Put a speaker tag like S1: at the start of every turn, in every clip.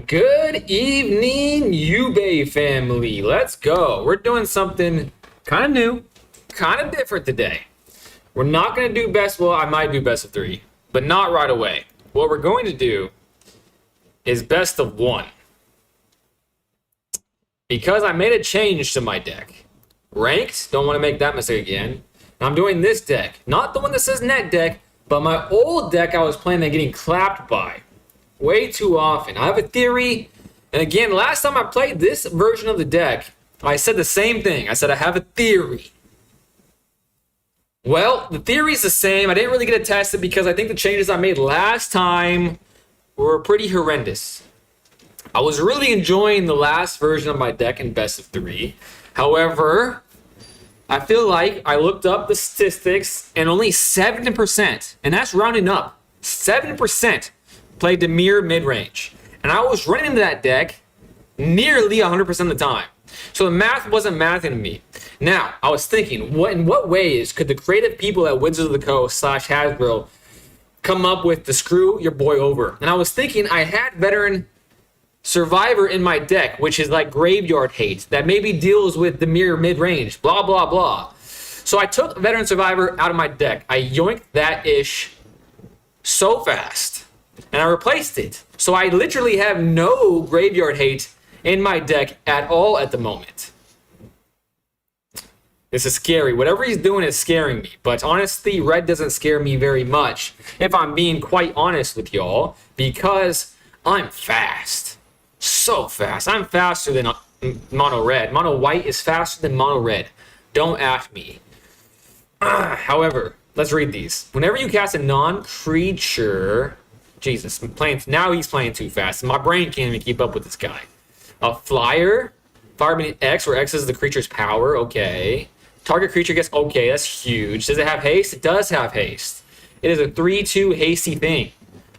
S1: Good evening, Ube family. Let's go. We're doing something kind of new, kind of different today. We're not going to do best, well, I might do best of three, but not right away. What we're going to do is best of one. Because I made a change to my deck. Ranked, don't want to make that mistake again. I'm doing this deck, not the one that says net deck, but my old deck I was playing and getting clapped by way too often. I have a theory, and again, last time I played this version of the deck, I said the same thing. I said I have a theory. Well, the theory is the same. I didn't really get to test it because I think the changes I made last time were pretty horrendous. I was really enjoying the last version of my deck in best of three. However, I feel like I looked up the statistics and only 7%, and that's rounding up, 7% played the mirror mid-range. And I was running into that deck nearly 100% of the time. So the math wasn't mathing to me. Now, I was thinking, in what ways could the creative people at Wizards of the Coast / Hasbro come up with to screw your boy over? And I was thinking I had veteran Survivor in my deck, which is like graveyard hate, that maybe deals with the mirror mid-range, blah, blah, blah. So I took Veteran Survivor out of my deck. I yoinked that ish so fast, and I replaced it. So I literally have no graveyard hate in my deck at all at the moment. This is scary. Whatever he's doing is scaring me. But honestly, red doesn't scare me very much, if I'm being quite honest with y'all, because I'm fast. So fast. I'm faster than mono red. Mono white is faster than mono red. Don't ask me. However, let's read these. Whenever you cast a non-creature, Jesus, now he's playing too fast. My brain can't even keep up with this guy. A flyer, fireman X, where X is the creature's power. Okay. Target creature gets, okay, that's huge. Does it have haste? It does have haste. It is a 3/2 hasty thing.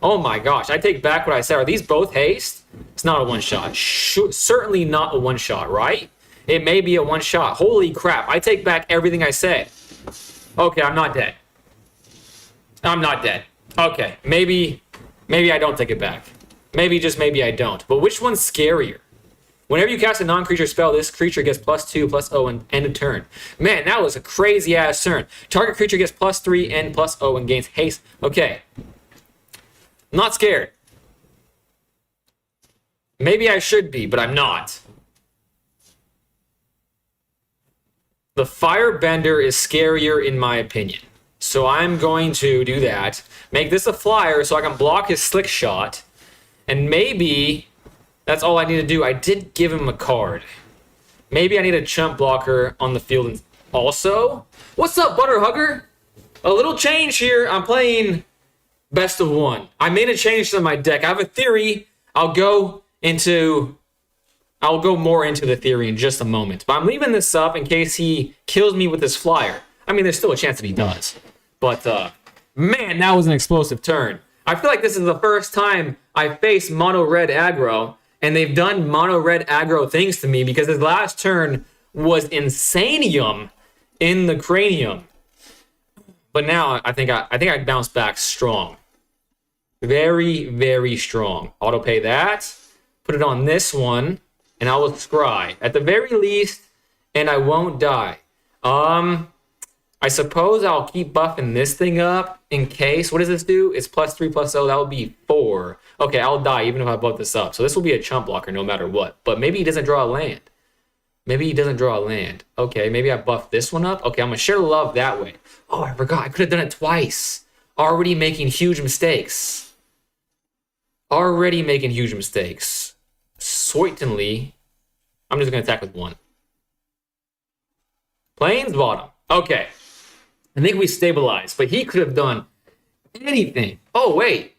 S1: Oh my gosh, I take back what I said. Are these both haste? It's not a one-shot. Certainly not a one-shot, right? It may be a one-shot. Holy crap, I take back everything I said. Okay, I'm not dead. I'm not dead. Okay, maybe I don't take it back. Maybe, just maybe I don't. But which one's scarier? Whenever you cast a non-creature spell, this creature gets +2/+0 and end of turn. Man, that was a crazy-ass turn. Target creature gets +3 and +0 and gains haste. Okay. I'm not scared. Maybe I should be, but I'm not. The Firebender is scarier in my opinion. So I'm going to do that. Make this a flyer so I can block his slick shot. And maybe that's all I need to do. I did give him a card. Maybe I need a chump blocker on the field also. What's up, Butterhugger? A little change here. I'm playing best of one. I made a change to my deck. I have a theory. I'll go more into the theory in just a moment. But I'm leaving this up in case he kills me with his flyer. I mean, there's still a chance that he does. But, man, that was an explosive turn. I feel like this is the first time I faced mono red aggro, and they've done mono red aggro things to me because his last turn was insanium in the cranium. But now I think I bounced back strong. Very, very strong. Auto pay that. Put it on this one. And I will scry. At the very least. And I won't die. I suppose I'll keep buffing this thing up. In case. What does this do? It's +3/+0. That would be 4. Okay, I'll die even if I buff this up. So this will be a chump blocker no matter what. But maybe he doesn't draw a land. Maybe he doesn't draw a land. Okay, maybe I buff this one up. Okay, I'm going to share love that way. Oh, I forgot. I could have done it twice. Already making huge mistakes. Certainly. I'm just going to attack with one. Plains bottom. Okay. I think we stabilized, but he could have done anything. Oh, wait.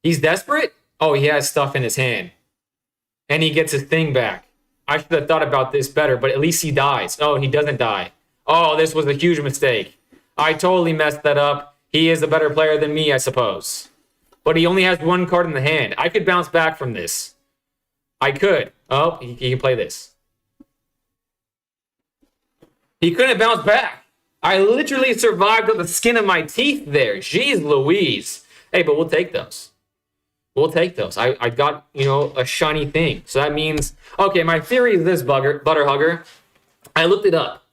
S1: He's desperate? Oh, he has stuff in his hand. And he gets his thing back. I should have thought about this better, but at least he dies. Oh, he doesn't die. Oh, this was a huge mistake. I totally messed that up. He is a better player than me, I suppose. But he only has one card in the hand. I could bounce back from this. I could. Oh, he can play this. He couldn't bounce back. I literally survived with the skin of my teeth there. Jeez Louise. Hey, but we'll take those. We'll take those. I got, a shiny thing. So that means, okay, my theory is this, Butter Hugger. I looked it up.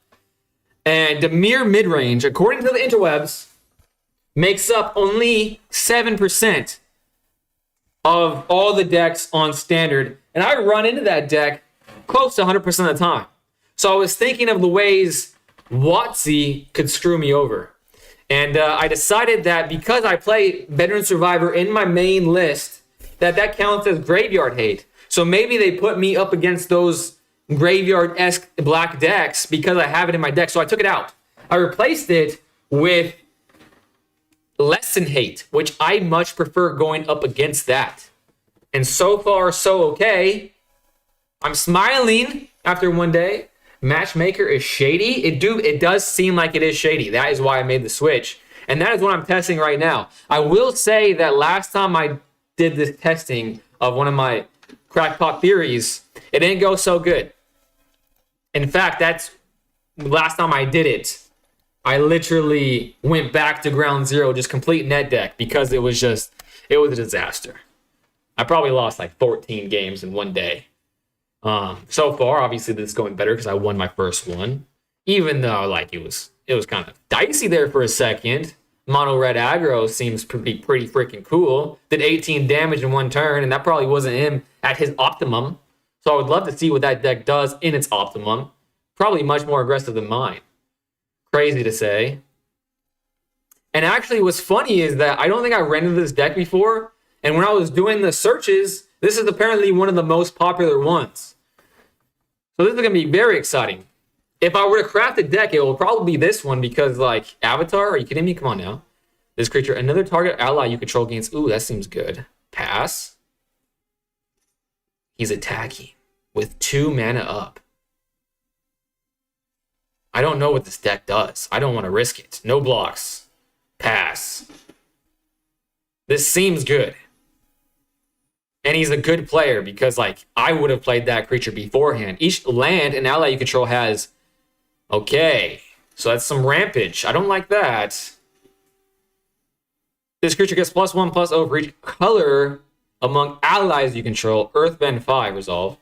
S1: And the mere mid-range, according to the interwebs, makes up only 7% of all the decks on standard. And I run into that deck close to 100% of the time. So I was thinking of the ways WotC could screw me over. And I decided that because I play Veteran Survivor in my main list, that counts as graveyard hate. So maybe they put me up against those graveyard-esque black decks because I have it in my deck. So I took it out. I replaced it with Lesson Hate, which I much prefer going up against that. And so far, so okay. I'm smiling after one day. Matchmaker is shady. It does seem like it is shady. That is why I made the switch. And that is what I'm testing right now. I will say that last time I did this testing of one of my crackpot theories, it didn't go so good. In fact, that's last time I did it. I literally went back to ground zero, just complete net deck, because it was a disaster. I probably lost like 14 games in one day. So far, obviously, this is going better because I won my first one. Even though it was kind of dicey there for a second. Mono red aggro seems to be pretty freaking cool. Did 18 damage in one turn, and that probably wasn't him at his optimum. So I would love to see what that deck does in its optimum. Probably much more aggressive than mine. Crazy to say. And actually, what's funny is that I don't think I ran into this deck before. And when I was doing the searches, this is apparently one of the most popular ones. So this is going to be very exciting. If I were to craft a deck, it will probably be this one because, Avatar, are you kidding me? Come on now. This creature, another target ally you control gains. Ooh, that seems good. Pass. He's attacking with 2 mana up. I don't know what this deck does. I don't want to risk it. No blocks. Pass. This seems good. And he's a good player because, I would have played that creature beforehand. Each land and ally you control has... Okay. So that's some rampage. I don't like that. This creature gets +1/+0 for each color among allies you control. Earthbend 5 resolve.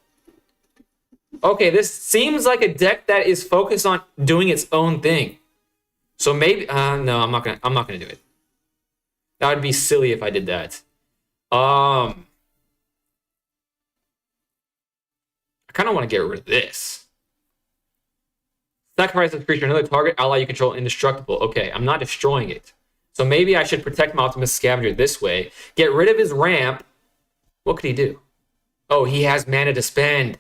S1: Okay, this seems like a deck that is focused on doing its own thing. So maybe... no, I'm not gonna do it. That would be silly if I did that. I kind of want to get rid of this. Sacrifice this creature, another target ally you control indestructible. Okay, I'm not destroying it. So maybe I should protect my Optimus Scavenger this way. Get rid of his ramp. What could he do? Oh, he has mana to spend.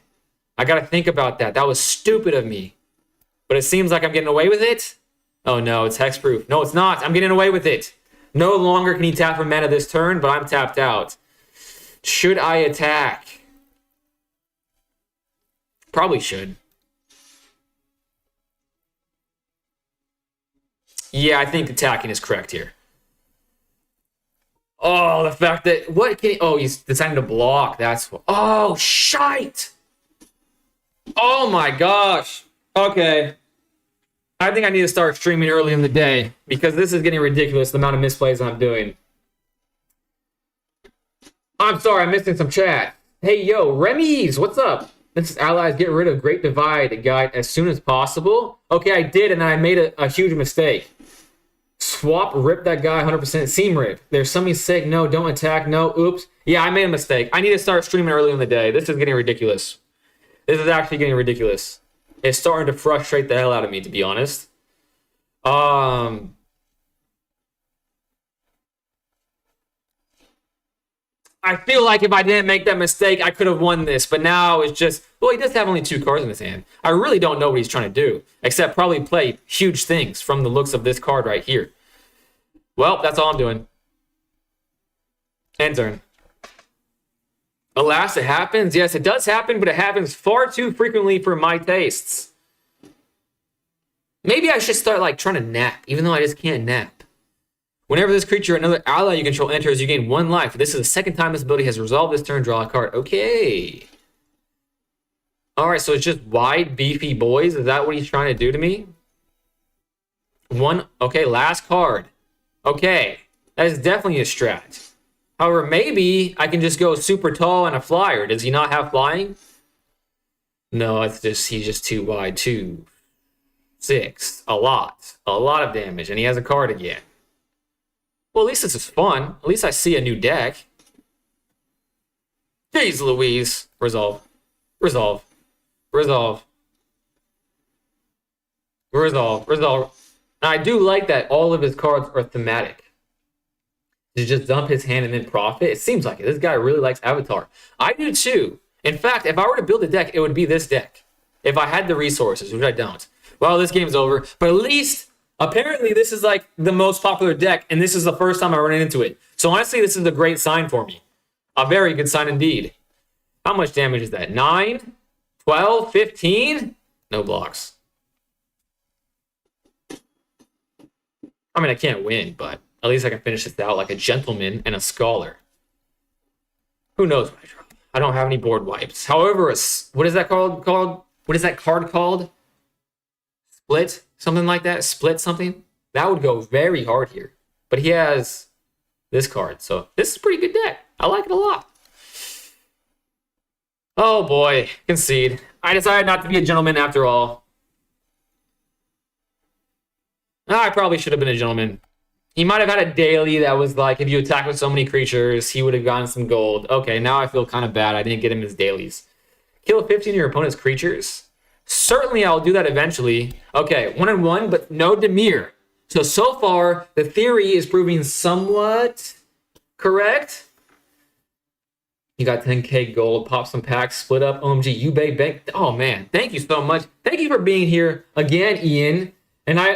S1: I got to think about that. That was stupid of me. But it seems like I'm getting away with it. Oh no, it's hexproof. No, it's not. I'm getting away with it. No longer can he tap for mana this turn, but I'm tapped out. Should I attack? Probably should. Yeah, I think attacking is correct here. Oh, the fact that... What can he... Oh, he's deciding to block. That's what... Oh, shite! Oh my gosh. Okay. I think I need to start streaming early in the day because this is getting ridiculous, the amount of misplays I'm doing. I'm sorry, I'm missing some chat. Hey, yo, Remy's, what's up? This is allies get rid of Great Divide guide as soon as possible. Okay, I did, and I made a huge mistake. Swap, rip that guy 100%. Seam rip. There's something sick. No, don't attack. No, oops. Yeah, I made a mistake. I need to start streaming early in the day. This is getting ridiculous. This is actually getting ridiculous. It's starting to frustrate the hell out of me, to be honest. I feel like if I didn't make that mistake, I could have won this. But now it's just... Well, he does have only 2 cards in his hand. I really don't know what he's trying to do. Except probably play huge things from the looks of this card right here. Well, that's all I'm doing. End turn. Alas, it happens. Yes, it does happen, but it happens far too frequently for my tastes. Maybe I should start, trying to nap, even though I just can't nap. Whenever this creature or another ally you control enters, you gain 1 life. This is the second time this ability has resolved this turn. Draw a card. Okay. Alright, so it's just wide, beefy boys. Is that what he's trying to do to me? Okay, last card. Okay. That is definitely a strat. However, maybe I can just go super tall and a flyer. Does he not have flying? No, it's just he's just too wide. 2, 6, a lot of damage, and he has a card again. Well, at least this is fun. At least I see a new deck. Jeez Louise. Resolve. Resolve. Resolve. Resolve. Resolve. Now, I do like that all of his cards are thematic. To just dump his hand and then profit. It seems like it. This guy really likes Avatar. I do too. In fact, if I were to build a deck, it would be this deck. If I had the resources, which I don't. Well, this game's over. But at least, apparently, this is like the most popular deck, and this is the first time I run into it. So honestly, this is a great sign for me. A very good sign indeed. How much damage is that? 9? 12? 15? No blocks. I mean, I can't win, but at least I can finish this out like a gentleman and a scholar. Who knows what I draw? I don't have any board wipes. However, what is that called? What is that card called? Split? Something like that? Split something? That would go very hard here. But he has this card, so this is a pretty good deck. I like it a lot. Oh boy, concede. I decided not to be a gentleman after all. I probably should have been a gentleman. He might have had a daily that was like, if you attack with so many creatures, he would have gotten some gold. Okay, now I feel kind of bad. I didn't get him his dailies. Kill 15 of your opponent's creatures? Certainly I'll do that eventually. Okay, 1-1, but no Dimir. So far, the theory is proving somewhat correct. You got 10k gold, pop some packs, split up, OMG, Ubay Bank. Oh man, thank you so much. Thank you for being here again, Ian. And I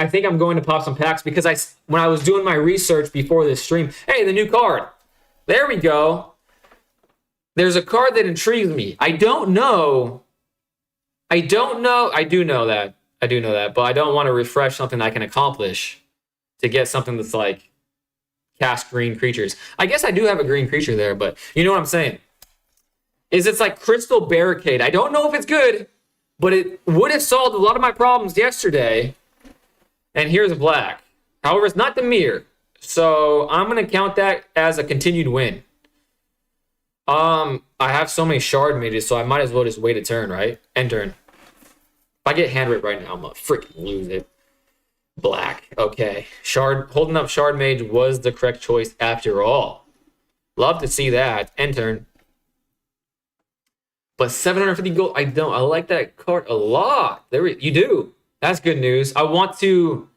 S1: think I'm going to pop some packs because when I was doing my research before this stream, hey, the new card. There we go. There's a card that intrigues me. I do know that, but I don't want to refresh something I can accomplish to get something that's like cast green creatures. I guess I do have a green creature there, but you know what I'm saying? It's like Crystal Barricade. I don't know if it's good, but it would have solved a lot of my problems yesterday. And here's a black. However, it's not the mirror. So I'm going to count that as a continued win. I have so many shard mages, so I might as well just wait a turn, right? End turn. If I get hand rip right now, I'm going to freaking lose it. Black. Okay. Holding up shard mage was the correct choice after all. Love to see that. End turn. But 750 gold, I don't. I like that card a lot. You do. That's good news. I want to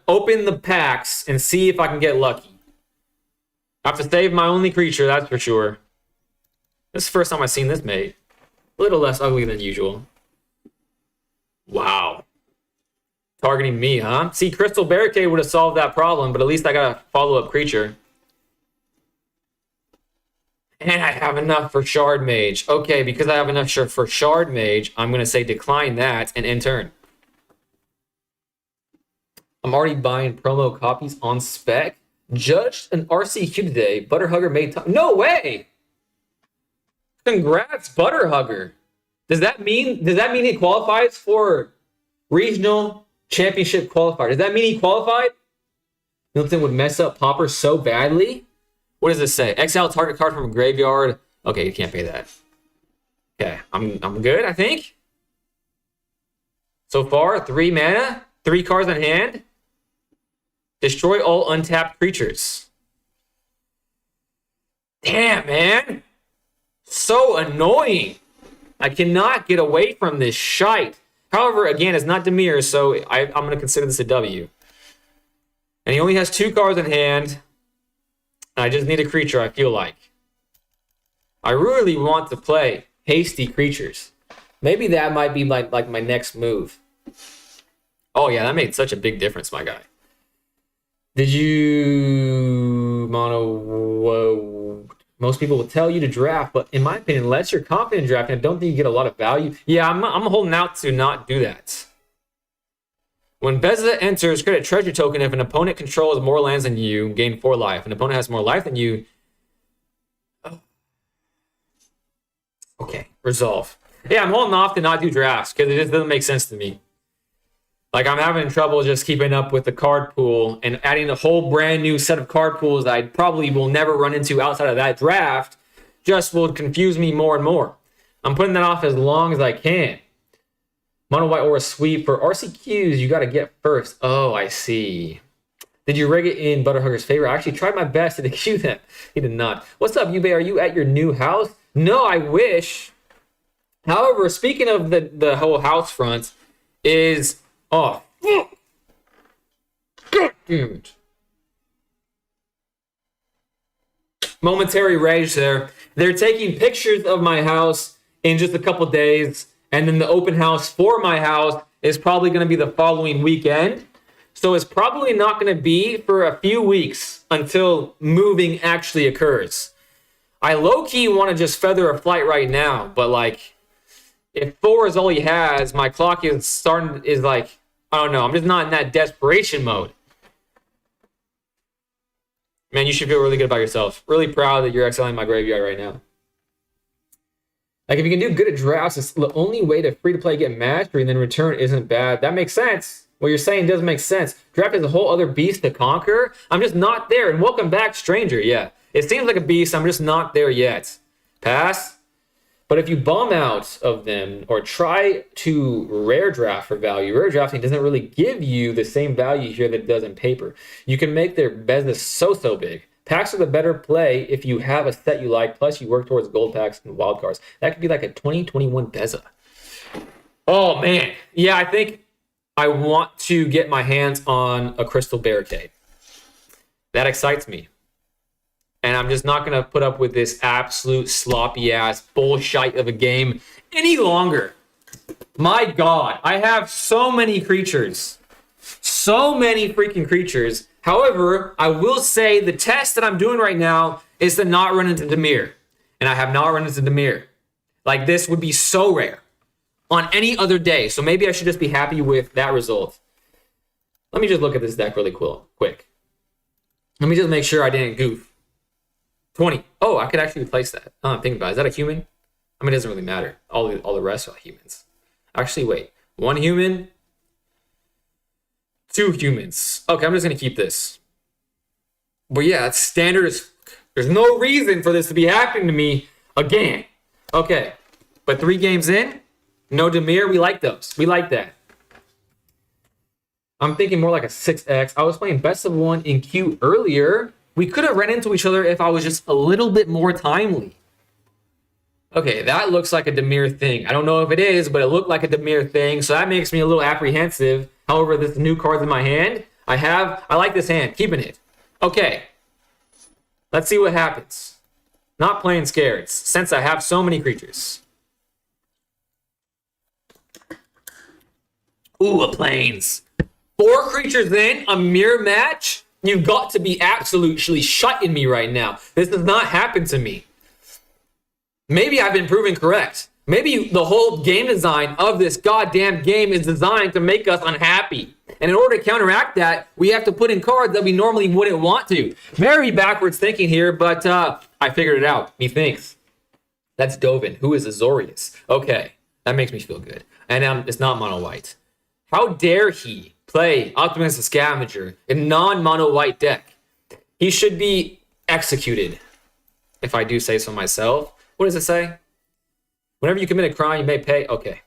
S1: open the packs and see if I can get lucky. I have to save my only creature, that's for sure. This is the first time I've seen this made. A little less ugly than usual. Wow. Targeting me, huh? See, Crystal Barricade would have solved that problem, but at least I got a follow-up creature. And I have enough for Shard Mage. Okay, because I have enough for Shard Mage, I'm going to say decline that and end turn. I'm already buying promo copies on spec. Judged an RCQ today. Butterhugger made... No way! Congrats, Butterhugger. Does that mean he qualifies for regional championship qualifier? Does that mean he qualified? Milton would mess up Popper so badly? What does this say? Exile target card from a graveyard. Okay, you can't pay that. Okay, I'm good, I think. So far, 3 mana, 3 cards in hand. Destroy all untapped creatures. Damn, man. So annoying. I cannot get away from this shite. However, again, it's not Dimir, so I'm going to consider this a W. And he only has 2 cards in hand. I just need a creature, I feel like. I really want to play hasty creatures. Maybe that might be like my next move. Oh yeah, that made such a big difference, my guy. Did you... Whoa. Most people will tell you to draft, but in my opinion, unless you're confident in drafting, I don't think you get a lot of value. Yeah, I'm holding out to not do that. When Beza enters, create a treasure token. If an opponent controls more lands than you, gain 4 life. If an opponent has more life than you... Oh. Okay, resolve. Yeah, I'm holding off to not do drafts, because it just doesn't make sense to me. Like, I'm having trouble just keeping up with the card pool, and adding a whole brand new set of card pools that I probably will never run into outside of that draft just will confuse me more and more. I'm putting that off as long as I can. Mono white or a sweep for RCQs, you got to get first. Oh, I see. Did you rig it in Butterhugger's favor? I actually tried my best to cue them. He did not. What's up, Yube? Are you at your new house? No, I wish. However, speaking of the whole house front, is... Oh, God damn it. Momentary rage there. They're taking pictures of my house in just a couple days, and then the open house for my house is probably going to be the following weekend. So it's probably not going to be for a few weeks until moving actually occurs. I low-key want to just feather a flight right now, but like, if 4 is all he has, my clock is like, I don't know, I'm just not in that desperation mode. Man, you should feel really good about yourself. Really proud that you're excelling my graveyard right now. Like, if you can do good at drafts, it's the only way to free-to-play get mastery and then return isn't bad. That makes sense. What you're saying does make sense. Draft is a whole other beast to conquer. I'm just not there. And welcome back, stranger. Yeah, it seems like a beast. I'm just not there yet. Pass. But if you bomb out of them or try to rare draft for value, rare drafting doesn't really give you the same value here that it does in paper. You can make their business so big. Packs are the better play if you have a set you like, plus you work towards gold packs and wild cards. That could be like a 2021 Beza. Oh, man. Yeah, I think I want to get my hands on a Crystal Barricade. That excites me. And I'm just not going to put up with this absolute sloppy-ass bullshit of a game any longer. My God, I have so many creatures. So many freaking creatures. However, I will say the test that I'm doing right now is to not run into Dimir. And I have not run into Dimir. Like, this would be so rare on any other day. So maybe I should just be happy with that result. Let me just look at this deck really quick. Let me just make sure I didn't goof. 20. Oh, I could actually replace that. I'm thinking about it. Is that a human? I mean, it doesn't really matter. All the rest are humans. Actually, wait. 1 human. 2 humans. Okay, I'm just going to keep this. But yeah, it's standard. There's no reason for this to be happening to me again. Okay, but 3 games in, no Dimir. We like those. We like that. I'm thinking more like a 6X. I was playing best of 1 in queue earlier. We could have ran into each other if I was just a little bit more timely. Okay, that looks like a Dimir thing. I don't know if it is, but it looked like a Dimir thing, so that makes me a little apprehensive. However, this new card's in my hand. I like this hand. Keeping it. Okay. Let's see what happens. Not playing scared, since I have so many creatures. Ooh, a plains. 4 creatures in, a mirror match? You've got to be absolutely shutting me right now. This does not happen to me. Maybe I've been proven correct. Maybe the whole game design of this goddamn game is designed to make us unhappy. And in order to counteract that, we have to put in cards that we normally wouldn't want to. Very backwards thinking here, but I figured it out. Methinks. That's Dovin, who is Azorius. Okay, that makes me feel good. And it's not mono white. How dare he play Optimus the Scavenger in non-mono white deck? He should be executed, if I do say so myself. What does it say? Whenever you commit a crime, you may pay. Okay.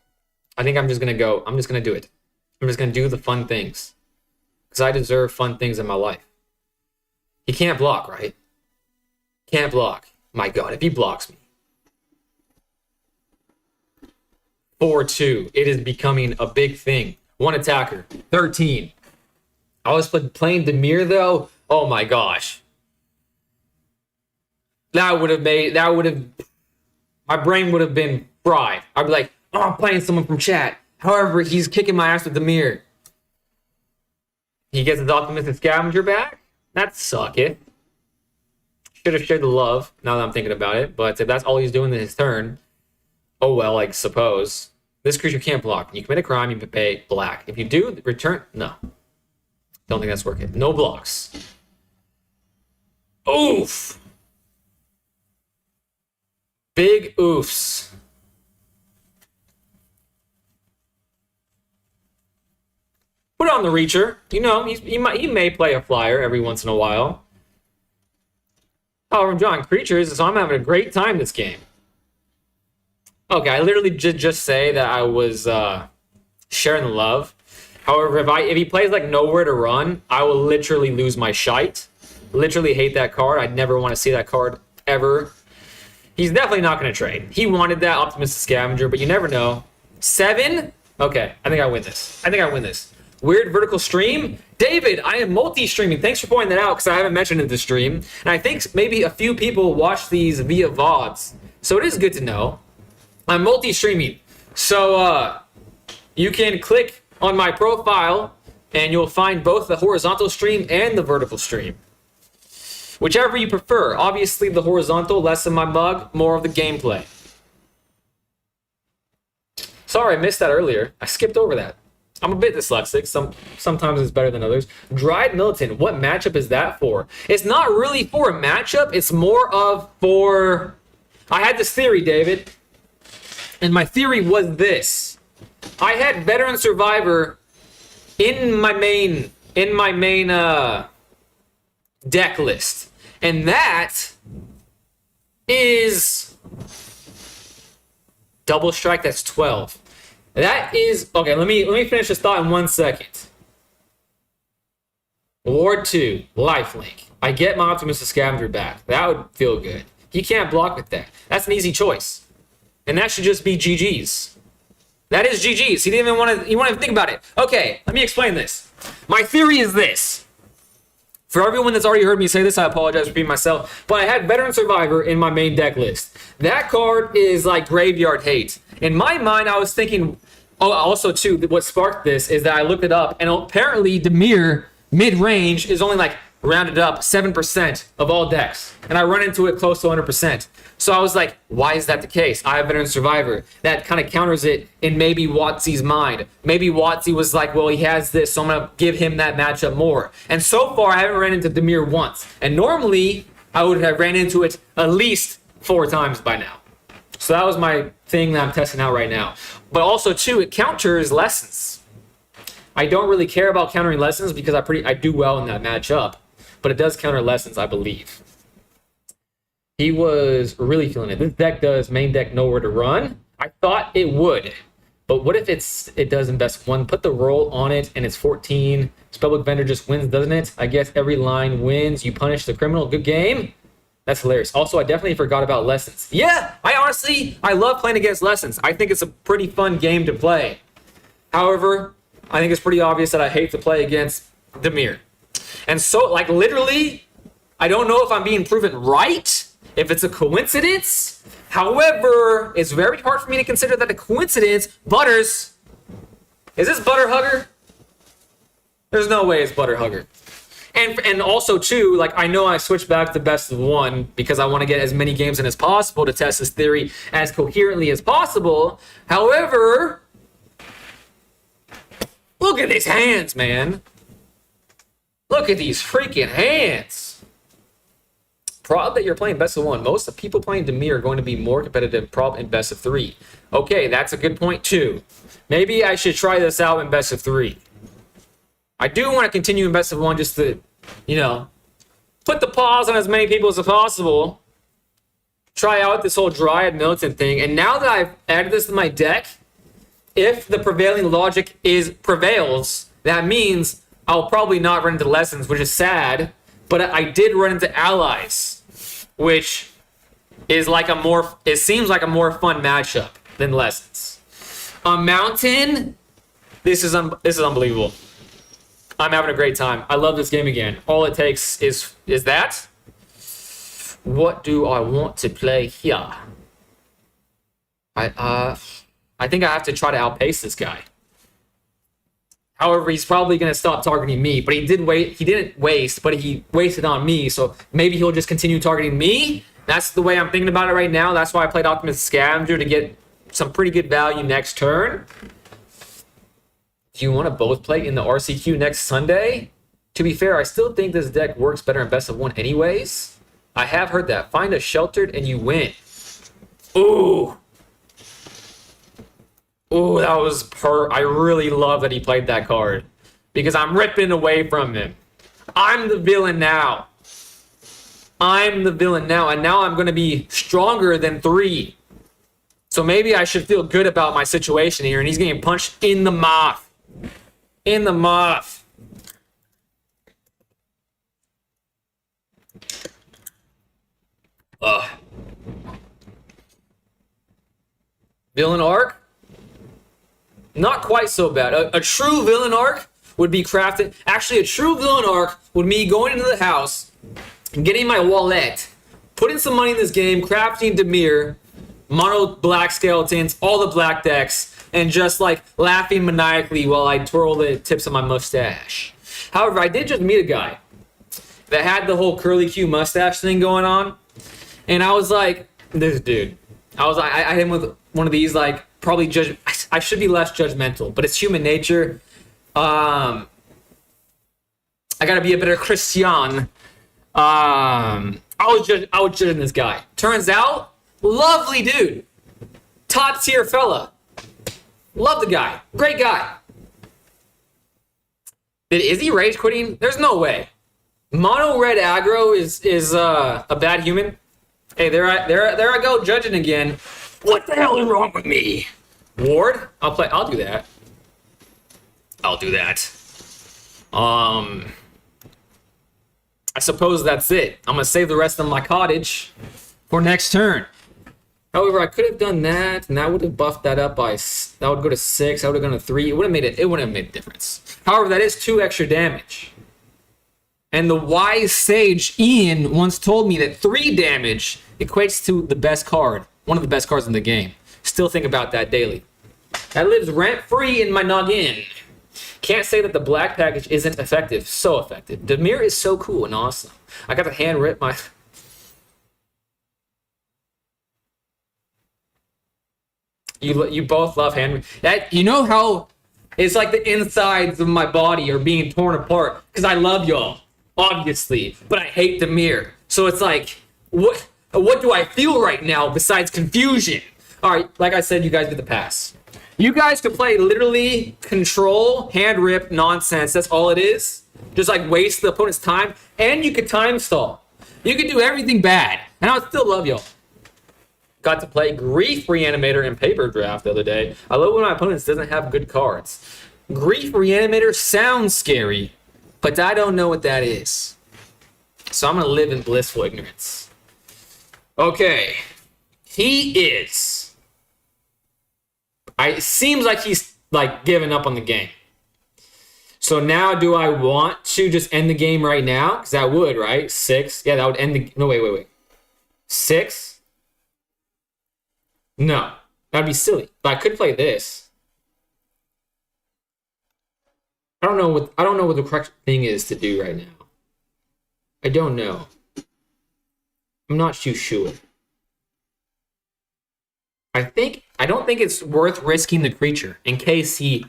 S1: I think I'm just going to go. I'm just going to do it. I'm just going to do the fun things. Because I deserve fun things in my life. He can't block, right? Can't block. My God, if he blocks me. 4-2. It is becoming a big thing. 1 attacker. 13. I was playing Dimir, though. Oh, my gosh. My brain would have been fried. I'd be like, oh, I'm playing someone from chat. However, he's kicking my ass with Dimir. He gets his Optimistic Scavenger back? That sucketh. Should have shared the love, now that I'm thinking about it. But if that's all he's doing in his turn, oh well, I suppose. This creature can't block. You commit a crime, you pay black. If you do, return... No. Don't think that's working. No blocks. Oof! Big oofs. Put on the Reacher. You know, he may play a flyer every once in a while. However, I'm drawing creatures, so I'm having a great time this game. Okay, I literally just say that I was sharing the love. However, if he plays like Nowhere to Run, I will literally lose my shite. Literally hate that card. I'd never want to see that card ever. He's definitely not going to trade. He wanted that Optimistic Scavenger, but you never know. 7? Okay, I think I win this. Weird vertical stream? David, I am multi-streaming. Thanks for pointing that out because I haven't mentioned it in the stream. And I think maybe a few people watch these via VODs. So it is good to know. I'm multi-streaming. So you can click on my profile and you'll find both the horizontal stream and the vertical stream. Whichever you prefer. Obviously the horizontal, less of my mug, more of the gameplay. Sorry, I missed that earlier. I skipped over that. I'm a bit dyslexic. Sometimes it's better than others. Dryad Militant, what matchup is that for? It's not really for a matchup. It's more of for... I had this theory, David. And my theory was this. I had Veteran Survivor in my main deck list. And that is Double Strike, that's 12. That is okay. Let me finish this thought in 1 second. Ward 2, lifelink. I get my Optimistic Scavenger back. That would feel good. He can't block with that. That's an easy choice. And that should just be GG's. That is GG's. He didn't even want to think about it. Okay, let me explain this. My theory is this. For everyone that's already heard me say this, I apologize for repeating myself. But I had Veteran Survivor in my main deck list. That card is like graveyard hate. In my mind, I was thinking... Oh, also, too, what sparked this is that I looked it up, and apparently Dimir mid-range is only like rounded up 7% of all decks. And I run into it close to 100%. So I was like, why is that the case? I have Veteran Survivor. That kind of counters it in maybe Watsy's mind. Maybe Watsy was like, well, he has this, so I'm going to give him that matchup more. And so far, I haven't ran into Dimir once. And normally, I would have ran into it at least 4 times by now. So that was my thing that I'm testing out right now. But also, too, it counters lessons. I don't really care about countering lessons because I do well in that matchup. But it does counter lessons, I believe. He was really feeling it. This deck does main deck Nowhere to Run. I thought it would. But what if it does in best 1? Put the roll on it and it's 14. Spellbook Vendor just wins, doesn't it? I guess every line wins. You punish the criminal. Good game. That's hilarious. Also, I definitely forgot about Lessons. Yeah, I love playing against Lessons. I think it's a pretty fun game to play. However, I think it's pretty obvious that I hate to play against Dimir. And so, like, literally, I don't know if I'm being proven right, if it's a coincidence. However, it's very hard for me to consider that a coincidence. Butters. Is this Butter Hugger? There's no way it's Butter Hugger. And also, too, like, I know I switched back to best of 1 because I want to get as many games in as possible to test this theory as coherently as possible. However, look at these hands, man. Look at these freaking hands. Prob that you're playing best of 1. Most of the people playing Dimir are going to be more competitive prob in best of 3. Okay, that's a good point, too. Maybe I should try this out in best of 3. I do want to continue in best of 1 just to, put the pause on as many people as possible. Try out this whole Dryad Militant thing. And now that I've added this to my deck, if the prevailing logic prevails, that means I'll probably not run into Lessons, which is sad. But I did run into Allies, which is like it seems like a more fun matchup than Lessons. Mountain, this is unbelievable. I'm having a great time. I love this game again. All it takes is that. What do I want to play here? I think I have to try to outpace this guy. However, he's probably going to stop targeting me, but he didn't waste, but he wasted on me, so maybe he'll just continue targeting me. That's the way I'm thinking about it right now. That's why I played Optimistic Scavenger to get some pretty good value next turn. Do you want to both play in the RCQ next Sunday? To be fair, I still think this deck works better in best of 1 anyways. I have heard that. Find a sheltered and you win. Ooh. Ooh, that was I really love that he played that card. because I'm ripping away from him. I'm the villain now. I'm the villain now, and now I'm going to be stronger than 3. So maybe I should feel good about my situation here, and he's getting punched in the mouth. In the mouth. Ugh. Villain arc? Not quite so bad. A true villain arc would be crafted. Actually, a true villain arc would be going into the house, getting my wallet, putting some money in this game, crafting Dimir, mono black skeletons, all the black decks, and just like laughing maniacally while I twirl the tips of my mustache. However, I did just meet a guy that had the whole curly Q mustache thing going on, and I was like, this dude. I hit him with one of these, like, probably I should be less judgmental, but it's human nature. I gotta be a better Christian. I was judging this guy. Turns out, lovely dude. Top tier fella. Love the guy. Great guy. Is he rage quitting? There's no way. Mono red aggro is a bad human. Hey, there I go judging again. What the hell is wrong with me? Ward? I'll do that. I'll do that. I suppose that's it. I'm gonna save the rest of my cottage for next turn. However, I could have done that, and that would have buffed that up by. That would go to 6. I would have gone to 3. It wouldn't have made a difference. However, that is 2 extra damage. And the wise sage Ian once told me that 3 damage equates to the best card, one of the best cards in the game. Still think about that daily. That lives rent-free in my noggin. Can't say that the black package isn't effective. So effective. Dimir is so cool and awesome. I got to hand rip my... You both love hand... That, you know how it's like the insides of my body are being torn apart because I love y'all, obviously, but I hate Dimir. So it's like, what do I feel right now besides confusion? All right, like I said, you guys get the pass. You guys could play literally control, hand rip nonsense. That's all it is. Just like waste the opponent's time. And you could time stall. You could do everything bad. And I would still love y'all. Got to play Grief Reanimator in Paper Draft the other day. I love when my opponents doesn't have good cards. Grief Reanimator sounds scary, but I don't know what that is. So I'm going to live in blissful ignorance. Okay. He is... It seems like he's like giving up on the game. So now do I want to just end the game right now? Because that would, right? 6. Yeah, that would end the... No, wait. 6? No. That'd be silly. But I could play this. I don't know what the correct thing is to do right now. I don't know. I'm not too sure. I don't think it's worth risking the creature in case he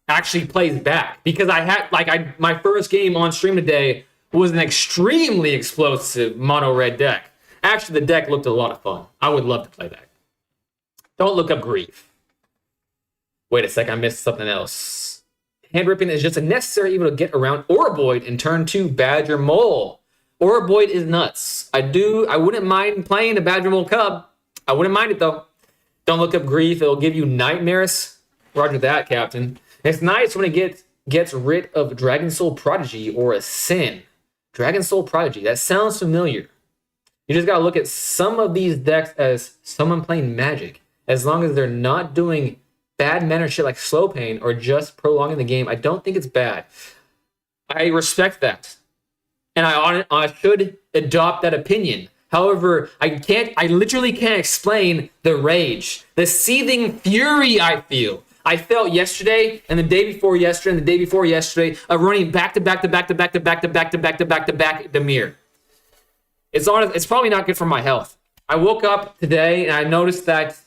S1: actually plays back, because my first game on stream today was an extremely explosive mono red deck. Actually, the deck looked a lot of fun. I would love to play that. Don't look up Grief. Wait a sec, I missed something else. Hand ripping is just a necessary evil to get around Oroboid in turn 2 Badger Mole. Oroboid is nuts. I wouldn't mind playing a Badger Mole Cub. I wouldn't mind it, though. Don't look up Grief. It'll give you nightmares. Roger that, Captain. It's nice when it gets rid of Dragon Soul Prodigy or a Sin. Dragon Soul Prodigy. That sounds familiar. You just got to look at some of these decks as someone playing Magic. As long as they're not doing bad mana shit like Slow Pain or just prolonging the game, I don't think it's bad. I respect that. And I should adopt that opinion. However, I literally can't explain the rage, the seething fury I feel. I felt yesterday and the day before yesterday and the day before yesterday of running back to back Dimir. It's probably not good for my health. I woke up today and I noticed that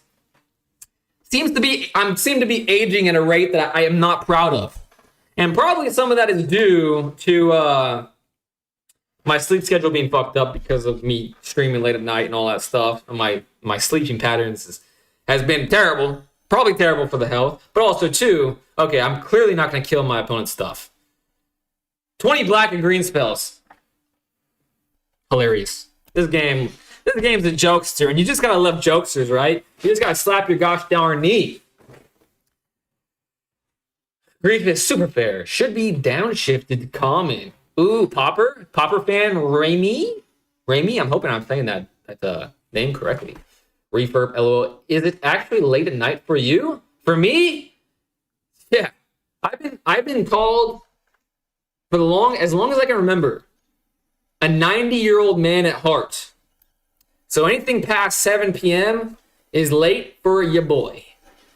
S1: I seem to be aging at a rate that I am not proud of. And probably some of that is due to my sleep schedule being fucked up because of me streaming late at night and all that stuff. And my sleeping patterns has been terrible. Probably terrible for the health, but also too, okay, I'm clearly not going to kill my opponent's stuff. 20 black and green spells. Hilarious. This game's a jokester, and you just gotta love jokesters, right? You just gotta slap your gosh darn knee. Grief is super fair. Should be downshifted to common. Ooh, Popper? Popper fan Rami? I'm hoping I'm saying that name correctly. Refurb, LOL. Is it actually late at night for you? For me? Yeah. I've been called for as long as I can remember, a 90-year-old man at heart. So anything past 7 p.m. is late for your boy.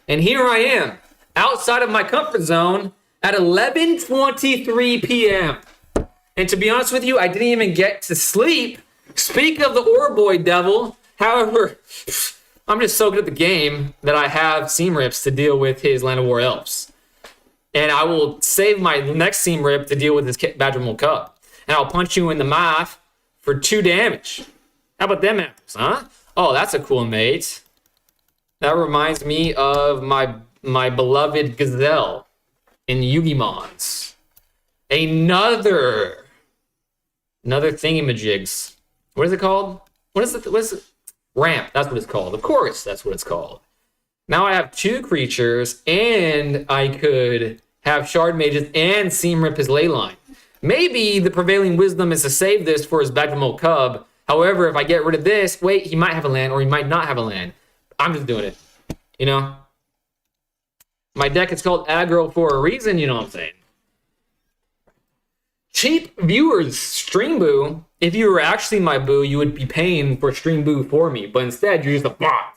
S1: And here I am, outside of my comfort zone at 11:23 p.m. And to be honest with you, I didn't even get to sleep. Speak of the Orboy devil. However, I'm just so good at the game that I have seam rips to deal with his Land of War elves. And I will save my next seam rip to deal with his Badgermole Cub. And I'll punch you in the mouth for 2 damage. How about them apples, huh? Oh, that's a cool mate. That reminds me of my beloved Gazelle in Yugimons. Another thingamajigs. What is it called? What is it? Ramp. That's what it's called. Of course, that's what it's called. Now I have 2 creatures, and I could have Shard Mages and Seam Rip his Leyline. Maybe the prevailing wisdom is to save this for his Badgermole Cub. However, if I get rid of this, wait, he might have a land or he might not have a land. I'm just doing it. You know? My deck is called aggro for a reason, you know what I'm saying? Cheap viewers, Stream Boo. If you were actually my boo, you would be paying for Stream Boo for me. But instead, you're just a bot.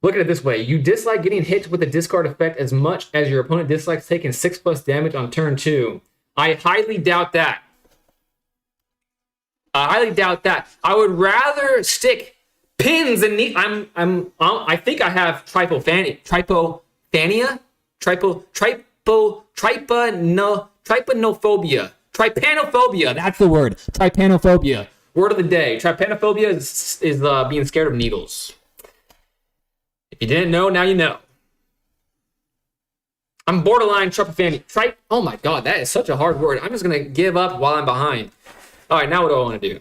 S1: Look at it this way. You dislike getting hit with a discard effect as much as your opponent dislikes taking 6+ damage on turn 2. I highly doubt that. I would rather stick pins in the... I think I have trypophania. Trypanophobia. That's the word. Trypanophobia. Word of the day. Trypanophobia is being scared of needles. If you didn't know, now you know. I'm borderline trypophania. Oh my god, that is such a hard word. I'm just going to give up while I'm behind. All right, now what do I want to do?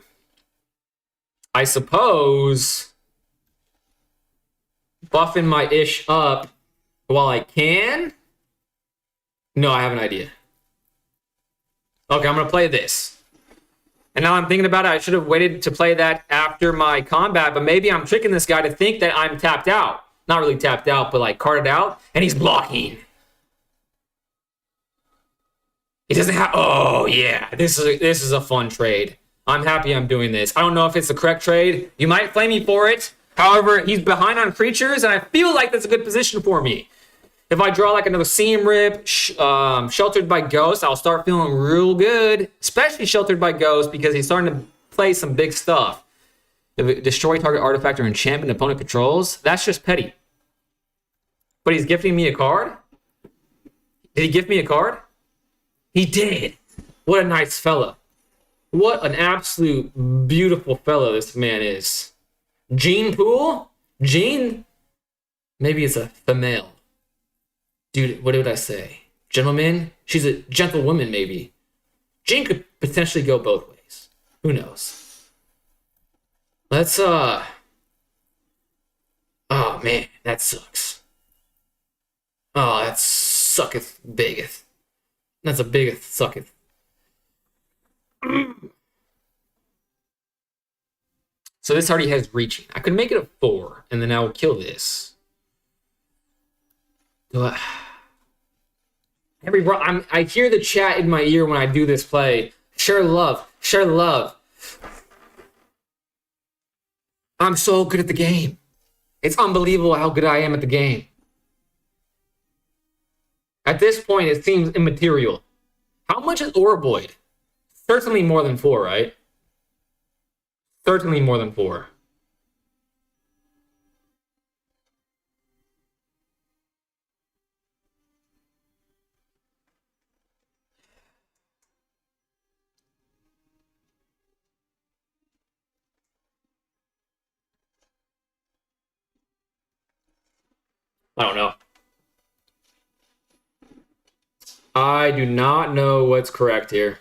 S1: I suppose buffing my ish up while I can? No, I have an idea. Okay, I'm going to play this. And now I'm thinking about it. I should have waited to play that after my combat, but maybe I'm tricking this guy to think that I'm tapped out. Not really tapped out, but like carded out, and he's blocking. He doesn't have... Oh, yeah. This is a fun trade. I'm happy I'm doing this. I don't know if it's the correct trade. You might flame me for it. However, he's behind on creatures, and I feel like that's a good position for me. If I draw like another Seam Rip, Sheltered by Ghost, I'll start feeling real good. Especially Sheltered by Ghost, because he's starting to play some big stuff. If it destroy target artifact or enchantment opponent controls, that's just petty. But he's gifting me a card? Did he gift me a card? He did. What a nice fella. What an absolute beautiful fellow this man is. Gene Pool? Gene? Maybe it's a female. Dude, what did I say? Gentleman? She's a gentlewoman, maybe. Gene could potentially go both ways. Who knows? Let's, Oh, man, that sucks. Oh, that sucketh biggeth. That's a biggeth sucketh. So this already has reaching. I could make it a 4, and then I will kill this. I hear the chat in my ear when I do this play. Share love. Share love. I'm so good at the game. It's unbelievable how good I am at the game. At this point, it seems immaterial. How much is Orboid? Certainly more than 4, right? Certainly more than 4. I don't know. I do not know what's correct here.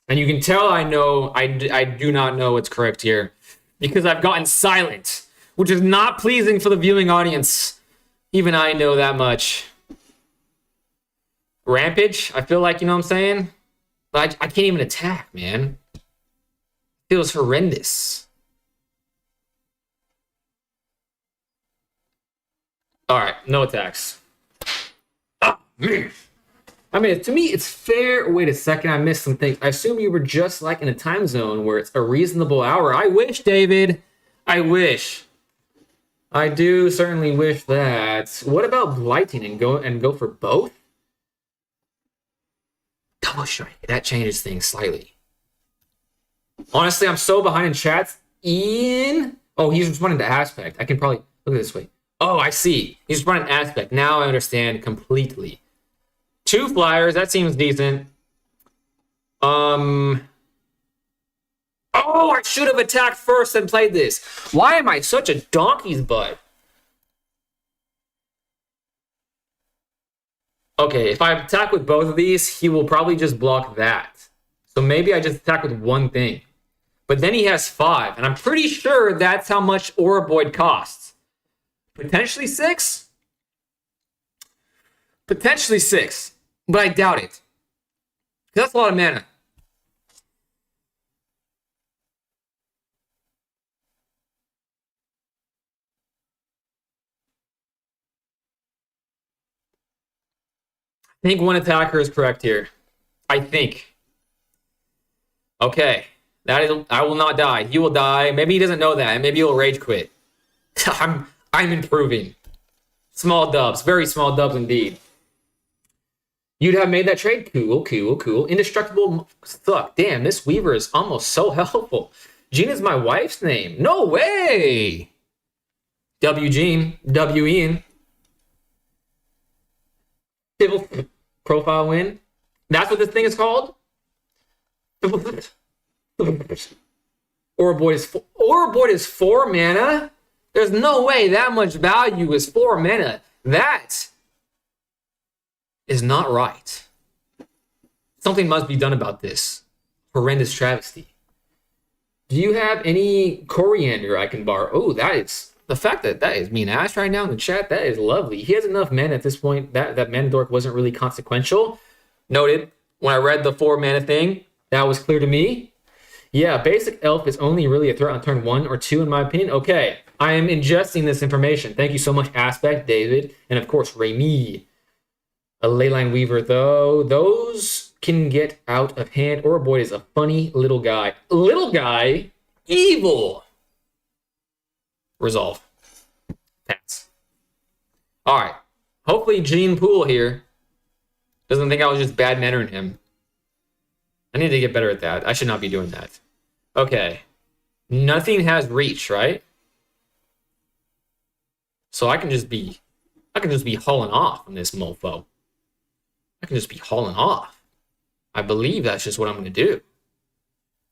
S1: And you can tell I do not know what's correct here because I've gotten silent, which is not pleasing for the viewing audience. Even I know that much. Rampage, I feel like, you know what I'm saying? But I can't even attack, man. It feels horrendous. All right, no attacks. Ah, man. I mean, to me, it's fair. Wait a second, I missed some things. I assume you were just like in a time zone where it's a reasonable hour. I wish, David. I wish. I do certainly wish that. What about blighting and go for both? Double strike. That changes things slightly. Honestly, I'm so behind in chats. Ian. Oh, he's responding to aspect. I can probably look at it this way. Oh, I see. He's responding to aspect. Now I understand completely. 2 flyers. That seems decent. Oh, I should have attacked first and played this. Why am I such a donkey's butt? Okay, if I attack with both of these, he will probably just block that. So maybe I just attack with one thing. But then he has 5, and I'm pretty sure that's how much Ouroboid costs. Potentially 6? Potentially 6. But I doubt it. That's a lot of mana. I think one attacker is correct here. I think. Okay. I will not die. He will die. Maybe he doesn't know that. Maybe he'll rage quit. I'm improving. Small dubs. Very small dubs indeed. You'd have made that trade? Cool, cool, cool. Indestructible. Fuck. Damn, this Weaver is almost so helpful. Gina's my wife's name. No way! W. Jean. W. Ian. Civil profile win. That's what this thing is called? Ouroboid is 4 mana? There's no way that much value is 4 mana. That is not right. Something must be done about this horrendous travesty. Do you have any coriander I can borrow? Oh, that is... The fact that is mean ass right now in the chat, that is lovely. He has enough mana at this point. That mana dork wasn't really consequential. Noted. When I read the 4 mana thing, that was clear to me. Yeah, basic elf is only really a threat on turn 1 or 2 in my opinion. Okay, I am ingesting this information. Thank you so much, Aspect, David, and of course, Remy. A Leyline Weaver, though, those can get out of hand. Ouroboid is a funny little guy. Little guy? Evil! Resolve. Pass. All right. Hopefully Gene Poole here doesn't think I was just bad mannering him. I need to get better at that. I should not be doing that. Okay. Nothing has reach, right? So I can just be hauling off on this mofo. I can just be hauling off. I believe that's just what I'm going to do.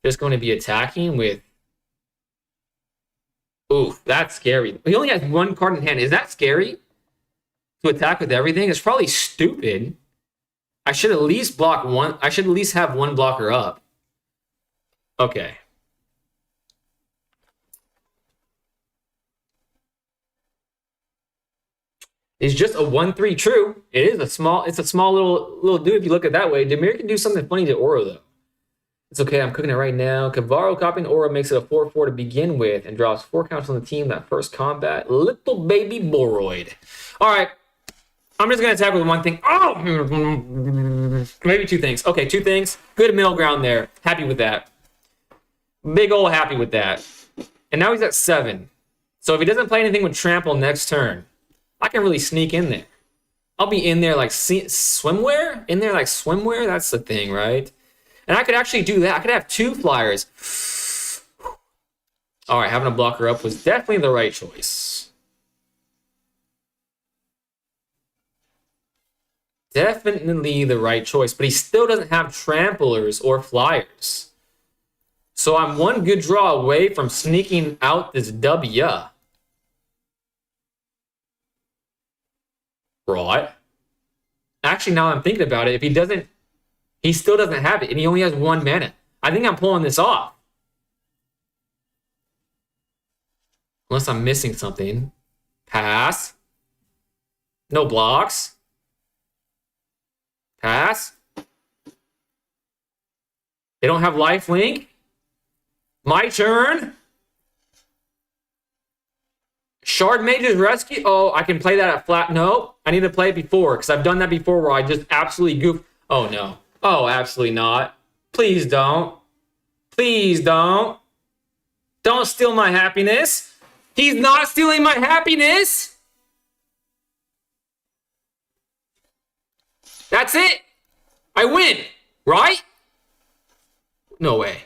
S1: Just going to be attacking with... Ooh, that's scary. He only has 1 card in hand. Is that scary? To attack with everything? It's probably stupid. I should at least block one. I should at least have 1 blocker up. Okay. Is just a 1/3 true. It is a small, it's a small little dude if you look at it that way. Demir can do something funny to Aura though. It's okay, I'm cooking it right now. Kavaro copying Aura makes it a 4/4 to begin with and draws 4 counters on the team that first combat. Little baby Boroid. Alright. I'm just gonna attack with 1 thing. Oh, maybe 2 things. Okay, 2 things. Good middle ground there. Happy with that. Big ole happy with that. And now he's at 7. So if he doesn't play anything with trample next turn, I can really sneak in there. I'll be in there like swimwear? In there like swimwear? That's the thing, right? And I could actually do that. I could have 2 flyers. All right, having a blocker up was definitely the right choice. Definitely the right choice, but he still doesn't have tramplers or flyers. So I'm 1 good draw away from sneaking out this W. Right. Actually, now I'm thinking about it, if he doesn't, he still doesn't have it, and he only has 1 mana. I think I'm pulling this off. Unless I'm missing something. Pass. No blocks. Pass. They don't have life link. My turn. Shard Mage's Rescue. Oh, I can play that at flat. No, I need to play it before because I've done that before where I just absolutely goof. Oh, no. Oh, absolutely not. Please don't. Please don't. Don't steal my happiness. He's not stealing my happiness. That's it. I win, right? No way.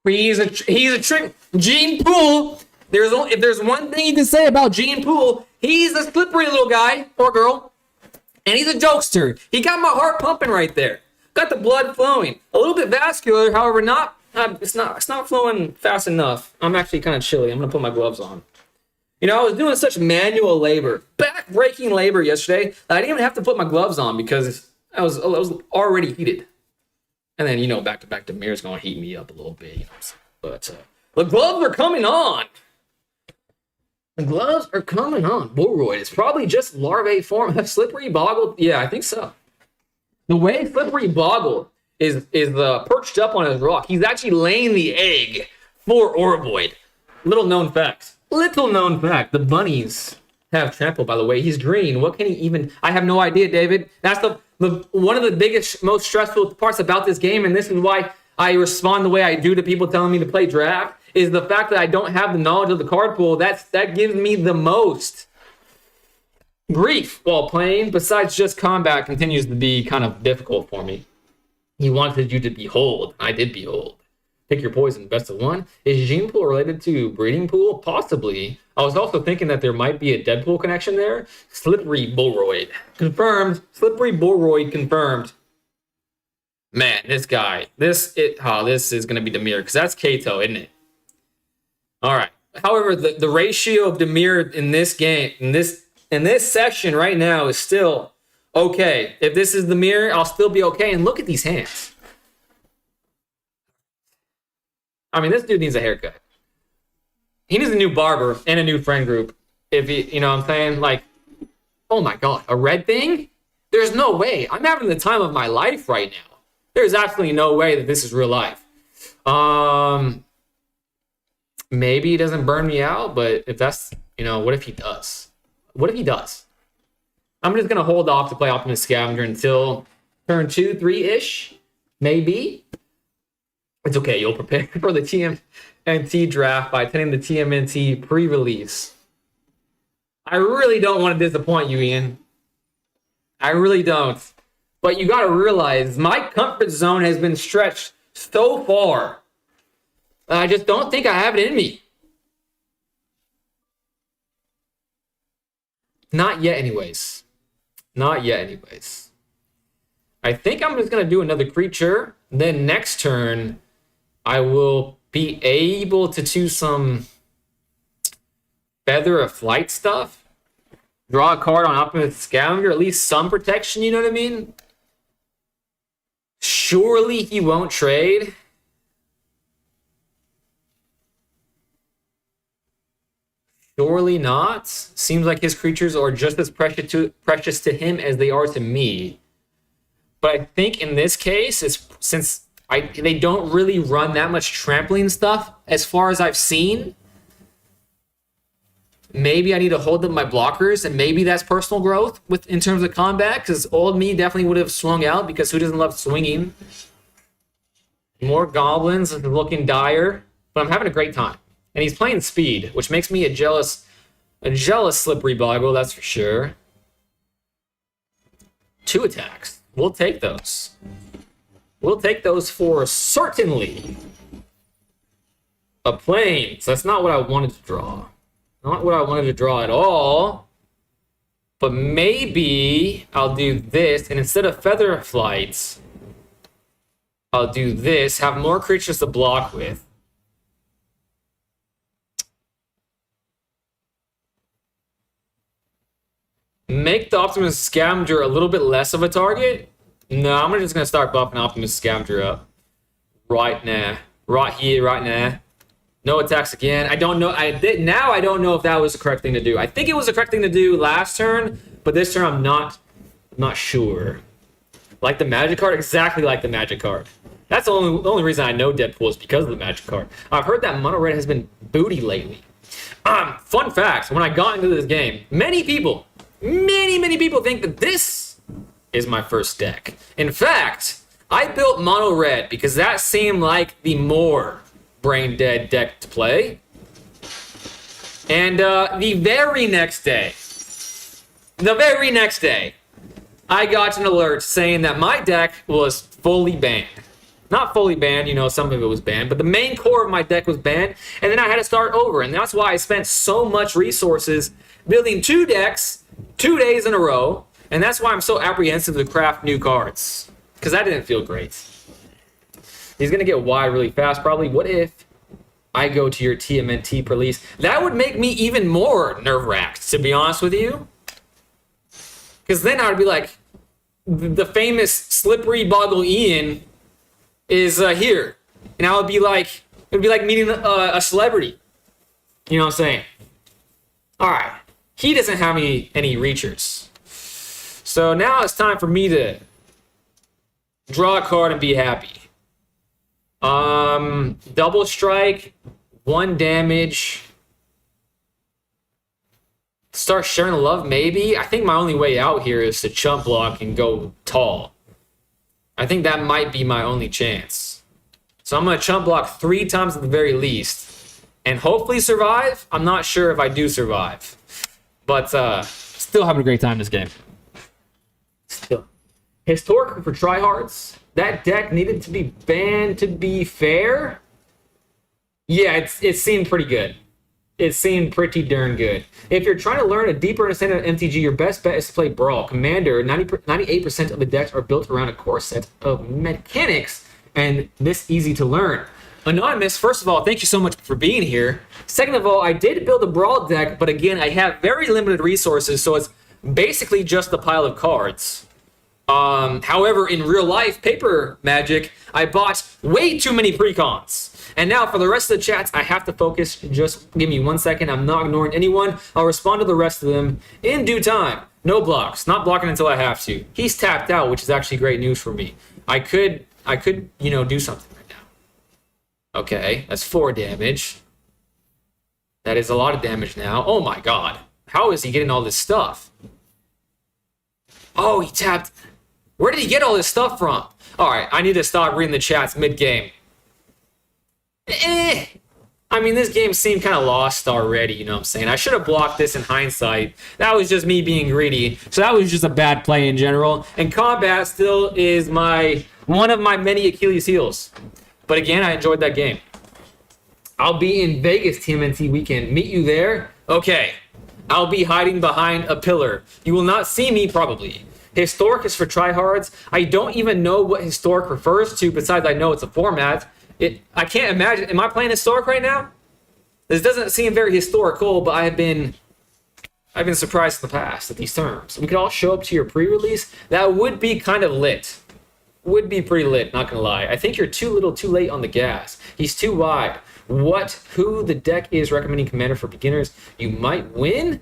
S1: He's a trick. Gene Poole. If there's one thing you can say about Gene Poole, he's a slippery little guy or girl, and he's a jokester. He got my heart pumping right there. Got the blood flowing. A little bit vascular, however, it's not flowing fast enough. I'm actually kind of chilly. I'm gonna put my gloves on. You know, I was doing such manual labor, back-breaking labor yesterday that I didn't even have to put my gloves on because I was already heated. And then, you know, back-to-back Demir's going to heat me up a little bit. You know what I'm saying? But the gloves are coming on. The gloves are coming on. Boroid is probably just larvae form. Slippery Boggle? Yeah, I think so. The way Slippery Boggle is perched up on his rock, he's actually laying the egg for Orboid. Little known fact. The bunnies have trample, by the way. He's green. What can he even... I have no idea, David. That's the one of the biggest, most stressful parts about this game, and this is why I respond the way I do to people telling me to play draft, is the fact that I don't have the knowledge of the card pool. That gives me the most grief while playing, besides just combat continues to be kind of difficult for me. He wanted you to behold. I did behold. Pick your poison, best of one. Is Gene Pool related to Breeding Pool? Possibly. I was also thinking that there might be a Deadpool connection there. Slippery Boroid. Confirmed. Slippery Boroid confirmed. Man, this guy. This is going to be Dimir, because that's Kato, isn't it? All right. However, the ratio of Dimir in this game, in this session right now is still okay. If this is Dimir, I'll still be okay. And look at these hands. I mean, this dude needs a haircut. He needs a new barber and a new friend group. If he, you know what I'm saying? Like, oh my God, a red thing? There's no way. I'm having the time of my life right now. There's absolutely no way that this is real life. Maybe he doesn't burn me out, but if that's, you know, what if he does? What if he does? I'm just going to hold off to play Optimus Scavenger until turn 2, 3-ish, maybe. It's okay, you'll prepare for the TMNT draft by attending the TMNT pre-release. I really don't want to disappoint you, Ian. I really don't. But you got to realize my comfort zone has been stretched so far. I just don't think I have it in me. Not yet anyways. Not yet anyways. I think I'm just going to do another creature. Then next turn, I will be able to do some Feather of Flight stuff. Draw a card on Optimus Scavenger, at least some protection, you know what I mean? Surely he won't trade. Surely not. Seems like his creatures are just as precious to him as they are to me. But I think in this case, since they don't really run that much trampling stuff as far as I've seen, maybe I need to hold up my blockers, and maybe that's personal growth in terms of combat, because old me definitely would have swung out, because who doesn't love swinging? More goblins looking dire, but I'm having a great time. And he's playing speed, which makes me a jealous Slippery Boggle, that's for sure. 2 attacks. We'll take those. We'll take those for certainly. A Plains. That's not what I wanted to draw. Not what I wanted to draw at all. But maybe I'll do this, and instead of Feather Flights, I'll do this, have more creatures to block with. Make the Optimus Scavenger a little bit less of a target? No, I'm just going to start buffing Optimus Scavenger up. Right now. Right here, right now. No attacks again. I don't know. Now I don't know if that was the correct thing to do. I think it was the correct thing to do last turn, but this turn I'm not sure. Like the magic card? Exactly like the magic card. That's the only reason I know Deadpool is because of the magic card. I've heard that Mono Red has been booty lately. Fun fact, when I got into this game, many people think that this is my first deck. In fact, I built Mono Red because that seemed like the more brain dead deck to play. And the very next day, I got an alert saying that my deck was fully banned. Not fully banned, you know, some of it was banned, but the main core of my deck was banned, and then I had to start over, and that's why I spent so much resources building 2 decks 2 days in a row, and that's why I'm so apprehensive to craft new cards, because that didn't feel great. He's going to get wide really fast, probably. What if I go to your TMNT release? That would make me even more nerve-wracked, to be honest with you, because then I would be like, the famous Slippery Boggle Ian is here, and I would be like, it would be like meeting a celebrity. You know what I'm saying? All right, he doesn't have any reachers, so now it's time for me to draw a card and be happy. Double strike, 1 damage. Start sharing the love, maybe. I think my only way out here is to chump block and go tall. I think that might be my only chance. So I'm going to chump block 3 times at the very least. And hopefully survive. I'm not sure if I do survive. But still having a great time this game. Still. Historic for tryhards. That deck needed to be banned to be fair. Yeah, it seemed pretty good. It seemed pretty darn good. If you're trying to learn a deeper understanding of MTG, your best bet is to play Brawl. Commander, 98% of the decks are built around a core set of mechanics, and this easy to learn. Anonymous, first of all, thank you so much for being here. Second of all, I did build a Brawl deck, but again, I have very limited resources, so it's basically just a pile of cards. However, in real life, paper Magic, I bought way too many precons. And now for the rest of the chats, I have to focus. Just give me 1 second. I'm not ignoring anyone. I'll respond to the rest of them in due time. No blocks. Not blocking until I have to. He's tapped out, which is actually great news for me. I could, you know, do something right now. Okay, that's 4 damage. That is a lot of damage now. Oh my god. How is he getting all this stuff? Oh, he tapped. Where did he get all this stuff from? All right, I need to stop reading the chats mid-game. I mean, this game seemed kind of lost already, you know what I'm saying? I should have blocked this in hindsight. That was just me being greedy. So that was just a bad play in general. And combat still is one of my many Achilles heels. But again, I enjoyed that game. I'll be in Vegas TMNT weekend. Meet you there? Okay. I'll be hiding behind a pillar. You will not see me, probably. Historic is for tryhards. I don't even know what Historic refers to, besides I know it's a format. I can't imagine. Am I playing Historic right now? This doesn't seem very historical, but I've been surprised in the past at these terms. We could all show up to your pre-release. That would be kind of lit. Would be pretty lit, not gonna lie. I think you're too little too late on the gas. He's too wide. Who the deck is recommending Commander for beginners? You might win?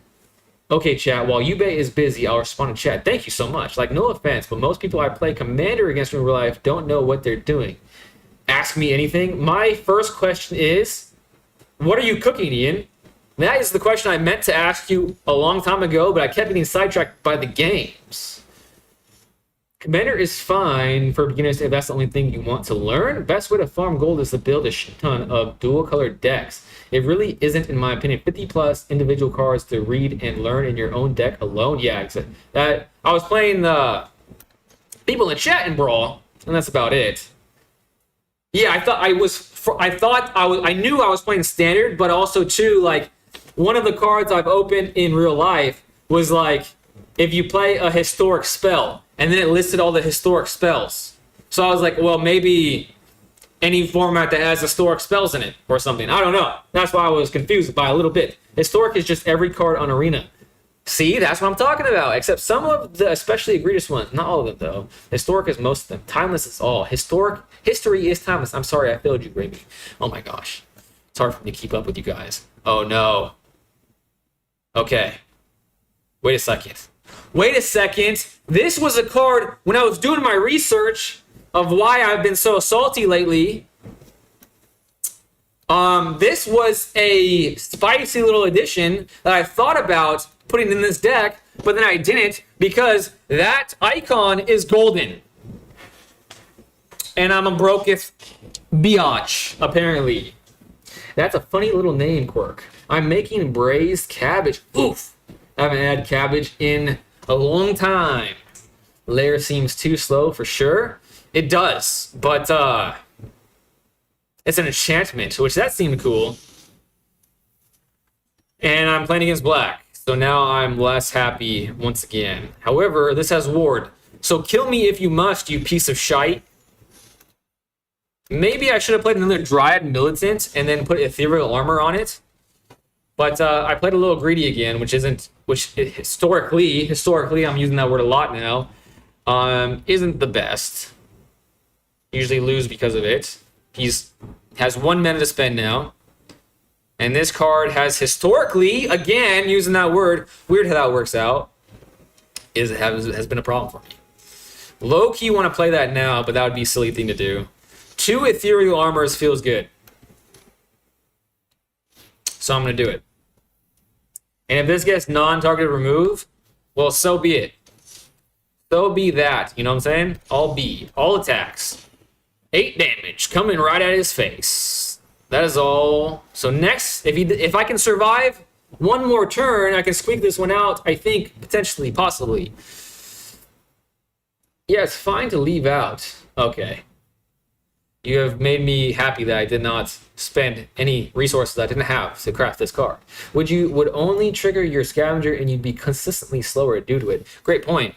S1: Okay, chat, while Yubei is busy, I'll respond to chat. Thank you so much. Like, no offense, but most people I play Commander against in real life don't know what they're doing. Ask me anything. My first question is, what are you cooking, Ian? That is the question I meant to ask you a long time ago, but I kept getting sidetracked by the games. Commander is fine for beginners if that's the only thing you want to learn. Best way to farm gold is to build a shit ton of dual-colored decks. It really isn't, in my opinion, 50-plus individual cards to read and learn in your own deck alone. Yeah, exactly. I was playing the people in chat in Brawl, and that's about it. Yeah, I knew I was playing standard, but also too, like, one of the cards I've opened in real life was like, if you play a historic spell, and then it listed all the historic spells. So I was like, well, maybe any format that has historic spells in it or something. I don't know. That's why I was confused by a little bit. Historic is just every card on Arena. See, that's what I'm talking about. Except some of the especially egregious ones, not all of them though. Historic is most of them. Timeless is all. History is timeless. I'm sorry, I failed you, Gravy. Oh my gosh, it's hard for me to keep up with you guys. Oh no. Okay. Wait a second. Wait a second. This was a card when I was doing my research of why I've been so salty lately. This was a spicy little addition that I thought about putting in this deck, but then I didn't because that icon is golden. And I'm a broketh biatch, apparently. That's a funny little name quirk. I'm making braised cabbage. Oof! I haven't had cabbage in a long time. Layer seems too slow for sure. It does, but it's an enchantment, which that seemed cool. And I'm playing against black. So now I'm less happy once again. However, this has ward. So kill me if you must, you piece of shite. Maybe I should have played another Dryad Militant and then put Ethereal Armor on it. But I played a little greedy again, which historically, I'm using that word a lot now, isn't the best. Usually lose because of it. Has 1 mana to spend now. And this card has historically, again, using that word, weird how that works out, has been a problem for me. Low-key want to play that now, but that would be a silly thing to do. 2 Ethereal Armors feels good. So I'm going to do it. And if this gets non-targeted remove, well, so be it. So be that. You know what I'm saying? All attacks. 8 damage coming right at his face. That is all. So next, if I can survive one more turn, I can squeak this one out, I think, potentially, possibly. Yeah, it's fine to leave out. Okay. You have made me happy that I did not spend any resources I didn't have to craft this card. Would only trigger your scavenger and you'd be consistently slower due to it. Great point.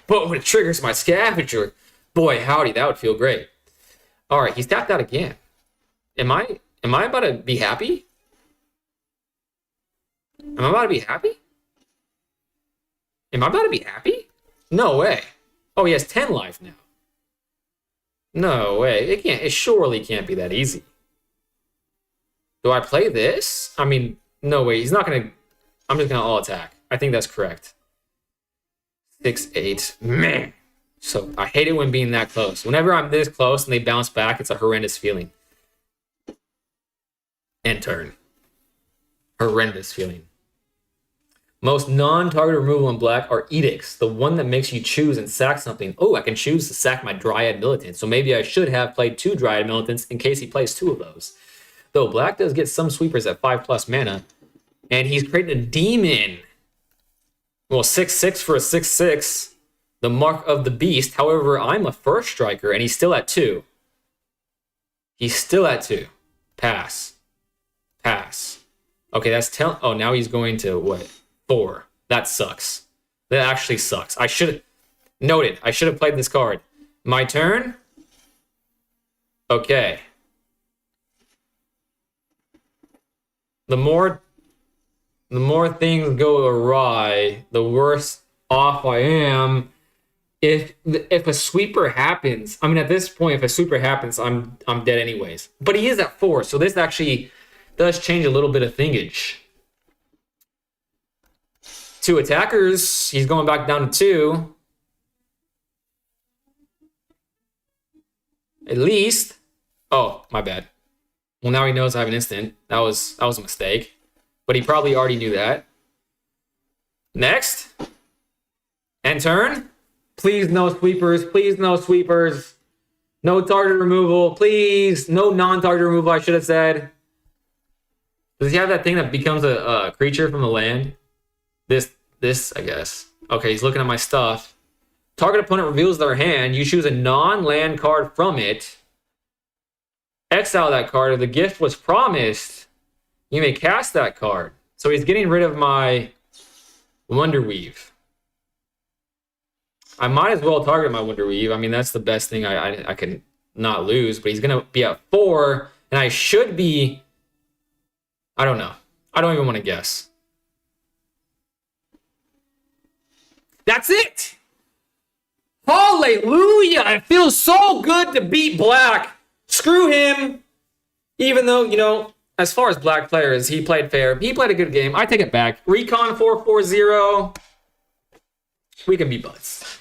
S1: But when it triggers my scavenger, boy howdy, that would feel great. Alright, he's tapped out again. Am I about to be happy? Am I about to be happy? Am I about to be happy? No way. Oh, he has 10 life now. No way. It surely can't be that easy. Do I play this? I mean, no way. He's not gonna. I'm just gonna all attack. I think that's correct. 6-8. Man. So I hate it when being that close. Whenever I'm this close and they bounce back, it's a horrendous feeling. End turn. Horrendous feeling. Most non-target removal in black are edicts, the one that makes you choose and sack something. Oh, I can choose to sack my Dryad Militant, so maybe I should have played 2 Dryad Militants in case he plays 2 of those. Though black does get some sweepers at 5+ mana, and he's creating a demon. Well, 6/6 for a 6/6, the mark of the beast. However, I'm a first striker, and he's still at 2. He's still at 2. Pass. Pass. Okay, that's oh, now he's going to what? 4. That sucks. That actually sucks. I should have noted. I should have played this card. My turn. Okay. The more things go awry, the worse off I am. If a sweeper happens, I mean at this point, if a sweeper happens, I'm dead anyways. But he is at 4, so this actually does change a little bit of thingage. 2 attackers. He's going back down to 2. At least. Oh, my bad. Well, now he knows I have an instant. That was a mistake. But he probably already knew that. Next. End turn. Please no sweepers. Please no sweepers. No target removal. Please. No non-target removal, I should have said. Does he have that thing that becomes a creature from the land? This, I guess. Okay, he's looking at my stuff. Target opponent reveals their hand. You choose a non-land card from it. Exile that card. If the gift was promised, you may cast that card. So he's getting rid of my Wonderweave. I might as well target my Wonderweave. I mean, that's the best thing I can not lose. But he's going to be at 4, and I should be... I don't know. I don't even want to guess. That's it. Hallelujah. It feels so good to beat Black. Screw him. Even though, you know, as far as Black players, he played fair. He played a good game. I take it back. Recon 440. We can be buds.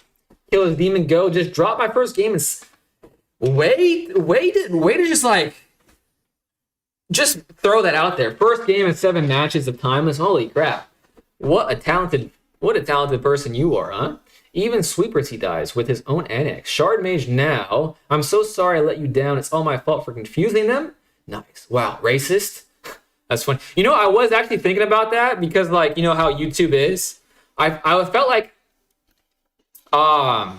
S1: Kill his demon, go. Just drop my first game and wait to just like throw that out there. First game in 7 matches of timeless. Holy crap. What a talented person you are, huh? Even sweepers he dies with his own annex. Shard mage now. I'm so sorry I let you down. It's all my fault for confusing them. Nice. Wow, racist. That's funny. You know, I was actually thinking about that because, like, you know how YouTube is. I felt like I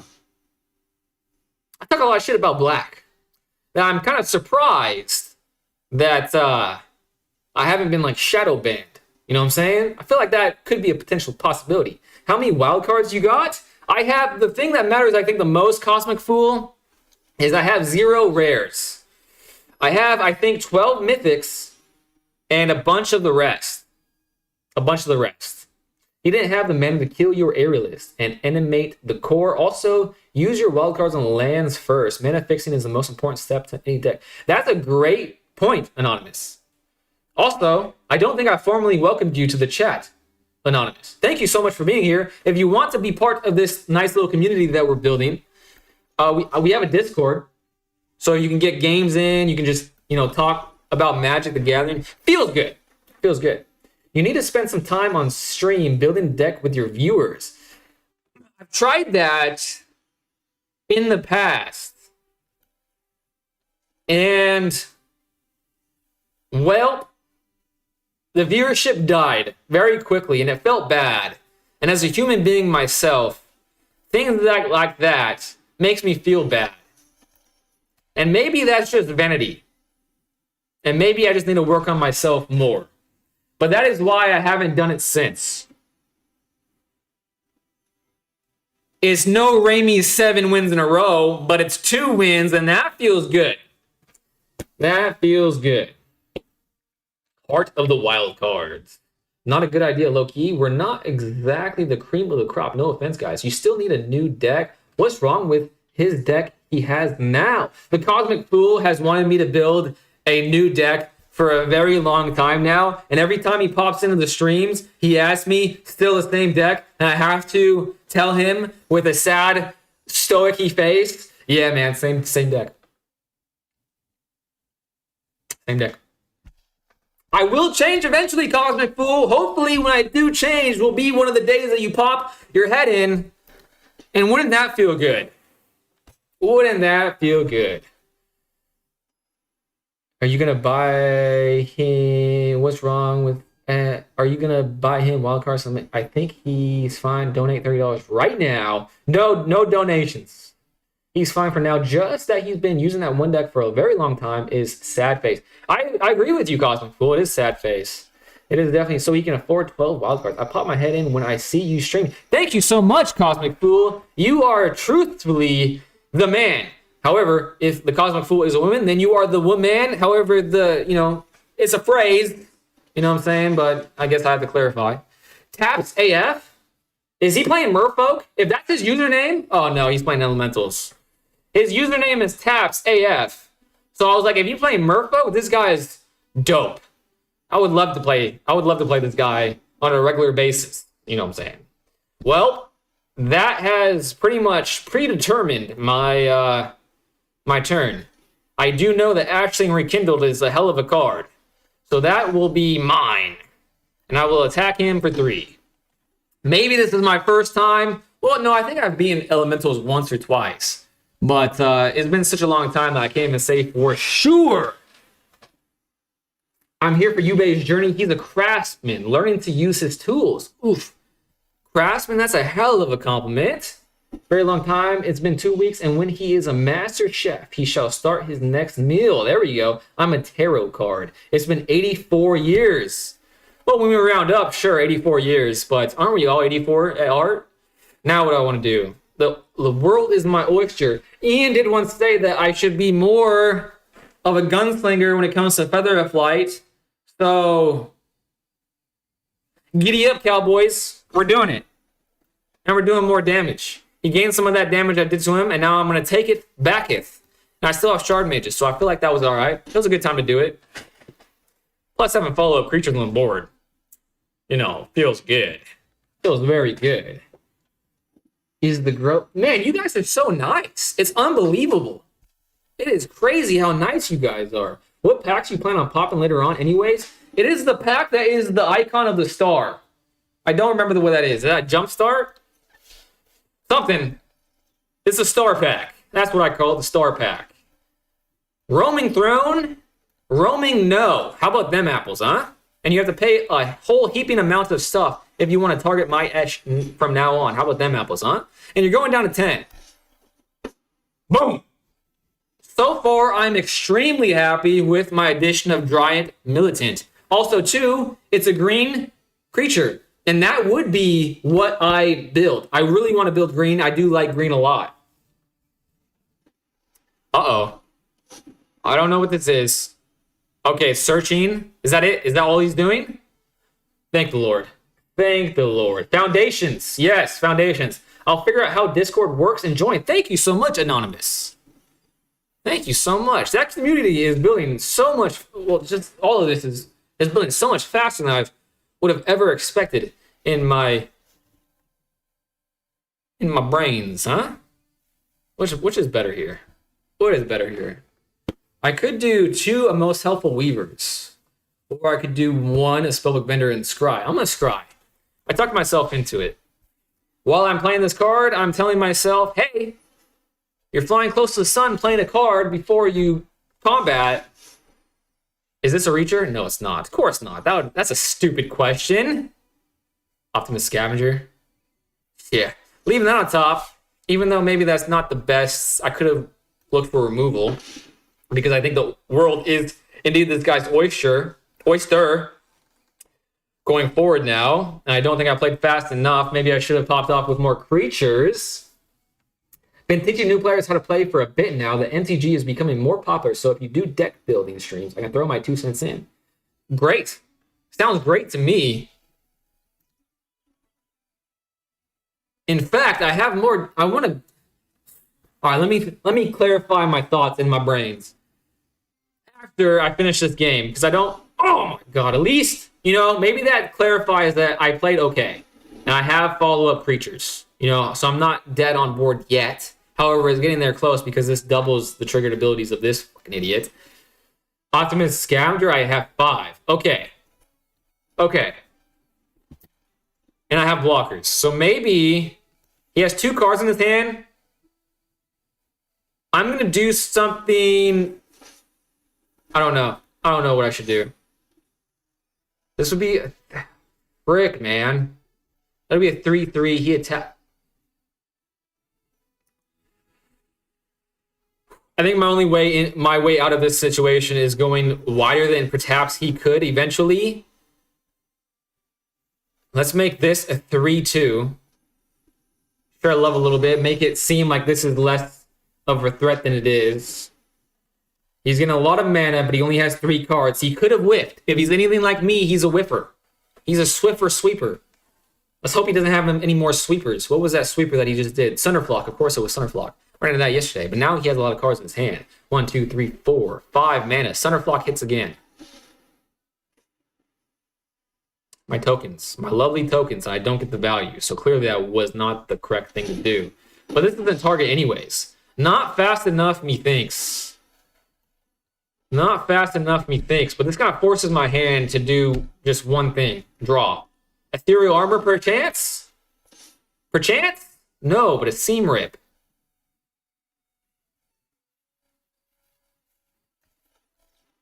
S1: talk a lot of shit about Black. Now I'm kind of surprised that I haven't been like shadow banned. You know what I'm saying? I feel like that could be a potential possibility. How many wild cards you got? I have the thing that matters. I think the most, Cosmic Fool, is I have 0 rares. I have, I think, 12 mythics and a bunch of the rest. He didn't have the mana to kill your aerialist and animate the core. Also, use your wildcards on lands first. Mana fixing is the most important step to any deck. That's a great point, Anonymous. Also, I don't think I formally welcomed you to the chat, Anonymous. Thank you so much for being here. If you want to be part of this nice little community that we're building, we have a Discord. So you can get games in. You can just, you know, talk about Magic the Gathering. Feels good. You need to spend some time on stream building deck with your viewers. I've tried that in the past. And, well, the viewership died very quickly and it felt bad. And as a human being myself, things like that makes me feel bad. And maybe that's just vanity. And maybe I just need to work on myself more. But that is why I haven't done it since. It's no Ramey's 7 wins in a row, but it's 2 wins, and that feels good. That feels good. Heart of the wild cards. Not a good idea, low-key. We're not exactly the cream of the crop. No offense, guys. You still need a new deck. What's wrong with his deck he has now? The Cosmic Fool has wanted me to build a new deck for a very long time now, and every time he pops into the streams, he asks me, still the same deck, and I have to tell him with a sad, stoic-y face, yeah, man, same deck. Same deck. I will change eventually, Cosmic Fool. Hopefully, when I do change, will be one of the days that you pop your head in, and wouldn't that feel good? Wouldn't that feel good? Are you gonna buy him? What's wrong with? Are you gonna buy him wildcard? Something? I think he's fine. Donate $30 right now. No donations. He's fine for now. Just that he's been using that one deck for a very long time is sad face. I agree with you, Cosmic Fool. It is sad face. It is definitely so he can afford 12 wildcards. I pop my head in when I see you stream. Thank you so much, Cosmic Fool. You are truthfully the man. However, if the Cosmic Fool is a woman, then you are the woman. However, it's a phrase, you know what I'm saying? But I guess I have to clarify. Taps AF? Is he playing Merfolk? If that's his username? Oh no, he's playing Elementals. His username is Taps AF. So I was like, if you play Merfolk, this guy is dope. I would love to play this guy on a regular basis. You know what I'm saying? Well, that has pretty much predetermined my turn. I do know that Ashling Rekindled is a hell of a card. So that will be mine. And I will attack him for 3. Maybe this is my first time. Well, no, I think I've been Elementals once or twice. But it's been such a long time that I can't even say for sure. I'm here for Yube's journey. He's a craftsman, learning to use his tools. Oof. Craftsman, that's a hell of a compliment. Very long time. It's been 2 weeks, and when he is a master chef, he shall start his next meal. There we go. I'm a tarot card. It's been 84 years. Well, when we round up, sure, 84 years, but aren't we all 84 at art? Now what do I want to do? The world is my oyster. Ian did once say that I should be more of a gunslinger when it comes to feather of flight. So, giddy up, cowboys. We're doing it. And we're doing more damage. He gained some of that damage I did to him, and now I'm going to take it backeth. And I still have Shard Mages, so I feel like that was all right. It was a good time to do it. Plus, having follow-up creatures on the board, you know, feels good. Feels very good. Is the growth... Man, you guys are so nice. It's unbelievable. It is crazy how nice you guys are. What packs you plan on popping later on anyways? It is the pack that is the icon of the star. I don't remember what that is. Is that Jumpstart? Something. It's a star pack. That's what I call it, the star pack. Roaming Throne? Roaming no. How about them apples, huh? And you have to pay a whole heaping amount of stuff if you want to target my etch from now on. How about them apples, huh? And you're going down to 10. Boom! So far, I'm extremely happy with my addition of Giant Militant. Also, too, it's a green creature. And that would be what I build. I really want to build green. I do like green a lot. Uh-oh. I don't know what this is. Okay, searching. Is that it? Is that all he's doing? Thank the Lord. Thank the Lord. Foundations. Yes, foundations. I'll figure out how Discord works and join. Thank you so much, Anonymous. Thank you so much. That community is building so much. Well, just all of this is building so much faster than I would have ever expected in my brains, huh? Which is better here? What is better here? I could do 2 of Most Helpful Weavers, or I could do 1 a Spellbook Bender and Scry. I'm gonna Scry. I talked myself into it. While I'm playing this card, I'm telling myself, hey, you're flying close to the sun playing a card before you combat. Is this a Reacher? No, it's not. Of course not. That's a stupid question. Optimus Scavenger. Yeah. Leaving that on top, even though maybe that's not the best, I could have looked for removal because I think the world is indeed this guy's oyster going forward now. And I don't think I played fast enough. Maybe I should have popped off with more creatures. Been teaching new players how to play for a bit now. The MTG is becoming more popular, so if you do deck building streams, I can throw my 2 cents in. Great. Sounds great to me. In fact, I have more. I want to. All right, let me clarify my thoughts in my brains after I finish this game, because I don't. Oh my god! At least maybe that clarifies that I played okay, and I have follow-up creatures. So I'm not dead on board yet. However, it's getting there close because this doubles the triggered abilities of this fucking idiot. Optimus Scavenger, I have 5. Okay. And I have blockers. So maybe he has 2 cards in his hand. I'm going to do something. I don't know. I don't know what I should do. This would be... Frick, man. That'll be a 3/3. He attack. I think my way out of this situation is going wider than perhaps he could eventually. Let's make this a 3/2. Try to love a little bit, make it seem like this is less of a threat than it is. He's getting a lot of mana, but he only has 3 cards. He could have whiffed. If he's anything like me, he's a whiffer. He's a swiffer sweeper. Let's hope he doesn't have any more sweepers. What was that sweeper that he just did? Sunderflock. Of course it was Sunderflock. Ran into that yesterday, but now he has a lot of cards in his hand. 1, 2, 3, 4, 5 mana. Sunderflock hits again. My tokens. My lovely tokens. I don't get the value. So clearly that was not the correct thing to do. But this doesn't target anyways. Not fast enough, methinks. Not fast enough, methinks. But this kind of forces my hand to do just one thing. Draw. Ethereal Armor, perchance? Perchance? No, but a Seam Rip.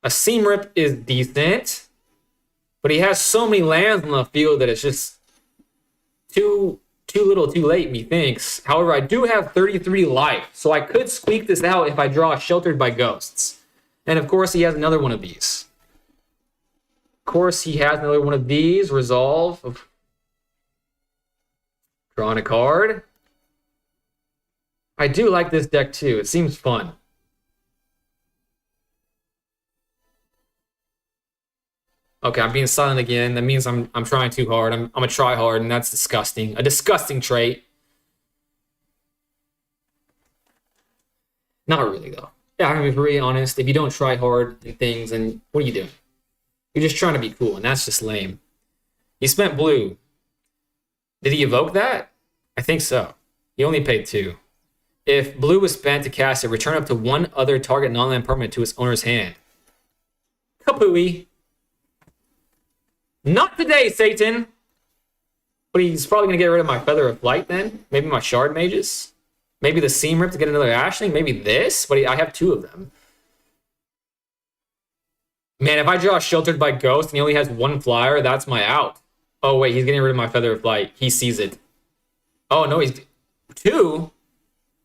S1: A Seam Rip is decent, but he has so many lands on the field that it's just too little too late, methinks. However, I do have 33 life, so I could squeak this out if I draw Sheltered by Ghosts. And of course, he has another one of these. Of course, he has another one of these. Resolve. Drawing a card. I do like this deck too. It seems fun. Okay, I'm being silent again. That means I'm trying too hard. I'm a try hard, and that's disgusting. A disgusting trait. Not really, though. Yeah, I'm gonna be very honest. If you don't try hard in things, then what are you doing? You're just trying to be cool, and that's just lame. He spent blue. Did he evoke that? I think so. He only paid 2. If blue was spent to cast it, return up to one other target non-land permanent to its owner's hand. Kapooey. Not today, Satan. But he's probably going to get rid of my Feather of Flight then. Maybe my Shard Mages. Maybe the Seam Rip to get another Ashling. Maybe this. But I have 2 of them. Man, if I draw Sheltered by Ghost and he only has 1 flyer, that's my out. Oh, wait. He's getting rid of my Feather of Flight. He sees it. Oh, no. He's 2?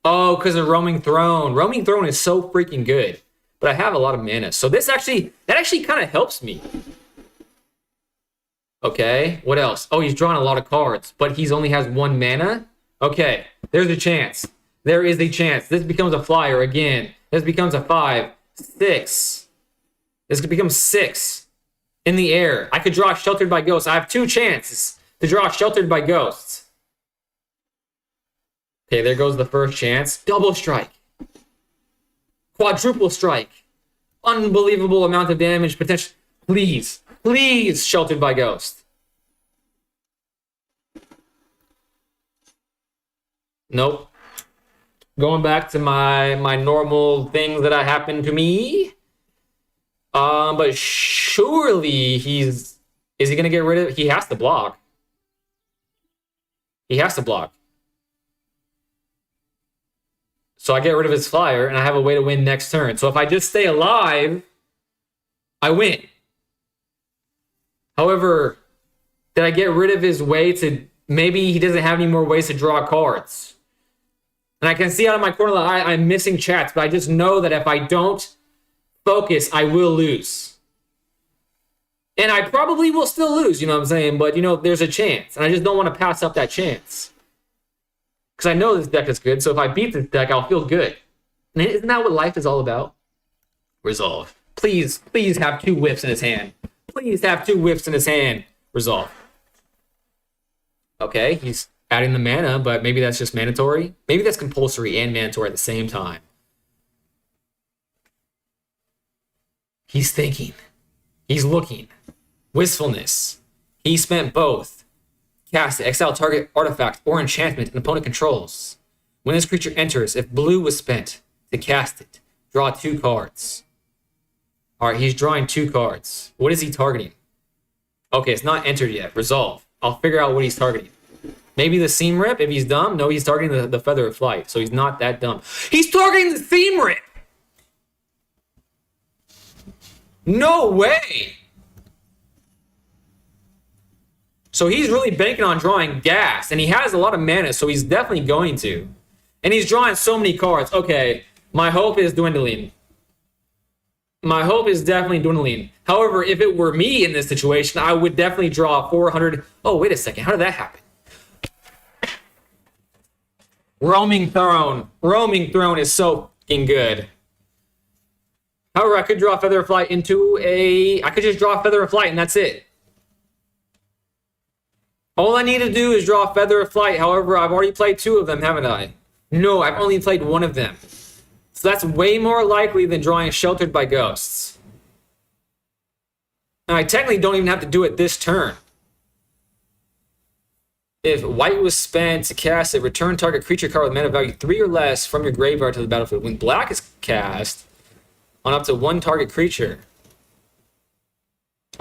S1: Oh, because of Roaming Throne. Roaming Throne is so freaking good. But I have a lot of mana. So that actually kind of helps me. Okay, what else? Oh, he's drawing a lot of cards, but he only has 1 mana? Okay, there's a chance. There is a chance. This becomes a flyer again. This becomes a 5, 6. This could become 6 in the air. I could draw Sheltered by Ghosts. I have 2 chances to draw Sheltered by Ghosts. Okay, there goes the first chance. Double strike. Quadruple strike. Unbelievable amount of damage potential. Please. Please, Sheltered by Ghost. Nope. Going back to my normal things that happen to me. But surely is he gonna get rid of? He has to block. He has to block. So I get rid of his flyer, and I have a way to win next turn. So if I just stay alive, I win. However, did I get rid of his way to... Maybe he doesn't have any more ways to draw cards. And I can see out of my corner of the eye, I'm missing chats, but I just know that if I don't focus, I will lose. And I probably will still lose, you know what I'm saying? But, there's a chance. And I just don't want to pass up that chance. Because I know this deck is good, so if I beat this deck, I'll feel good. And isn't that what life is all about? Resolve. Please have 2 whiffs in his hand. Please have 2 whiffs in his hand. Resolve. Okay, he's adding the mana, but maybe that's just mandatory. Maybe that's compulsory and mandatory at the same time. He's thinking. He's looking. Wistfulness. He spent both. Cast it. Exile target artifact or enchantment an opponent controls. When this creature enters, if blue was spent to cast it, draw 2 cards. Alright, he's drawing 2 cards. What is he targeting? Okay, it's not entered yet. Resolve. I'll figure out what he's targeting. Maybe the Seam Rip, if he's dumb. No, he's targeting the Feather of Flight, so he's not that dumb. He's targeting the Seam Rip! No way! So he's really banking on drawing gas, and he has a lot of mana, so he's definitely going to. And he's drawing so many cards. Okay, my hope is dwindling. My hope is definitely dwindling. However, if it were me in this situation, I would definitely draw 400. Oh, wait a second. How did that happen? Roaming Throne. Roaming Throne is so fucking good. However, I could draw Feather of Flight into a... I could just draw Feather of Flight, and that's it. All I need to do is draw Feather of Flight. However, I've already played 2 of them, haven't I? No, I've only played 1 of them. So that's way more likely than drawing Sheltered by Ghosts. Now, I technically don't even have to do it this turn. If white was spent to cast it, return target creature card with mana value 3 or less from your graveyard to the battlefield. When black is cast, on up to 1 target creature.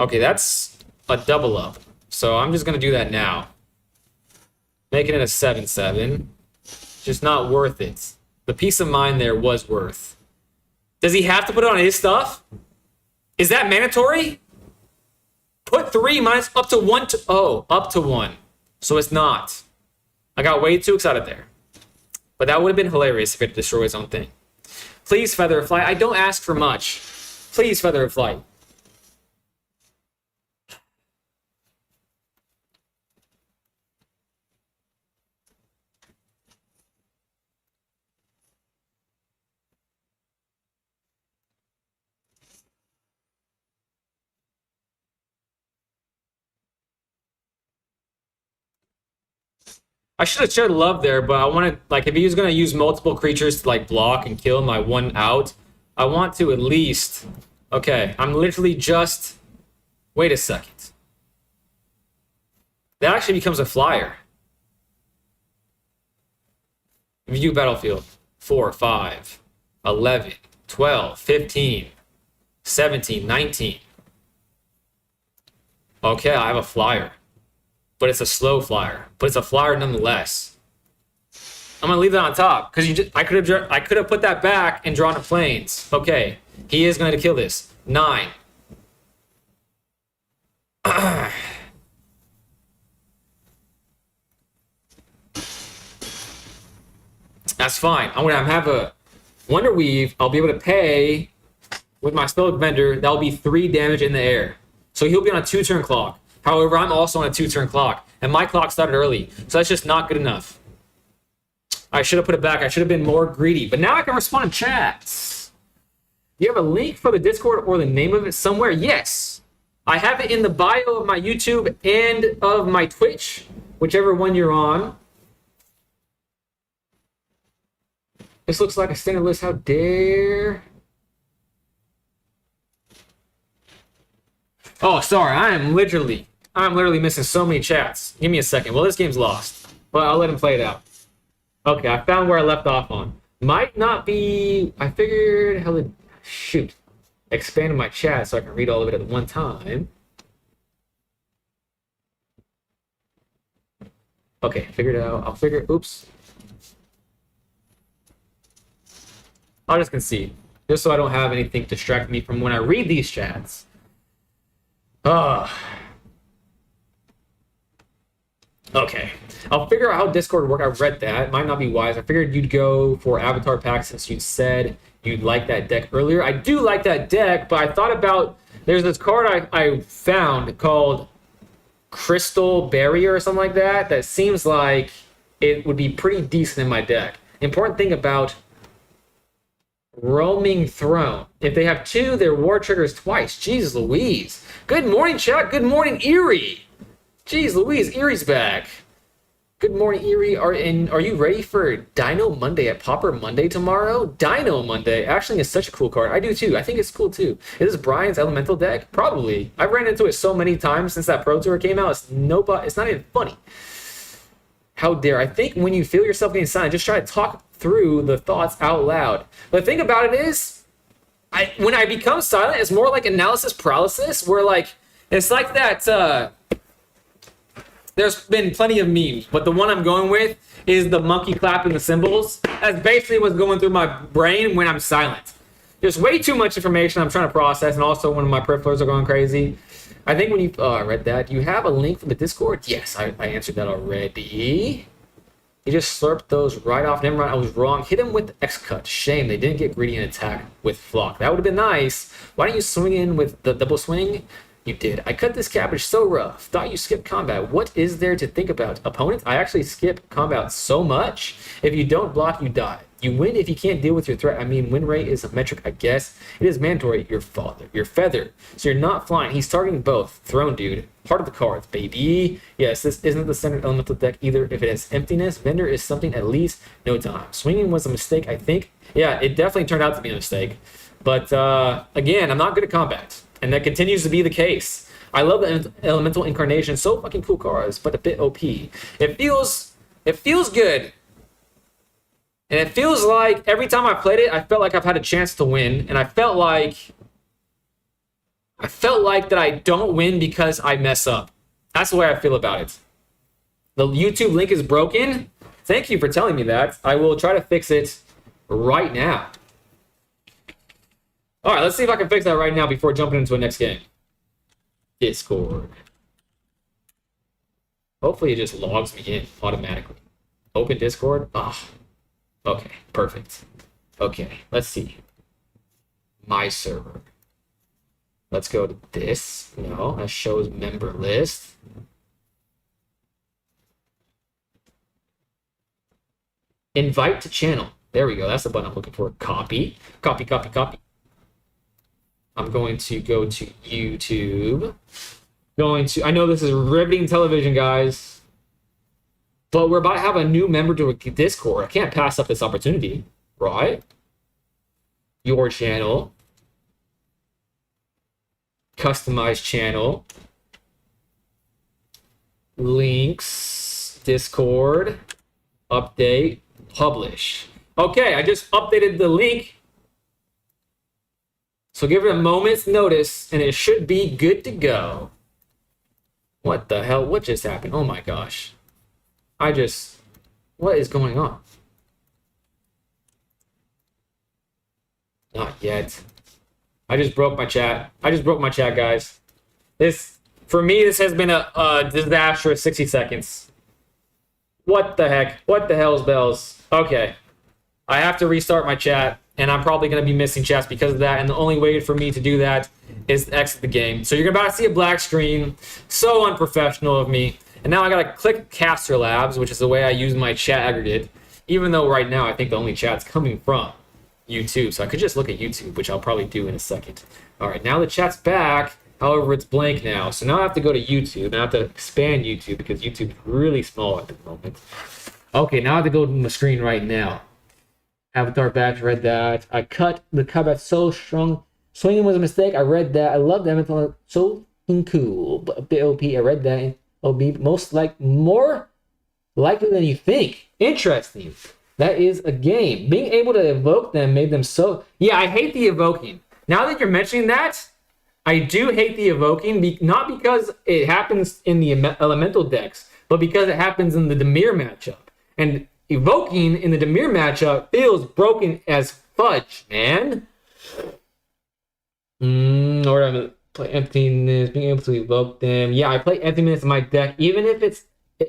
S1: Okay, that's a double up. So I'm just going to do that now. Making it a 7/7. Just not worth it. The peace of mind there was worth. Does he have to put it on his stuff? Is that mandatory? Put 3 minus up to 1 to... Oh, up to 1. So it's not. I got way too excited there. But that would have been hilarious if it destroyed his own thing. Please, Feather of Flight. I don't ask for much. Please, Feather of Flight. I should have shared love there, but I wanted, like, if he was going to use multiple creatures to, like, block and kill my one out, I want to at least... Okay, I'm literally just... Wait a second. That actually becomes a flyer. View battlefield. 4, 5, 11, 12, 15, 17, 19. Okay, I have a flyer. But it's a slow flyer. But it's a flyer nonetheless. I'm gonna leave that on top because I could have put that back and drawn a planes. Okay, he is going to kill this. 9. That's fine. I'm gonna have a Wonder Weave. I'll be able to pay with my Stoic Vendor. That'll be 3 damage in the air. So he'll be on a 2-turn clock. However, I'm also on a 2-turn clock, and my clock started early, so that's just not good enough. I should have put it back. I should have been more greedy, but now I can respond in chats. Do you have a link for the Discord or the name of it somewhere? Yes. I have it in the bio of my YouTube and of my Twitch, whichever one you're on. This looks like a standard list. How dare... Oh, sorry. I'm literally missing so many chats. Give me a second. Well, this game's lost. But I'll let him play it out. Okay, I found where I left off on. Might not be... I figured... Shoot. Expanded my chat so I can read all of it at one time. Okay, figured it out. I'll figure... Oops. I'll just concede. Just so I don't have anything distract me from when I read these chats. Okay. I'll figure out how Discord would work. I read that. It might not be wise. I figured you'd go for Avatar Pack since you said you'd like that deck earlier. I do like that deck, but I thought about... There's this card I found called Crystal Barrier or something like that that seems like it would be pretty decent in my deck. Important thing about Roaming Throne. If they have 2, their war triggers twice. Jeez Louise. Good morning, chat. Good morning, Erie. Jeez Louise, Erie's back. Good morning, Erie. Are you ready for Dino Monday at Popper Monday tomorrow? Dino Monday actually is such a cool card. I do too. I think it's cool too. Is this Brian's Elemental deck? Probably. I've ran into it so many times since that Pro Tour came out. It's not even funny. How dare. I think when you feel yourself getting silent, just try to talk through the thoughts out loud. The thing about it is, when I become silent, it's more like analysis paralysis, where like, it's like that, there's been plenty of memes, but the one I'm going with is the monkey clapping the cymbals. That's basically what's going through my brain when I'm silent. There's way too much information I'm trying to process, and also when my peripherals are going crazy. I think when you... Oh, I read that. You have a link for the Discord? Yes, I answered that already. He just slurped those right off. Never mind, I was wrong. Hit him with X-Cut. Shame they didn't get greedy and attack with Flock. That would have been nice. Why don't you swing in with the double swing? You did. I cut this cabbage so rough. Thought you skipped combat. What is there to think about? Opponent, I actually skip combat so much. If you don't block, you die. You win if you can't deal with your threat. I mean, win rate is a metric, I guess. It is mandatory. Your feather. So you're not flying. He's targeting both. Throne, dude. Part of the cards, baby. Yes, this isn't the standard elemental deck either. If it has emptiness, vendor is something at least no time. Swinging was a mistake, I think. Yeah, it definitely turned out to be a mistake. But, again, I'm not good at combat. And that continues to be the case. I love the Elemental Incarnation. So fucking cool cards, but a bit OP. It feels good. And it feels like every time I played it, I felt like I've had a chance to win. And I felt like that I don't win because I mess up. That's the way I feel about it. The YouTube link is broken. Thank you for telling me that. I will try to fix it right now. All right, let's see if I can fix that right now before jumping into the next game. Discord. Hopefully it just logs me in automatically. Open Discord. Ah, okay, perfect. Okay, let's see. My server. Let's go to this. No, that shows member list. Invite to channel. There we go. That's the button I'm looking for. Copy. Copy, copy, copy. I'm going to go to YouTube. I know this is riveting television, guys. But we're about to have a new member to a Discord. I can't pass up this opportunity, right? Your channel. Customize channel. Links. Discord. Update. Publish. Okay, I just updated the link. So give it a moment's notice, and it should be good to go. What the hell? What just happened? Oh my gosh. What is going on? Not yet. I just broke my chat. Guys. For me, this has been a disastrous 60 seconds. What the heck? What the hell's bells? Okay. I have to restart my chat, and I'm probably going to be missing chats because of that, and the only way for me to do that is to exit the game. So you're about to see a black screen. So unprofessional of me. And now I got to click Caster Labs, which is the way I use my chat aggregate, even though right now I think the only chat's coming from YouTube. So I could just look at YouTube, which I'll probably do in a second. All right, now the chat's back. However, it's blank now. So now I have to go to YouTube, and I have to expand YouTube because YouTube's really small at the moment. Okay, now I have to go to the screen right now. Avatar badge, read that. I cut the combat so strong. Swinging was a mistake. I read that. I love that. It's so cool. But a bit OP. I read that. OB more likely than you think. Interesting. That is a game. Being able to evoke them made them so. Yeah, I hate the evoking. Now that you're mentioning that, I do hate the evoking. Not because it happens in the elemental decks, but because it happens in the Dimir matchup. And evoking in the Dimir matchup feels broken as fudge, man. Or I'm play emptiness, being able to evoke them. Yeah, I play emptiness in my deck, even if it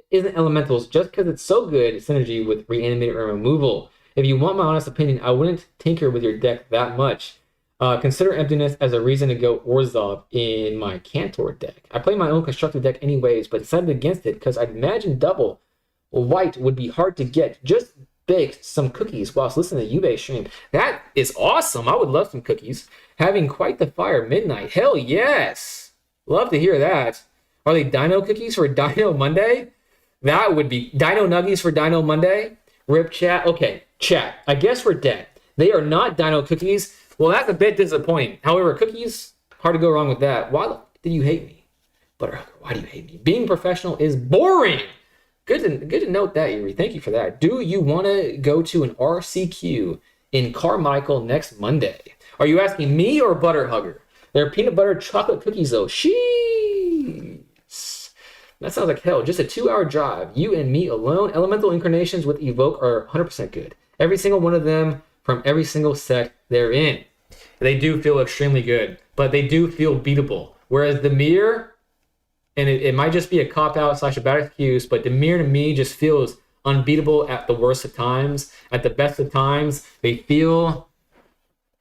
S1: isn't elementals, just because it's so good. Synergy with reanimate or removal. If you want my honest opinion, I wouldn't tinker with your deck that much. Consider emptiness as a reason to go Orzhov in my Cantor deck. I play my own constructed deck anyways, but decided against it because I'd imagine double white would be hard to get. Just baked some cookies whilst listening to Yubei stream. That is awesome. I would love some cookies. Having quite the fire midnight. Hell yes. Love to hear that. Are they Dino cookies for Dino Monday? That would be Dino Nuggies for Dino Monday. Rip chat. Okay, chat. I guess we're dead. They are not Dino cookies. Well, that's a bit disappointing. However, cookies, hard to go wrong with that. Why did you hate me? Butterhugger, why do you hate me? Being professional is boring. Good to note that, Yuri. Thank you for that. Do you want to go to an RCQ in Carmichael next Monday? Are you asking me or Butterhugger? They're peanut butter chocolate cookies, though. Sheesh. That sounds like hell. Just a 2-hour drive. You and me alone. Elemental incarnations with Evoke are 100% good. Every single one of them from every single set they're in. They do feel extremely good, but they do feel beatable. Whereas the Dimir, and it might just be a cop-out / a bad excuse, but Dimir to me just feels unbeatable at the worst of times. At the best of times, they feel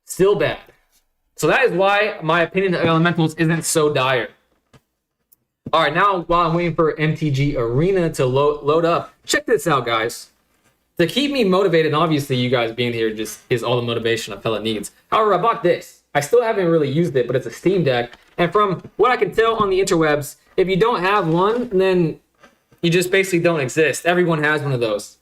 S1: still bad. So that is why my opinion of Elementals isn't so dire. All right, now while I'm waiting for MTG Arena to load up, check this out, guys. To keep me motivated, and obviously you guys being here just is all the motivation a fella needs. However, I bought this. I still haven't really used it, but it's a Steam Deck. And from what I can tell on the interwebs, if you don't have one, then you just basically don't exist. Everyone has one of those.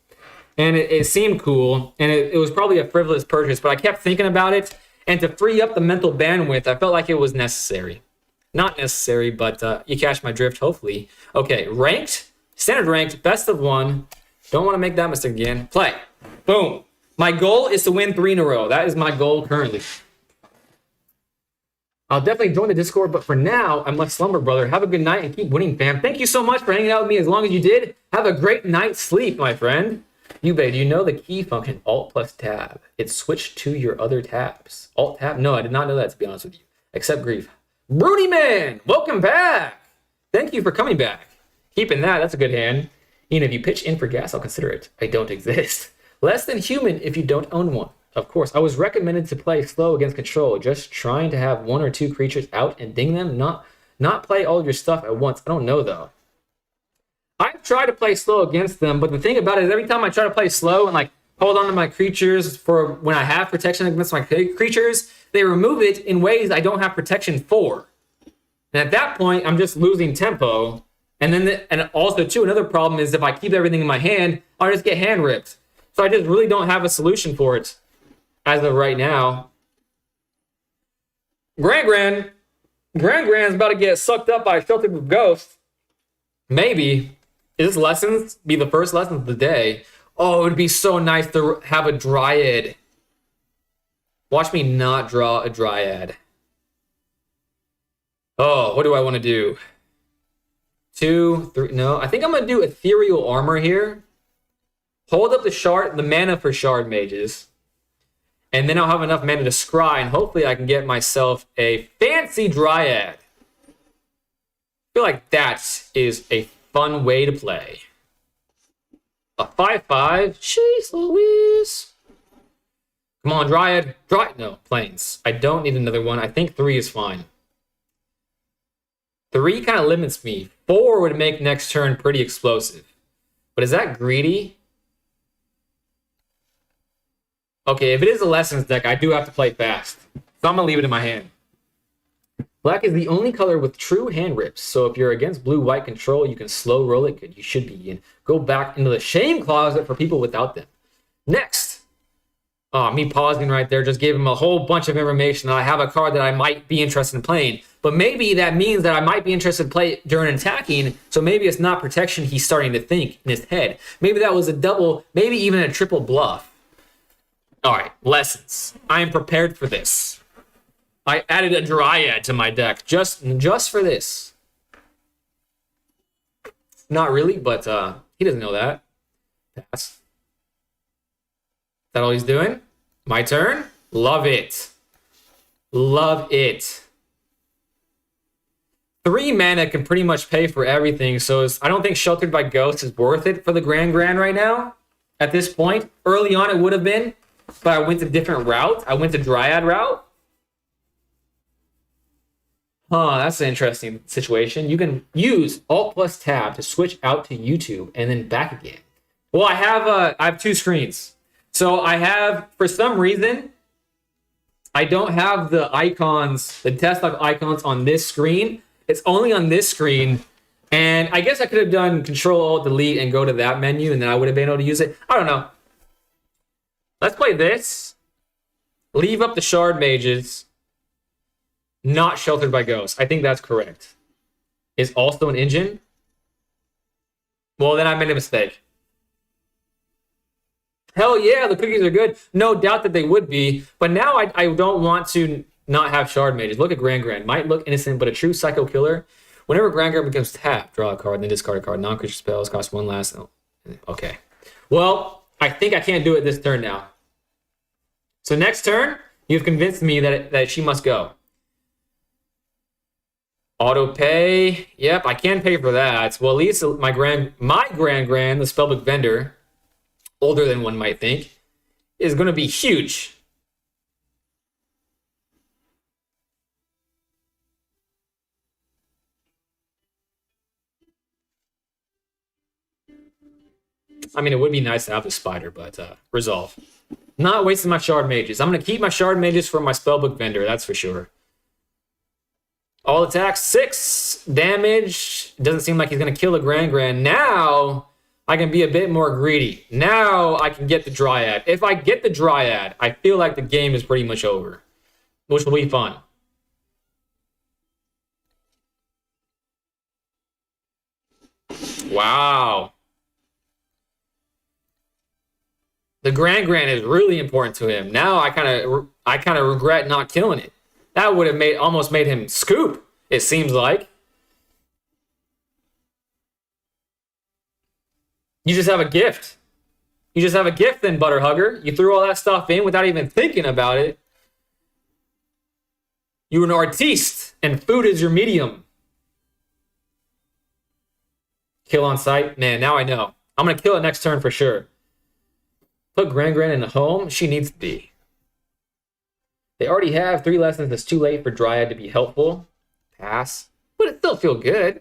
S1: And it seemed cool, and it was probably a frivolous purchase, but I kept thinking about it. And to free up the mental bandwidth, I felt like it was necessary. Not necessary, but you catch my drift, hopefully. Okay, ranked, standard ranked, best of one. Don't want to make that mistake again. Play. Boom. My goal is to win 3 in a row. That is my goal currently. I'll definitely join the Discord, but for now, I'm like Slumber Brother. Have a good night and keep winning, fam. Thank you so much for hanging out with me as long as you did. Have a great night's sleep, my friend. Yubei, do you know the key function, Alt plus Tab? It's switched to your other tabs. Alt Tab? No, I did not know that, to be honest with you. Except grief. Broody Man, welcome back. Thank you for coming back. Keeping that's a good hand. Ian, if you pitch in for gas, I'll consider it. I don't exist. Less than human if you don't own one. Of course, I was recommended to play slow against control, just trying to have 1 or 2 creatures out and ding them, not play all of your stuff at once. I don't know, though. I've tried to play slow against them, but the thing about it is every time I try to play slow and like hold on to my creatures for when I have protection against my creatures, they remove it in ways I don't have protection for. And at that point, I'm just losing tempo, And also too, another problem is if I keep everything in my hand, I'll just get hand ripped. So I just really don't have a solution for it as of right now. Grand Grand's about to get sucked up by a Sheltered with Ghost. Maybe. Is this lessons? Be the first lesson of the day. Oh, it would be so nice to have a Dryad. Watch me not draw a Dryad. Oh, what do I want to do? 2, 3, no. I think I'm going to do Ethereal Armor here. Hold up the mana for Shard Mages. And then I'll have enough mana to scry, and hopefully I can get myself a fancy Dryad. I feel like that is a fun way to play. A 5/5. Jeez Louise. Come on, Dryad. No, Plains. I don't need another one. I think 3 is fine. 3 kind of limits me. 4 would make next turn pretty explosive. But is that greedy? Okay, if it is a Lessons deck, I do have to play fast. So I'm going to leave it in my hand. Black is the only color with true hand rips. So if you're against blue-white control, you can slow roll it. Good, you should be. And go back into the shame closet for people without them. Next. Oh, me pausing right there just gave him a whole bunch of information. I have a card that I might be interested in playing. But maybe that means that I might be interested in play during attacking. So maybe it's not protection he's starting to think in his head. Maybe that was a double, maybe even a triple bluff. All right, Lessons. I am prepared for this. I added a Dryad to my deck just for this. Not really, but he doesn't know that. Pass. Is that all he's doing? My turn? Love it. Love it. 3 mana can pretty much pay for everything, so I don't think Sheltered by Ghost is worth it for the Grand right now. At this point, early on it would have been, but I went a different route. I went the Dryad route. Huh, that's an interesting situation. You can use Alt plus Tab to switch out to YouTube and then back again. Well, I have 2 screens. So I have, for some reason, I don't have the icons, the desktop icons on this screen. It's only on this screen. And I guess I could have done Control Alt Delete and go to that menu, and then I would have been able to use it. I don't know. Let's play this. Leave up the Shard Mages. Not Sheltered by Ghosts. I think that's correct. Is also an engine? Well, then I made a mistake. Hell yeah, the cookies are good. No doubt that they would be. But now I don't want to not have Shard Mages. Look at Grand. Might look innocent, but a true psycho killer. Whenever Grand becomes tapped, draw a card, then discard a card. Non-creature spells cost 1 last. Oh, okay. Well, I think I can't do it this turn now. So next turn, you've convinced me that she must go. Auto pay. Yep, I can pay for that. Well, at least my grand, the Spellbook Vendor, older than one might think, is going to be huge. I mean, it would be nice to have the Spider, but resolve. Not wasting my Shard Mages. I'm going to keep my Shard Mages for my Spellbook Vendor, that's for sure. All attacks, 6 damage. Doesn't seem like he's going to kill a Grand. Now, I can be a bit more greedy. Now, I can get the Dryad. If I get the Dryad, I feel like the game is pretty much over, which will be fun. Wow. The Grand is really important to him. Now, I kind of regret not killing it. That would have almost made him scoop, it seems like. You just have a gift. You just have a gift then, Butterhugger. You threw all that stuff in without even thinking about it. You're an artiste, and food is your medium. Kill on sight? Man, now I know. I'm going to kill it next turn for sure. Put Grand in the home. She needs to be. They already have 3 lessons. It's too late for Dryad to be helpful. Pass. But it still feels good.